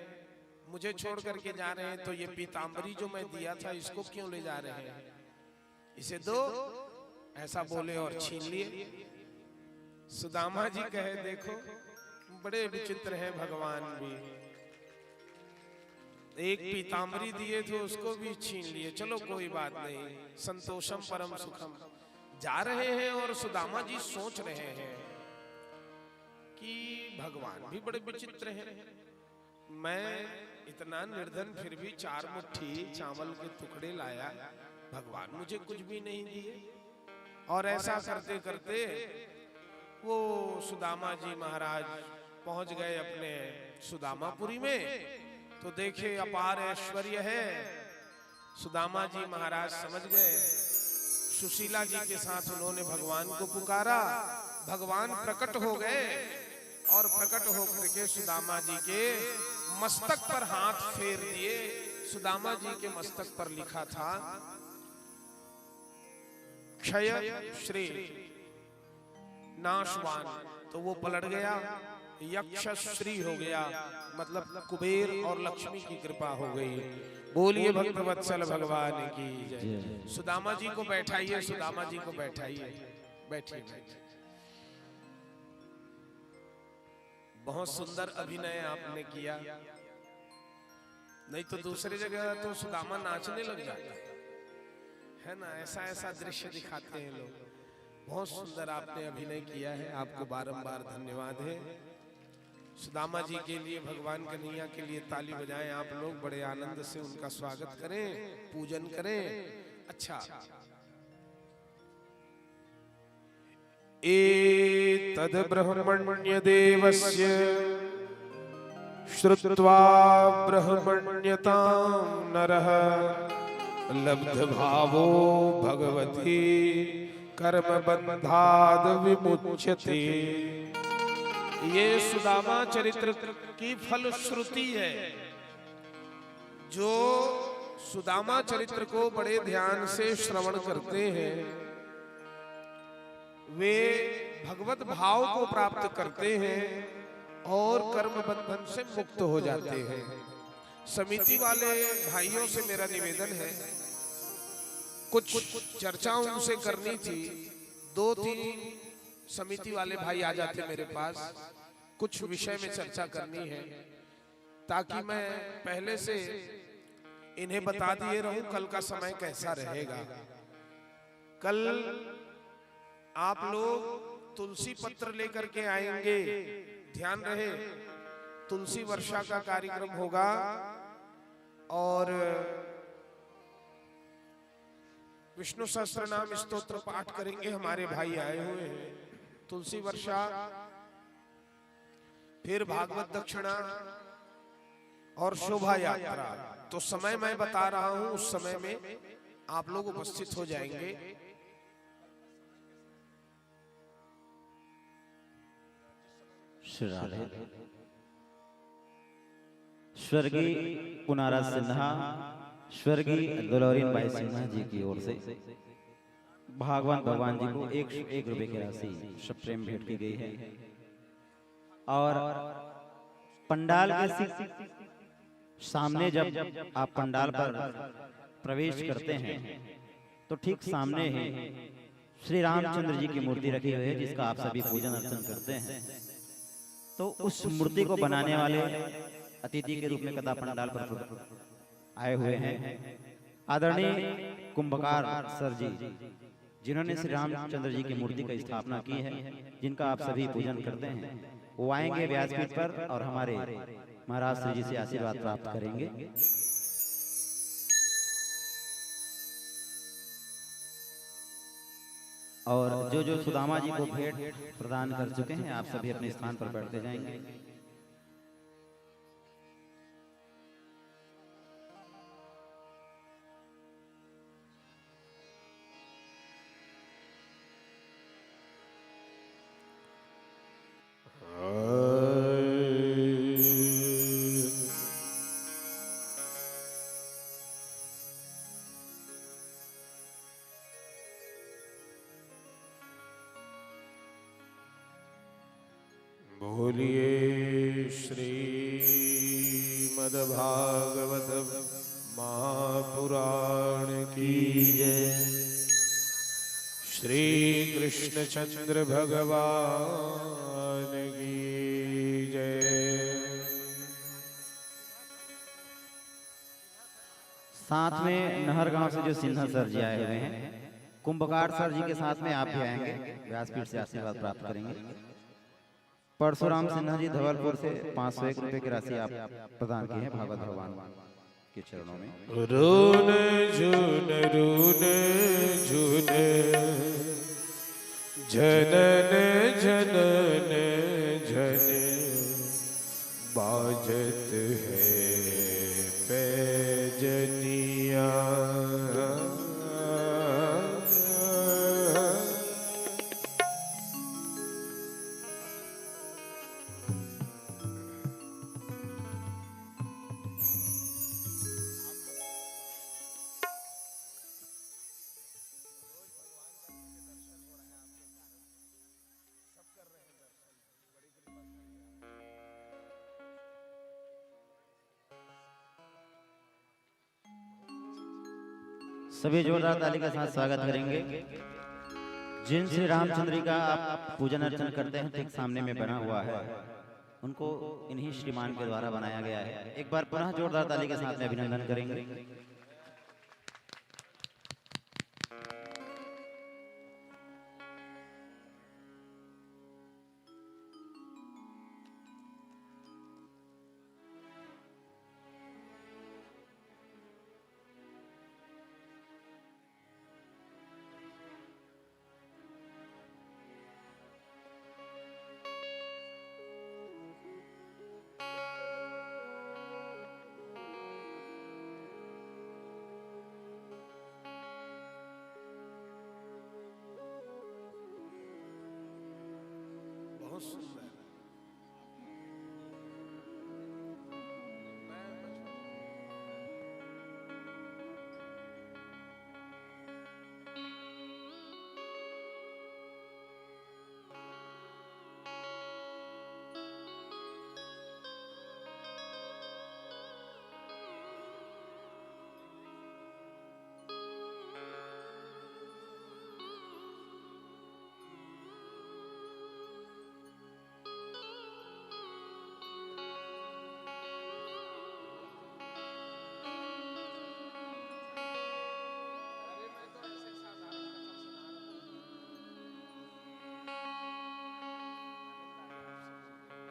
मुझे छोड़ करके जा रहे हैं, तो ये पीतांबरी जो मैं दिया था इसको क्यों ले जा रहे हैं, इसे दो। ऐसा बोले और छीन लिए। सुदामा जी कहे देखो बड़े विचित्र हैं भगवान भी। एक पीतांबरी दिए थे उसको भी छीन लिए। चलो कोई बात नहीं, संतोषम परम सुखम। जा रहे हैं और सुदामा जी सोच रहे हैं कि भगवान भी बड़े विचित्र हैं। मैं इतना निर्धन फिर भी 4 मुट्ठी चावल के टुकड़े लाया, भगवान मुझे कुछ भी नहीं दिए। और ऐसा करते करते वो सुदामा जी महाराज पहुंच गए अपने सुदामापुरी में। तो देखे अपार ऐश्वर्य है। सुदामा जी महाराज समझ गए। सुशीला जी के साथ उन्होंने भगवान को पुकारा। भगवान प्रकट हो गए और प्रकट होकर के सुदामा जी के मस्तक पर हाथ फेर दिए। सुदामा जी के मस्तक पर लिखा था क्षय श्री नाशवान, तो वो पलट गया। यक्षश्री हो गया, मतलब कुबेर और लक्ष्मी की कृपा हो गई। बोलिए भक्तवत्सल भगवान की जय। सुदामा जी को बैठाइए, सुदामा जी को बैठाइए, बैठिए बैठिए। बहुत सुंदर अभिनय आपने किया। नहीं तो दूसरी जगह तो सुदामा नाचने लग जाता है ना, ऐसा ऐसा दृश्य दिखाते हैं लोग। बहुत सुंदर आपने अभिनय किया है, आपको बारंबार धन्यवाद है। सुदामा जी के लिए, भगवान कन्हैया के लिए ताली बजाएं आप लोग, बड़े आनंद से उनका स्वागत करें, पूजन करें। अच्छा, एतद् ब्रह्मण्य देवस्य श्रुत्वा ब्रह्मण्यतां नरः लब्ध भावो भगवती कर्म बंधाद विमुच्यते। ये सुदामा चरित्र की फलश्रुति है। जो सुदामा चरित्र को बड़े ध्यान से श्रवण करते हैं वे भगवत भाव को प्राप्त करते हैं और कर्म बंधन से मुक्त हो जाते हैं। समिति वाले भाइयों से मेरा निवेदन है, कुछ चर्चा उनसे करनी थी। 2-3 समिति वाले भाई आ जाते मेरे पास, कुछ विषय में चर्चा करनी है, ताकि मैं पहले से इन्हें बता दिए रहूं कल का समय कैसा रहेगा। कल आप लोग तुलसी पत्र लेकर के आएंगे, ध्यान रहे। तुलसी वर्षा का कार्यक्रम होगा और विष्णु सहस्त्रनाम स्तोत्र पाठ करेंगे। हमारे भाई आए हुए हैं। तुलसी वर्षा, फिर भागवत दक्षिणा और शोभा यात्रा। तो समय मैं बता रहा हूं, उस समय में आप लोग उपस्थित हो जाएंगे। स्वर्गीय पुनारा सिन्हा, स्वर्गीय दुलौरीन बाई सिन्हा जी की ओर से भगवान जी को 101 रुपए की राशि सप्रेम भेंट की गई है। और पंडाल के सामने जब आप पंडाल पर प्रवेश करते हैं तो ठीक सामने ही श्री रामचंद्र जी की मूर्ति रखी हुई है, जिसका आप सभी पूजन अर्चन करते हैं। तो उस मूर्ति को बनाने वाले अतिथि के रूप में कदा पंडाल पर आए हुए हैं आदरणीय कुंभकार सर जी, जिन्होंने श्री रामचंद्र जी की मूर्ति की स्थापना की है, जिनका आप सभी पूजन करते हैं। वो आएंगे व्यासपीठ पर और हमारे महाराज श्री जी से आशीर्वाद प्राप्त करेंगे। और जो सुदामा जी को भेंट प्रदान कर चुके हैं, आप सभी अपने स्थान पर बैठते जाएंगे। बोलिए श्रीमद्भागवत महापुराण की जय। श्री कृष्णचंद्र भगवान की जय। साथ में नहर गांव से जो सिन्हा सर जी आए हुए हैं, कुंभकार सर जी के साथ में आप भी आएंगे, व्यासपीठ से आशीर्वाद प्राप्त करेंगे। परशुराम सिन्हा जी धवलपुर से 501 रुपए की राशि आप प्रदान की है भागवत भगवान के चरणों में। रून झून झनन झनन झन बाजत है पैजनिया। सभी जोरदार ताली के साथ स्वागत करेंगे। जिन श्री रामचंद्र जी का आप पूजन अर्चन करते हैं, ठीक सामने में बना हुआ है उनको इन्हीं श्रीमान के द्वारा बनाया गया है। एक बार पुनः जोरदार ताली के साथ में अभिनंदन करेंगे। बहुत सुंदर।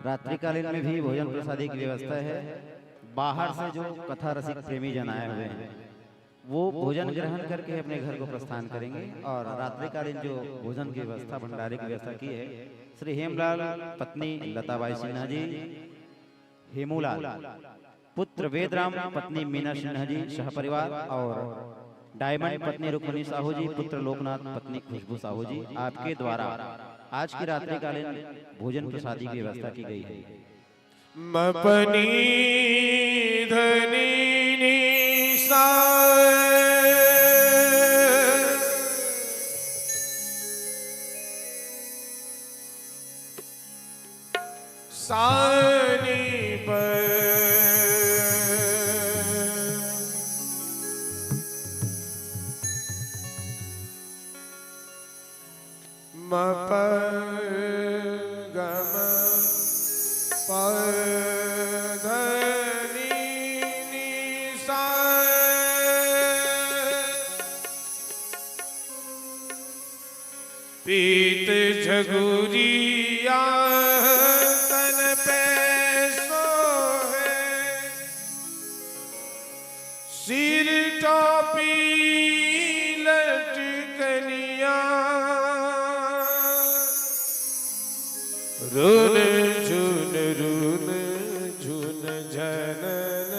रात्रिकालीन में भी भोजन प्रसादी की व्यवस्था है। बाहर से जो कथा रसिक प्रेमी जन आए हुए हैं वो भोजन ग्रहण करके अपने घर को प्रस्थान करेंगे। और रात्रिकालीन जो भोजन की व्यवस्था, भंडारे की व्यवस्था की है, श्री हेमलाल पत्नी लताबाई सिन्हा जी, हेमूलाल पुत्र वेदराम पत्नी मीना सिन्हा जी सहपरिवार, और डायमंड पत्नी रुक्मणी साहू जी, पुत्र लोकनाथ पत्नी खुशबू साहू जी, आपके द्वारा आज की रात्रिकालीन भोजन प्रसादी की व्यवस्था की गई है। मपनी धनी नी सा सानी पर मप गम पर धनी नी सा पीत झगुरिया तन पे सोहे, सिर टोपी लटकनिया, रुन झुन झनन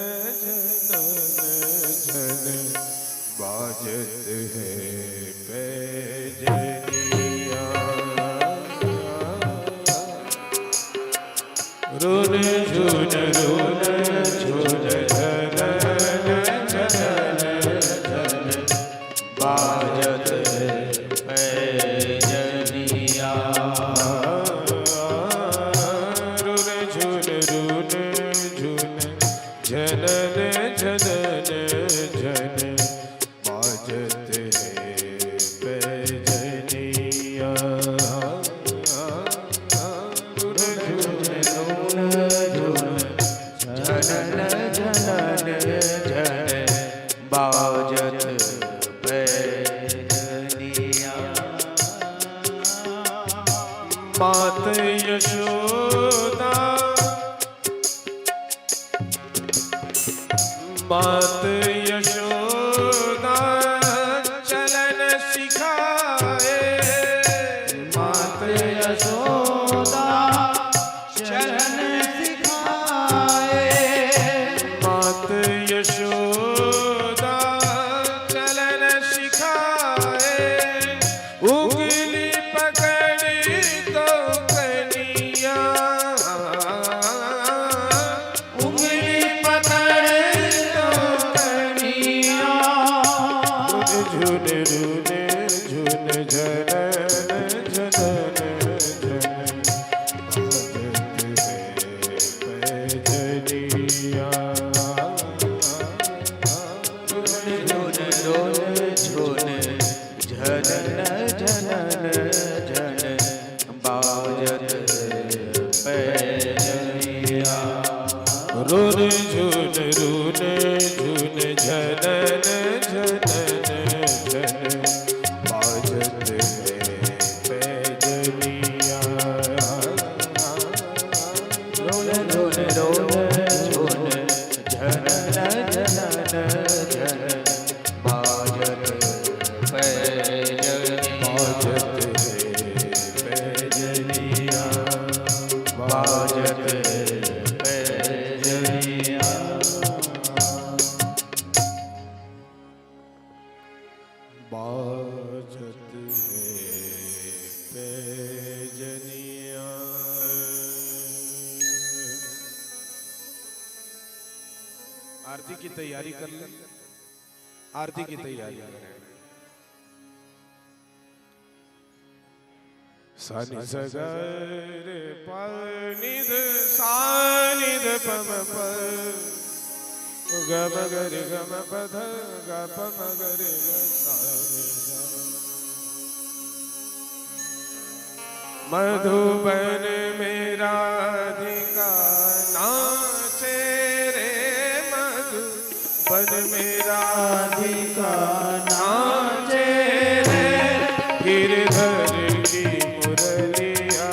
झन बाजत है पैजनिया, रुन झुन झनन झन बाजत है पैजनिया, झनन झनन झन बाजत है पैजनिया, झनन झनन झन बाजत पैजनिया, मात यशोदा मात यशोदा चलन सिखाए, मात यशोदा चलन सिखाए, मात यशोदा चलन सिखाए, उंगली पकड़ तो कनिया, उंगली पकड़ झुन झुन झनन झनन झन बाजत है पैजनिया, झुन झनन झनन झन बाजत पैजनिया। रुन झुन रुन झुन झनन झनन झन बाजत है पैजनिया रोन रोन रोन झुन झनन झनन झन बाजत पैजनिया बाजत बाजत है पैजनिया। आरती की तैयारी कर ले, आरती की तैयारी करें। सानि सगर पानिध सानिध पम प गम गर गम पध ग पम गर ग सानि सा। मधुबन मेरा अधिका नाचे रे मधुबन मेरा अधिका नाचे रे गिरधर की मुरलिया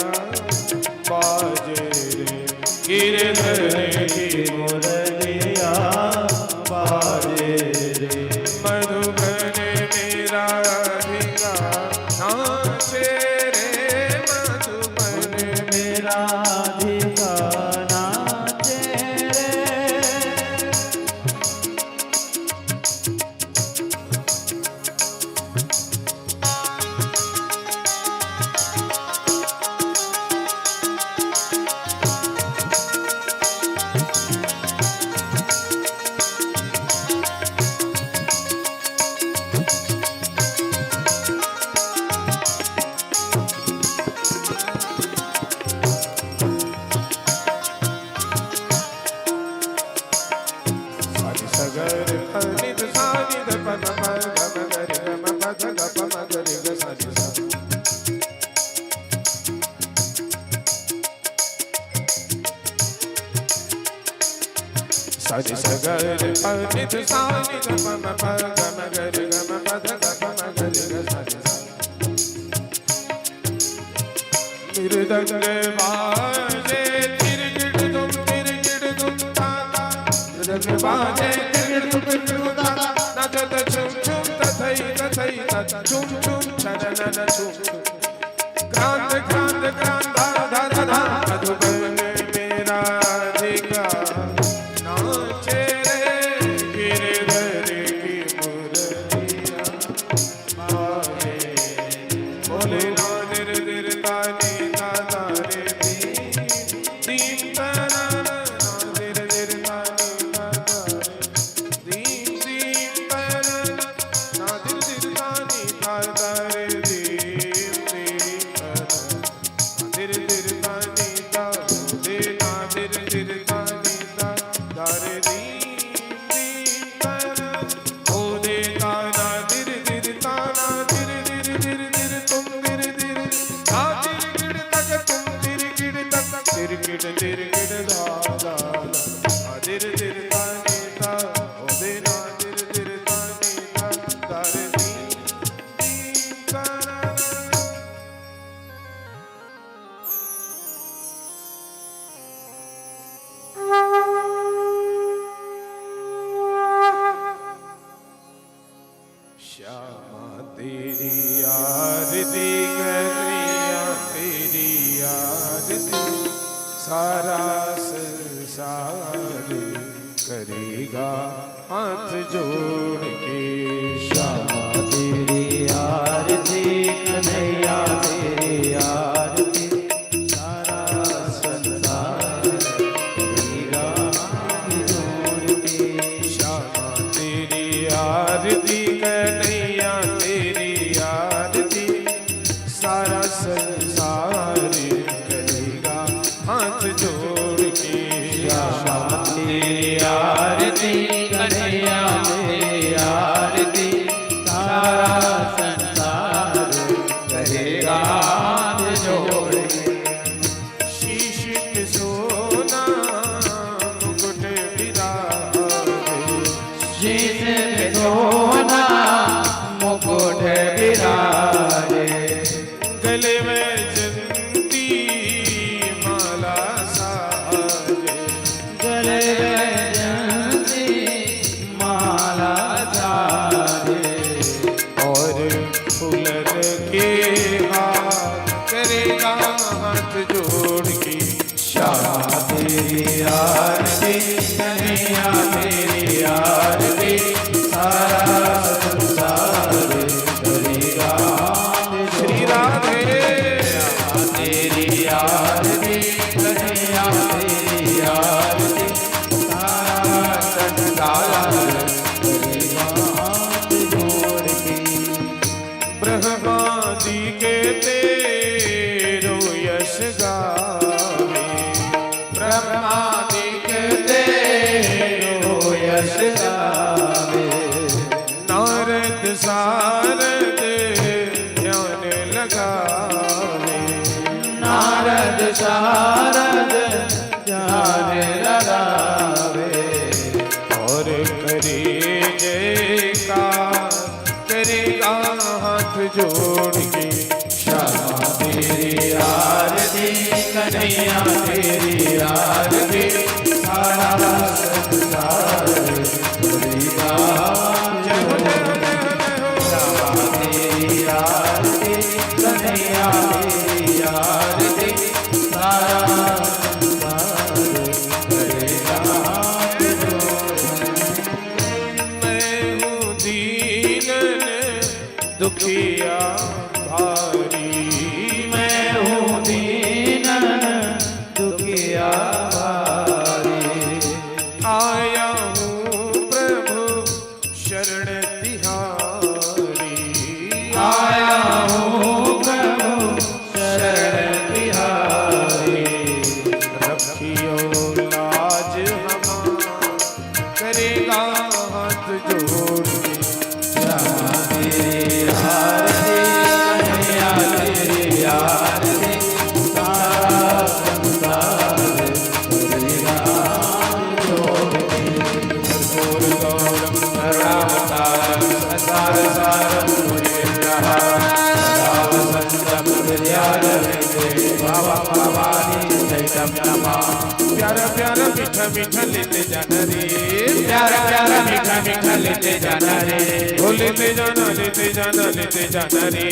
बाजे रे गिरधर की मुरलिया बाजे रे। मधुबन मेरा अधिका नाचे रे मधुबन मेरा राधिका नाचे रे सानि सगर पनिध सानिध पम प गम गर गम पध ग पम गर ग सानि सा। सानि सगर पनिध सानिध पम प गम गर गम पध ग पम गर ग सानि सा। मृदंग बाजे तिरगिड़ तुम ताता मृदंग बाजे तिरगिड़ तुम ताता नचत छुम छुम तथई तथई तथ छुम छुम छननन छुम छुम क्रांत क्रांत क्रांत धा धा धा मधुबन मेरा अधिका नाचे रे गिरधर की मुरलिया बाजे बोले ना दिर दिर तानी ताता रे दीन तना ना दिर दिर तानी ताता रे दीन तना ना दिर दिर तानी ताता रे दीन तना दिर दिर तानी ता दे ना दिर दिर तानी ता रे दीन तना ओ दे ताना दिर दिर ताना दिर दिर दिर दिर तुम दिर दिर ता दिर गिड़ तक तुम दिर गिड़ तक दिर गिड़ धा धा धा दिर दिर तानी ता ओ दे ना दिर दिर तानी ता रे दीन तना। श्यामा तेरी आरती कन्हैया तेरी आरती सारा संसार करेगा हाथ जोड़ के। श्यामा तेरी आरती कन्हैया तेरी आरती सारा संसार करेगा हाथ जोड़ के। श्यामा तेरी आरती कन्हैया तेरी आरती सारा संसार करेगा हाथ जोड़ के। श्यामा तेरी आरती कन्हैया तेरी आरती गावे, ब्रह्मादिक तेरो यश गावे। नारद सारद ध्यान लगावे, नारद शारद ध्यान लगावे। और करे जयकार करेगा हाथ जोड़ के, श्यामा तेरी आरती, कन्हैया तेरी आरती, सारा संसार करेगा। श्यामा तेरी आरती, कन्हैया तेरी आरती, सारा संसार करेगा। मैं हूँ दीनन दुखिया भारी, मैं हूँ दीनन दुखिया भारी। आया हूँ प्रभु शरण तिहारी, आया हूँ प्रभु शरण तिहारी। रखियो लाज हमार करेगा हाथ जोड़ के, श्यामा तेरी आरती, कन्हैया तेरी आरती, सारा संसार करेगा। कर्पूर गौरम करुणावतारम संसार सारम मुनीन्द्रः, सदा वसन्तं हृदयारविन्दे भवं भवानी चैतं नमः। प्यारा प्यारा मीठा मीठा लेते जाना रे, प्यारा प्यारा मीठा मीठा लेते जाना रे, ओ लेते जाना लेते जाना लेते जाना रे,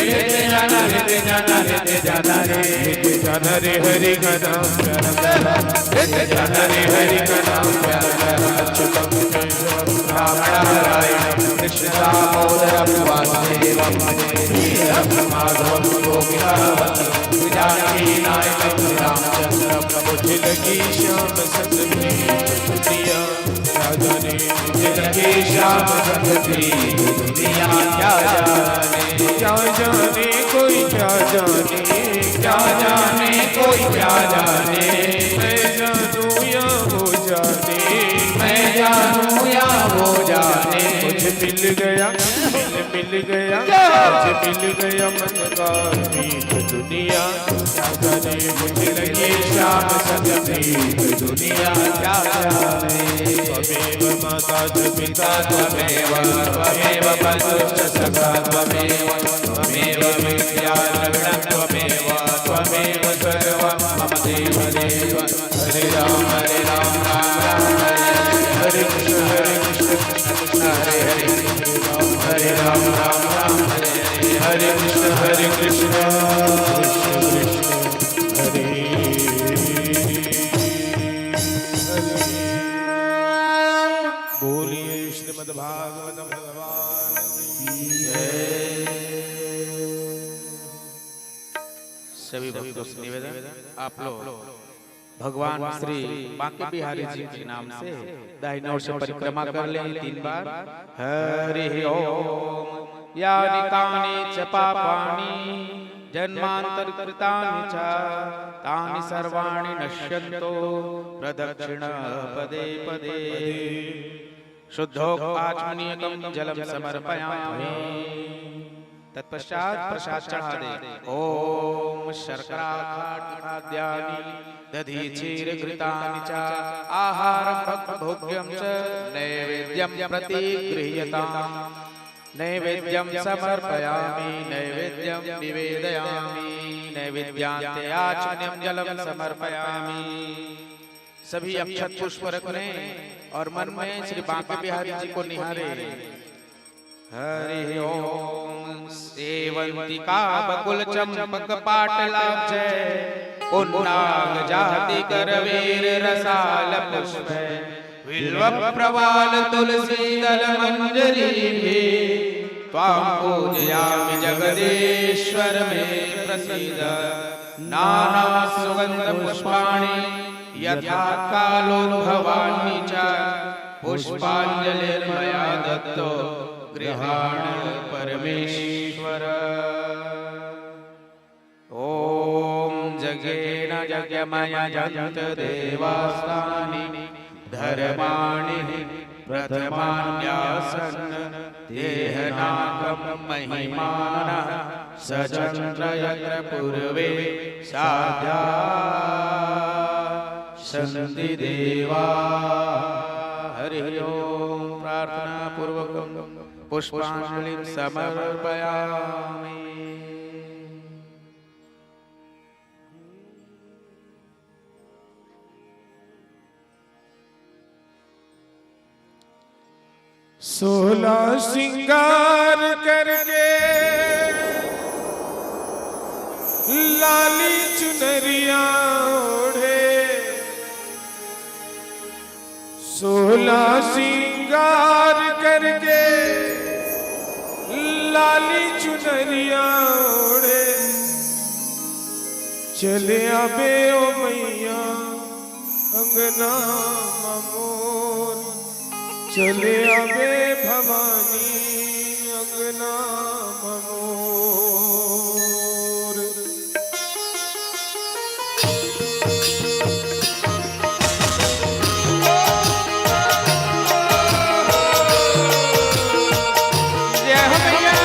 लेते जाना लेते जाना लेते जाना रे, लेते जाना रे हरि का नाम प्यारा प्यारा, लेते जाना रे हरि का नाम प्यारा प्यारा। अच्युतम केशवम राम नारायणं कृष्ण दामोदरं वासुदेवं वीरं माधवं गोपिकावतं जानकीनायकं रामचन्द्रं मुझे लगी श्याम सतप्री दुनिया क्या जाने, मुझे लगे श्याम सतप्री दुनिया क्या जाने। क्या जाने कोई क्या जाने, क्या जाने कोई क्या जाने। मैं जानूं या वो जाने, मैं जानूं या वो जाने। मुझे मिल गया मिल गया, मुझे मिल गया मन का प्रीत दुनिया क्या जाने। मुझे लगी श्याम सतप्रीत दुनिया क्या जाने। त्वमेव माता च पिता त्वमेव त्वमेव बन्धुश्च सखा त्वमेव त्वमेव विद्या द्रविणं त्वमेव त्वमेव सर्वं मम देव देव। हरे राम राम राम हरे कृष्ण कृष्ण कृष्ण हरे हरे, हरे राम राम राम हरे कृष्ण कृष्ण कृष्ण हरे बोलिए श्रीमद् भागवत भगवान की जय। सभी भक्तों से निवेदन, आप लोग भगवान श्री बांके बिहारी जी के नाम से दाहिने ओर से परिक्रमा कर लें 3 बार। हरि ओम। यानि कानि च पापानि जन्मांतरकृतानि च तानि सर्वाणि नश्यन्तो प्रदक्षिण पदे पदे। शुद्धोपाचमनीयकं जलं समर्पयामि। तत्पश्चात प्रसाद चढ़ा दे। ओम शर्करा खाद्यानि दधीचीर घृतानि च आहारं भोग्यं च नैवेद्यं प्रतिगृह्यताम्। नैवेद्यं समर्पयामि, नैवेद्यं निवेदयामि, नैवेद्यान्ते आचमनीयं जलं समर्पयामि। सभी अक्षत पुष्प रखें और मन में श्री बांके बिहारी जी को निहारे। हरि ओम। सेवंतिका बकुल चंपक पाटलाब्ज पुन्नाग जाति करवीर रसाल पुष्प बिल्व प्रवाल तुलसी दल मंजरी भी त्वां पूजयामि जगदीश्वर मे प्रसीद। नाना सुगंध पुष्पाणि यथा कालोद्भवानि च पुष्पांजलिर्मया दत्तो गृहाण परमेश्वर। ओम जगे न यज्ञमया जन्त देवास्तानि धर्माणि प्रथमान्यासन् देहनाकं महिमानः सचन्द्र यत्र पूर्वे साध्या सन्ति देवा। हरि ओम। प्रार्थना पूर्वकं पुष्पांजलिं समर्पयामि। सोलह श्रृंगार करके लाली चुनरिया ओढ़े, सोलह श्रृंगार करके लाली चुनरिया ओढ़े, चले आबे ओ मैया अंगना मोर, चले आबे भवानी अंगना मोर। जय हो मैया।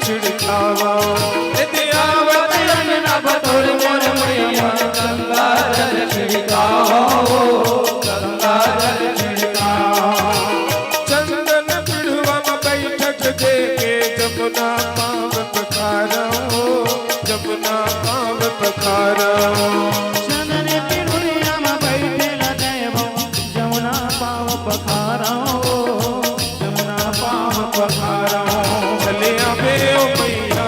छिड़कावा चंदन पिढ़ुआ में बैठक देके जमुना पाव पखारा जमुना पाव पखारा चंदन पिढ़ुआ में बैठेला देवो जमुना पाव पखारा जमुना पाव पखारा चले आवे ओ मैया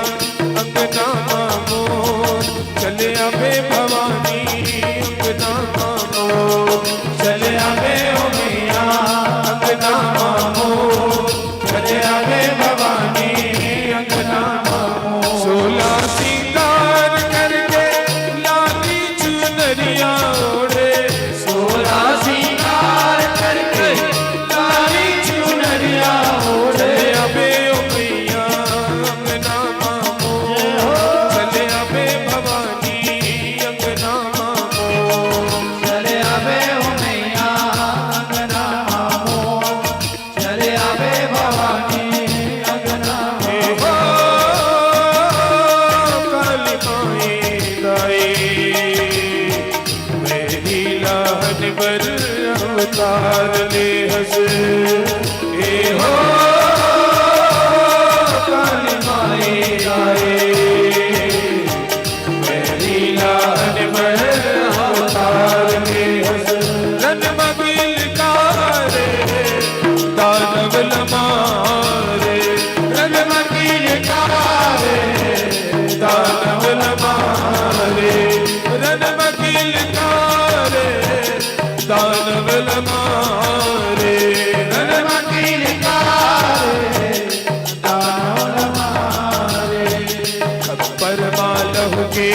परमा लहु के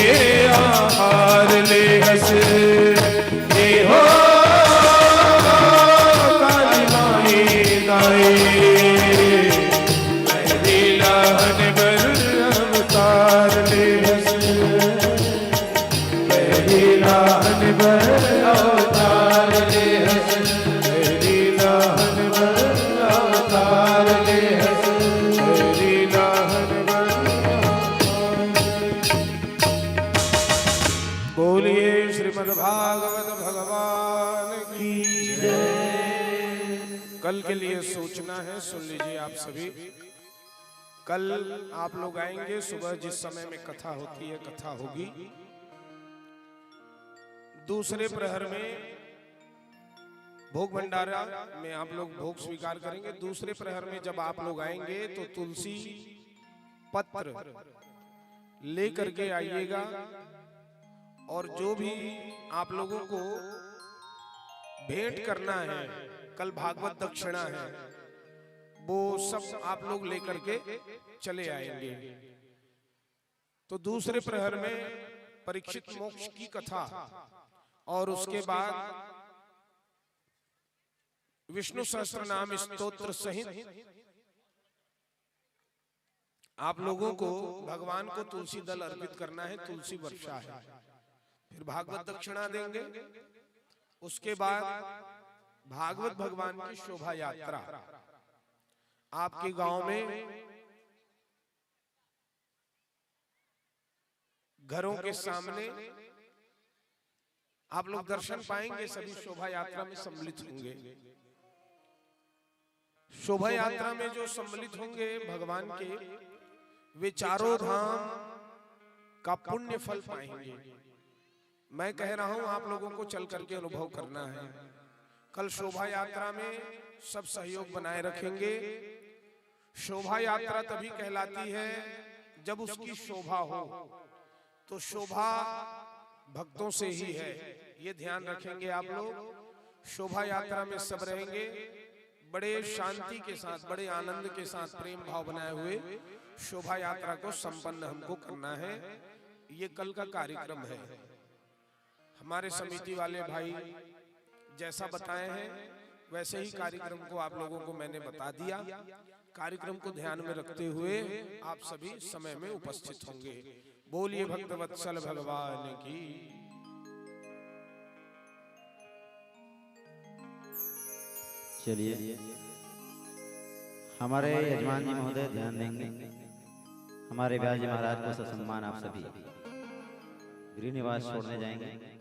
आहार ले हस हे हो काली माई दाई मेरी लाहन बर अवतार ले हस मेरी लाहन बर अवतार ले हस मेरी लाहन बर अवतार ले हस मेरी लाहन बर बोलिए श्रीमद् भागवत भगवान की जय। कल के लिए सूचना है, सुन लीजिए आप सभी। कल आप लोग आएंगे सुबह जिस समय में कथा होती है, कथा होगी। दूसरे प्रहर में भोग भंडारा में आप लोग भोग स्वीकार करेंगे। दूसरे प्रहर में जब आप लोग आएंगे तो तुलसी पत्र लेकर के आइएगा, और जो भी आप लोगों को भेंट करना है, कल भागवत दक्षिणा है, वो सब आप लोग लेकर के चले आएंगे। तो दूसरे प्रहर में परीक्षित मोक्ष की कथा और उसके बाद विष्णु सहस्त्र नाम स्तोत्र सहित आप लोगों को भगवान को तुलसी दल अर्पित करना है, तुलसी वर्षा है। फिर भागवत दक्षिणा देंगे। उसके बाद भागवत भगवान की शोभा यात्रा आपके गांव में घरों के सामने आप लोग दर्शन पाएंगे। सभी शोभा यात्रा में सम्मिलित होंगे। शोभा यात्रा में जो सम्मिलित होंगे भगवान के, वे चारों धाम का पुण्य फल पाएंगे। मैं कह रहा हूं आप लोगों को चल करके अनुभव करना है। कल शोभा यात्रा में सब सहयोग बनाए रखेंगे। शोभा यात्रा तभी कहलाती है जब उसकी शोभा हो, तो शोभा भक्तों से ही है, ये ध्यान रखेंगे आप लोग। शोभा यात्रा में सब रहेंगे, बड़े शांति के साथ, बड़े आनंद के साथ, प्रेम भाव बनाए हुए शोभा यात्रा को संपन्न हमको करना है। ये कल का कार्यक्रम है। हमारे समिति वाले भाई जैसा बताए हैं वैसे ही कार्यक्रम को आप लोगों को मैंने बता दिया। कार्यक्रम को ध्यान में रखते हुए आप सभी समय में उपस्थित होंगे। बोलिए भक्तवत्सल भगवान की। चलिए हमारे यजमान जी महोदय ध्यान देंगे। हमारे व्यास जी महाराज को ससम्मान आप सभी गृह निवास छोड़ने जाएंगे।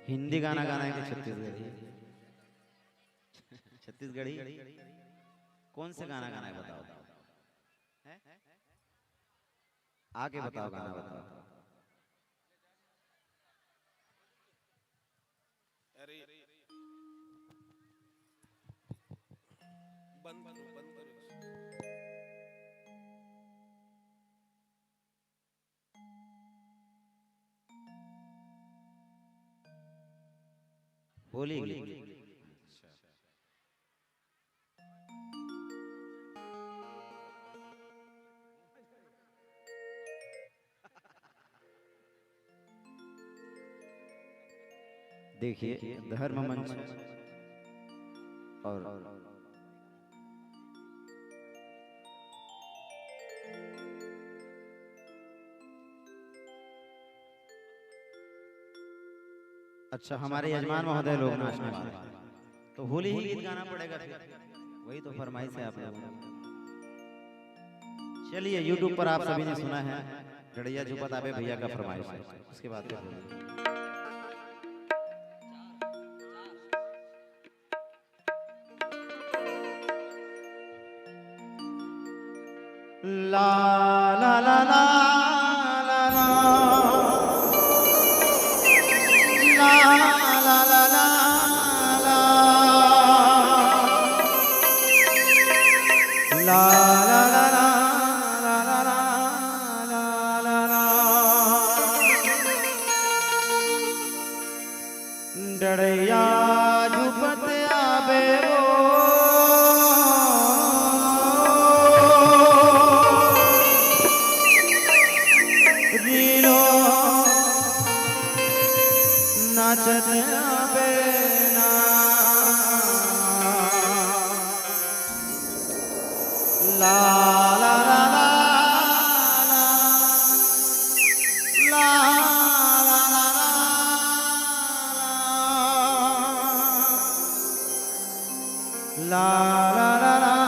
हिंदी गाना गाना है कि छत्तीसगढ़ी? छत्तीसगढ़ी कौन से गाना गाना है बताओ? आगे बताओ, गाना बताओ। अरे बंद बंद बंद करो। बोलिए। देखिए धर्म मंच और अच्छा, हमारे यजमान महोदय लोग नाचने वाले हैं, तो होली ही गीत गाना पड़ेगा फिर, वही तो फरमाइश है आप लोगों की। चलिए, YouTube पर आप सभी ने सुना है डड़ैया झुपत आबे भैया का फरमाइश है, उसके बाद फिर बोलिए। ला ला ला ला ला ला ला ला ला ला ला ला ला ला डड़ैया झुपत आबे वो रीलो नाचत आबे ना ला ला ला ला ला ला ला ला ला ला ला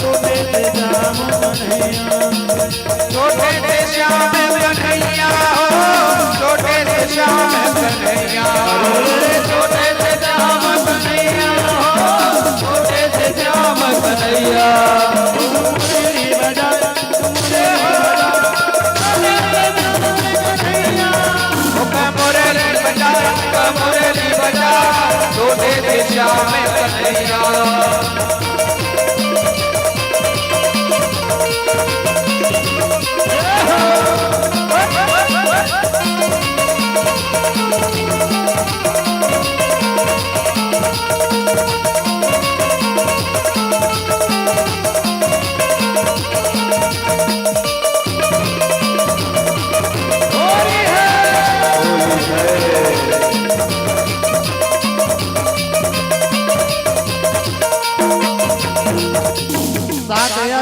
मुख छोटे से श्याम कन्हैया हो, छोटे से श्याम कन्हैया, छोटे से श्याम कन्हैया हो, छोटे से श्याम कन्हैया। मुरली बजा मुरली बजा, छोटे से श्याम कन्हैया।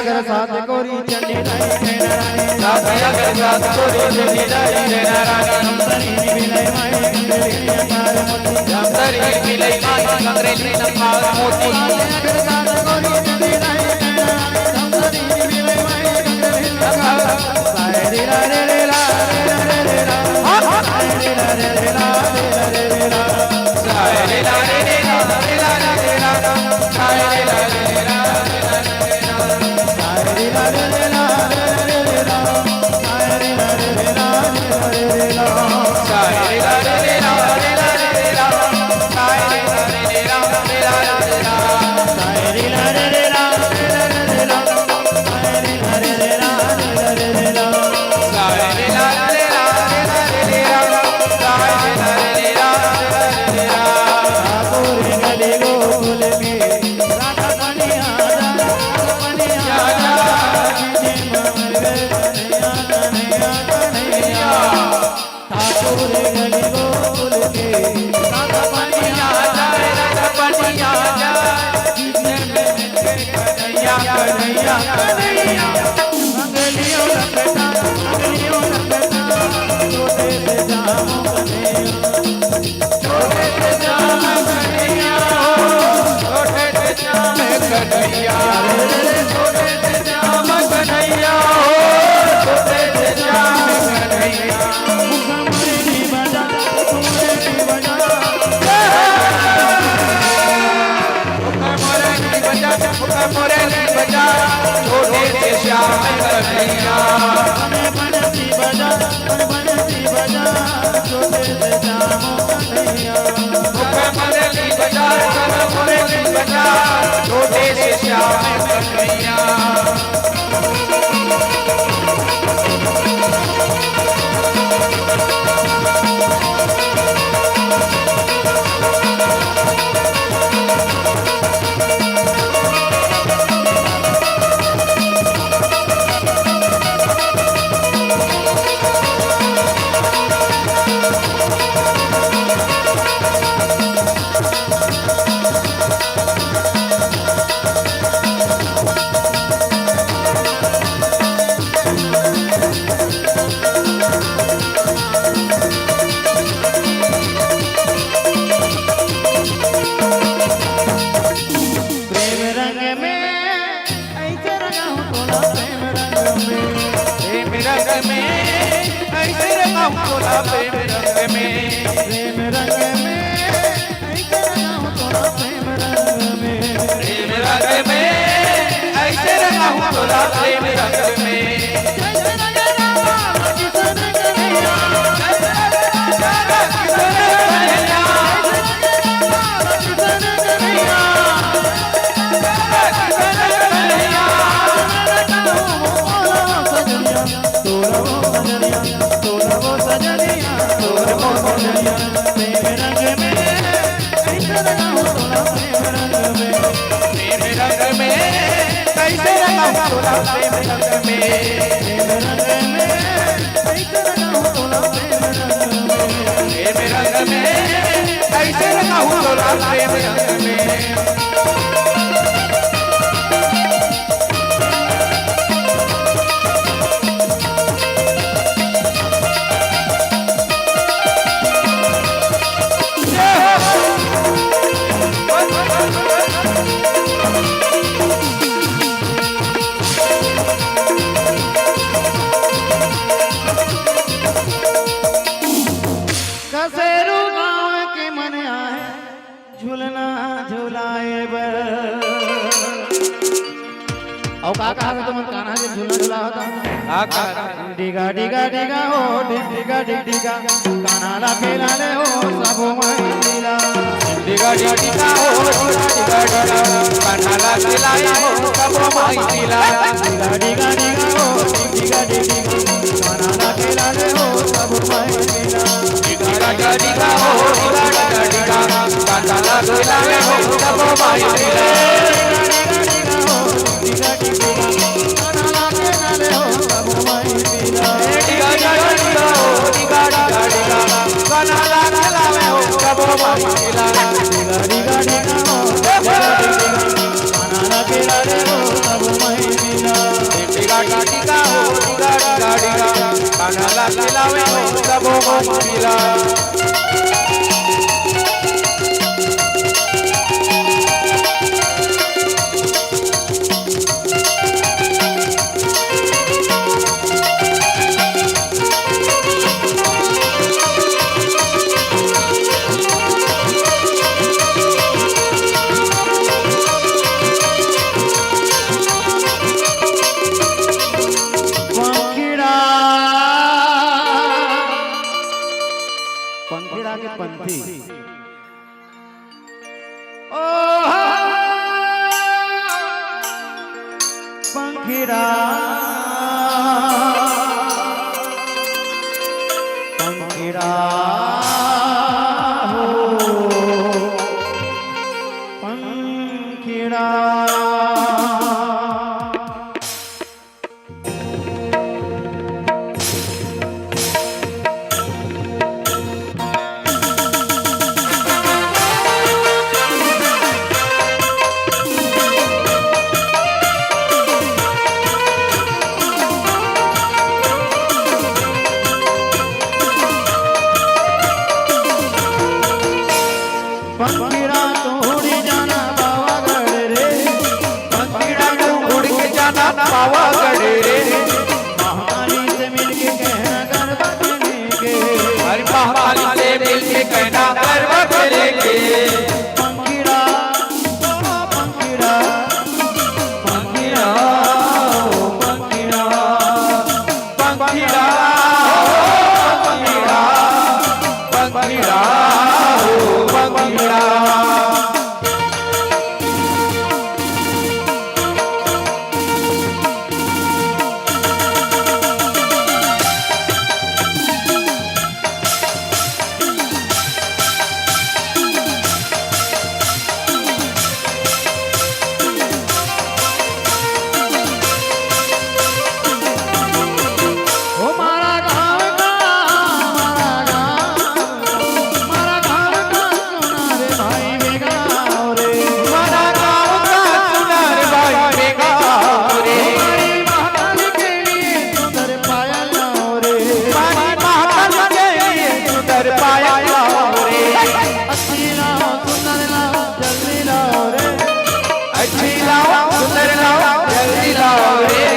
अगर साथ कोरी चंडी लाई साथ अगर साथ कोरी चंडी लाई रानी विलय माई कंगरेली अपार मोती जमदरी विलय माई कंगरेली अपार मोती अगर साथ कोरी चंडी लाई जमदरी विलय माई कंगरेली अपार सायरी रा रे रे रा रे रे रे रा सायरी रा रे रे रा रे रे रा सायरी रा रे रे रा रे रा रे रा सायरी रा रे रे रा छोटे से श्याम कन्हैया। और का कहा था तुम कान्हा के झूला झूला होता का डिगा डिगा डिगा हो डिगा डिगा कान्हा ला खेला ले हो सब माई लीला डिगा डिगा हो डिगा डिगा कान्हा ला खिलाया हो सब माई लीला डिगा डिगा डिगा हो डिगा डिगा कान्हा ला खेला ले हो सब माई लीला डिगा डिगा हो डिगा डिगा कान्हा ला खिलाया हो सब माई लीला डिगा डिगा कान्हा ला खेला ले हो सब माई लीला डिगा डिगा हो डिगा डिगा कान्हा ला खिलाया हो सब माई लीला डिगा डिगा डिगा हो डिगा डिगा कान्हा ला खेला ले हो सब माई लीला डिगा डिगा हो डिगा डिगा कान्हा ला खिलाया हो सब माई लीला पंखीड़ा के पंथी ओ पंखीड़ा पंखीड़ा हो पंखीड़ा पंखीड़ा तो उड़ी जाना पावागढ़ रे पंखीड़ा तो उड़ के जाना पावागढ़ रे महाकाली से मिलके कहना गरबा खेलेंगे हरि महाकाली से मिलके कहना गरबा खेलेंगे पंखीड़ा ओ पंखीड़ा पंखीड़ा ओ पंखीड़ा पंखीड़ा पंखीड़ा पंखीड़ा हो पंखीड़ा ओ मारा गाँव का मारा गाँव का सुना रे भाई बेगा रे मारा गाँव का सुना रे भाई बेगा रे हमारी महाकाली के लिए सुंदर पाया लाओ रे हमारी महाकाली के लिए सुंदर पाया लाओ रे अच्छी लाओ सुंदर लाओ जल्दी लाओ रे अच्छी लाओ सुंदर लाओ जल्दी लाओ रे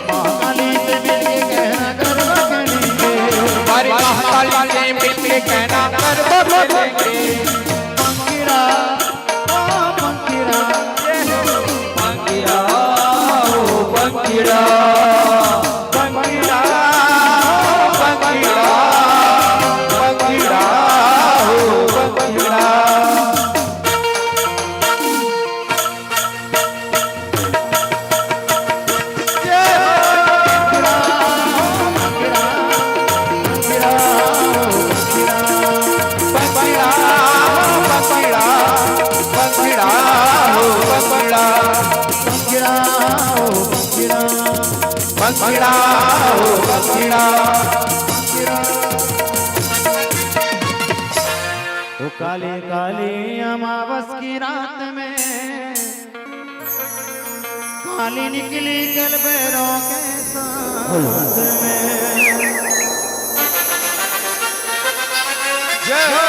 महाकाली से मिलके कहना गरबा खेलेंगे हमारी महाकाली से मिलके कहना गरबा खेलेंगे पंखीड़ा ओ पंखीड़ा पंखीड़ा हो पंखीड़ा पंखीड़ा पंखीड़ा पंखीड़ा हो पंखीड़ा पंखीड़ा पंखीड़ा पंखीड़ा हो पंखीड़ा पंखीड़ा ओ पंखीड़ा पंखीड़ा हो पंखीड़ा तो काली काली अमावस की रात में काली निकली कल बैरों के साथ में जय हो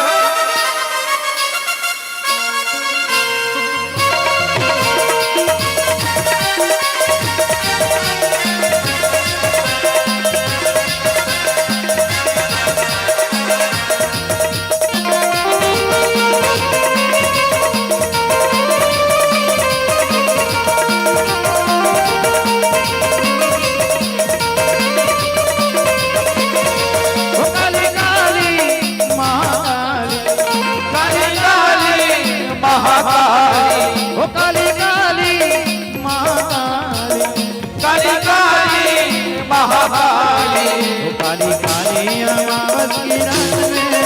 महाकाली। काली काली अमावस की रात में,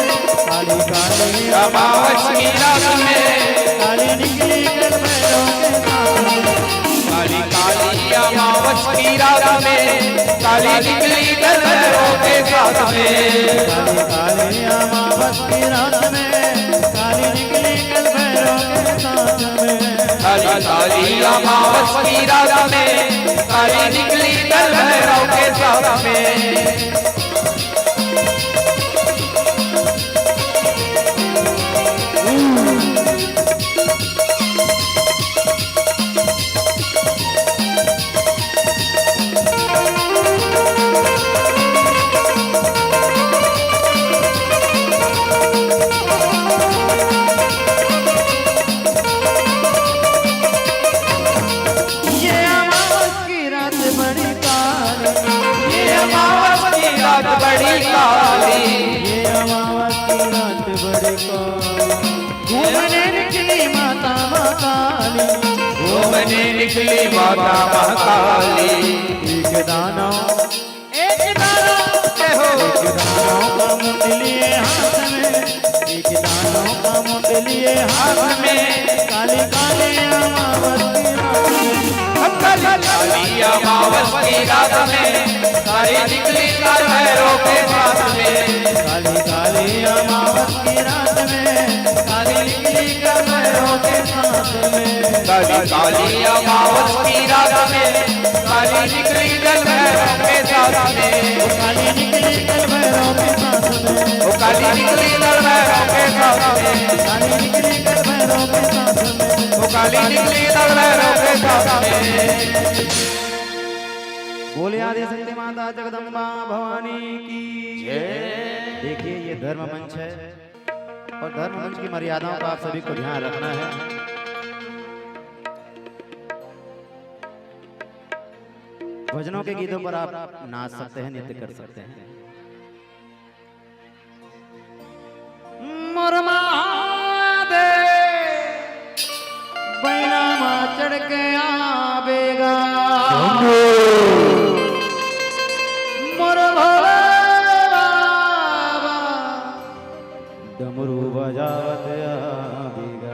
काली काली अमावस की रात में, काली निकली कल भैरव के साथ में, काली काली अमावस की रात में, काली निकली कल भैरव के साथ में। काली काली अमावस की रात में, काली निकली कल भैरव के साथ में, काली काली अमावस की रात में, काली निकली कल भैरव के साथ में। ये अमावस की रात बड़ी काली, ये अमावस की रात बड़ी काली, ये अमावस की रात बड़ी काली, घूमने निकली माता महाकाली, घूमने निकली माता महाकाली। एक दानव जय हो। एक दानव का मुंड लिए हाथ में, एक दानव का मुंड लिए हाथ में, काली काली अमावस की रात में, काली अमावस की रात में, काली निकली कल भैरव के साथ में। काली काली अमावस की रात में, काली निकली कल भैरव के साथ में, काली काली अमावस की रात में, काली निकली कल भैरव के साथ में। काली निकली कल भैरव के साथ में, वो काली निकली कल भैरव के साथ में, काली निकली कल भैरव के साथ में, वो काली निकली कल भैरव के साथ में। बोले आदि शक्ति माता जगदम्बा भवानी की जय। देखिए ये धर्म मंच है और धर्म मंच की मर्यादाओं का आप सभी को ध्यान रखना है। भजनों के गीतों पर आप नाच सकते हैं, नृत्य कर सकते हैं। मोर महादेव बैला माँ चढ़ के आवेगा, मोर भोले बाबा डमरू बजावत आवेगा।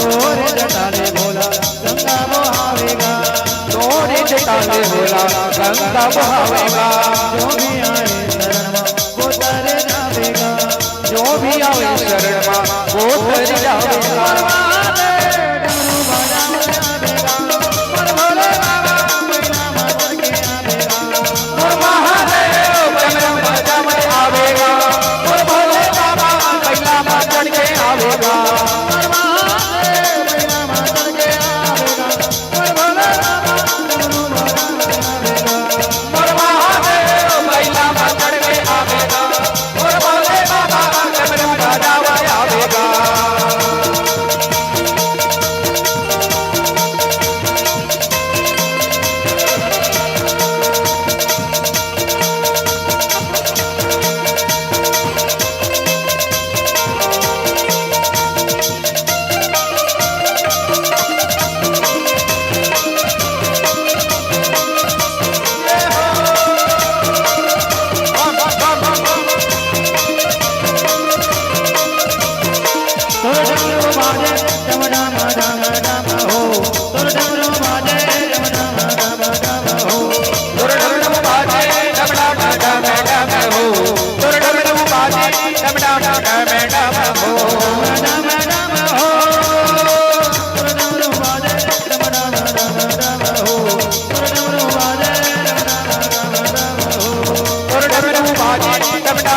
तोरे जटाले भोला गंगा बहावेगा, तोरे जटाले भोला गंगा बहावेगा। जो भी आए शरण वो तारे जावेगा, जो भी आवे शरण मा वो तर जावेगा। डमरू बजावत आवेगा, मोर भोले बाबा बैला माँ चढ़ के आवेगा, मोर महादेव डमरू बजावत आवेगा, मोर भोले बाबा बैला माँ चढ़ के आवेगा। मोर महादेव बैला माँ चढ़ के आवेगा, मोर भोले बाबा डमरू बजावत आवेगा, मोर महादेव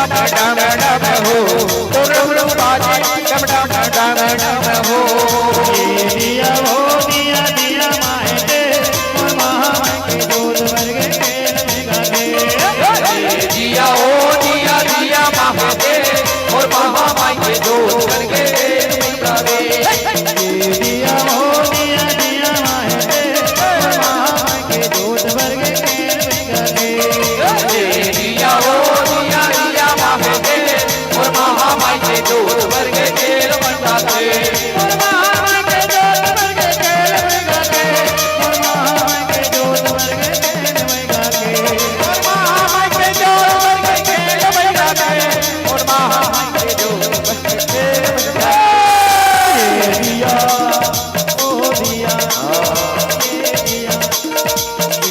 डम डम हो तो डमरू बाजे डम डम डम डम हो दिया हो दिया दिया माए दे और महामाई के दूध वर्गे खेल में गाते दिया हो दिया दिया महादेव और महामाई के दूध वर्गे गावे दिया हो दिया दिया माए दे और महामाई के दूध वर्गे खेल में गाते दिया हो दिया दिया महादेव और महामाई के दूध वर्गे खेल मंडाते और महामाई के दूध वर्गे खेल में गाते और महामाई के दूध वर्गे खेल में गाते और महामाई के दूध वर्गे खेल मंडाते और महामाई के दूध वर्गे खेल मंडाते दिया ओ दिया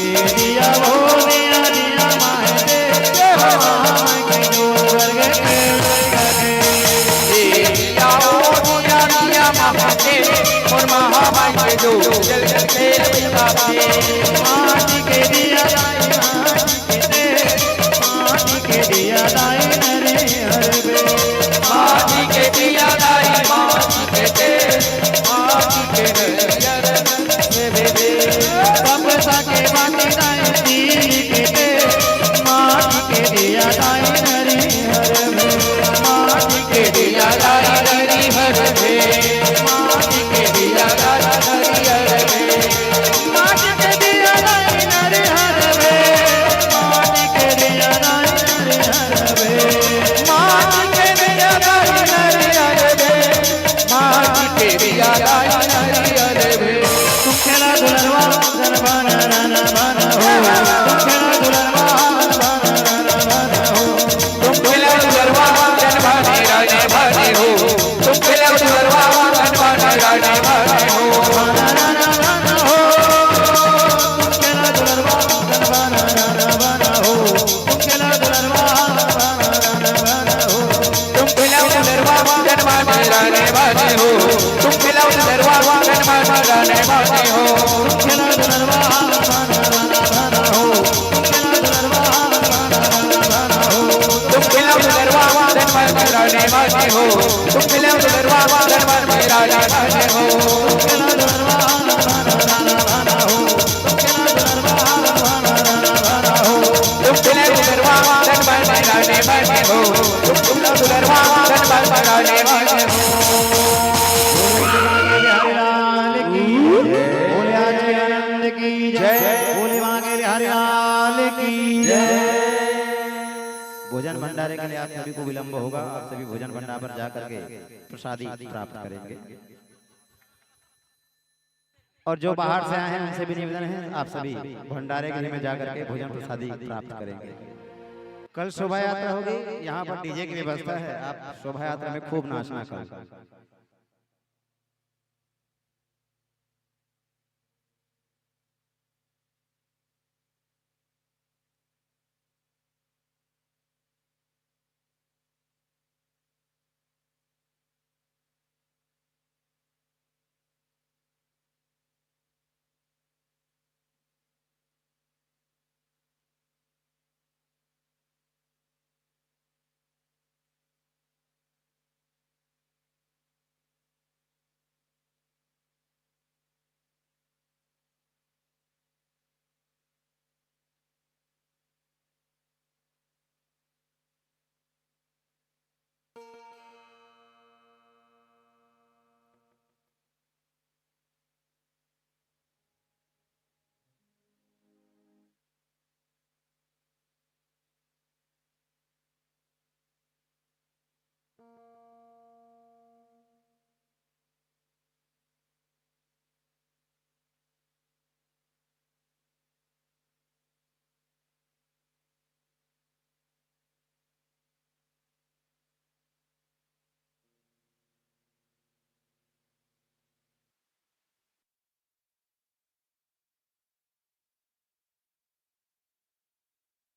ये दिया वो दिया दिया माए दे महामाई के दूध वर्गे खेल में गाते दिया हो दिया दिया महादेव और महामाई के दूध जल जल खेल मंडाते माटी के दिया दाई माटी के दे माटी के दिया दाई नरे हर बे माटी के दिया दाई माटी के दे माटी के नरियर बेबे कपसा के माटी दाई तीली के दे माटी के दिया दाई नरे हर बे माटी के दिया दाई नरी हर भे माटी के दिया दाई नरी हर भे माटी के दिया दाई नरे हर बे माटी के दिया दाई नरे हर बे माटी के दिया दाई नरी हर भे माटी के दिया दाई नरी हर भे तुम खेला दुलरवा गरबाना राना बाना हो तुम खेला दुलरवा गरबाना राना बाना हो तुम खिला गरबा जनभाने राने भाने हो तुम खिला गरबा जनभाने राने भाने हो राना राना बाना हो तुम खेला दुलरवा गरबाना राना बाना हो तुम खेला दुलरवा गरबाना राना बाना हो तुम खिलाओ दरवा जनमाने राने बाने हो तुम खिलाओ दरवा जनमाने राने बाने हो तुम खेला दुलरवा गरबाना राना बाना हो तुम खेला दुलरवा गरबाना राना बाना हो तुम खिलाओ दरवा जनमाने राने बाने हो तुम खिलाओ दरवा जनमाने राने बाने हो खेला दुलरवा गरबाना राना बाना हो तुम खेला दुलरवा गरबाना राना बाना हो तुम खिलाओ दरवा जनमाने राने बाने हो तुम खिलाओ दरवा जनमाने राने बाने हो बोले आज आनंद की जय बोले मांगे बिहारी लाल की जय। भोजन भंडारे के लिए आप सभी को विलंब होगा आप सभी भोजन भंडार पर जाकर के प्रसादी प्राप्त करेंगे और जो बाहर से आए हैं उनसे भी निवेदन है आप सभी भंडारे के लिए में जाकर के भोजन प्रसादी प्राप्त करेंगे। कल शोभा यात्रा होगी यहाँ पर डीजे की व्यवस्था है आप शोभा यात्रा में खूब नाचना करें।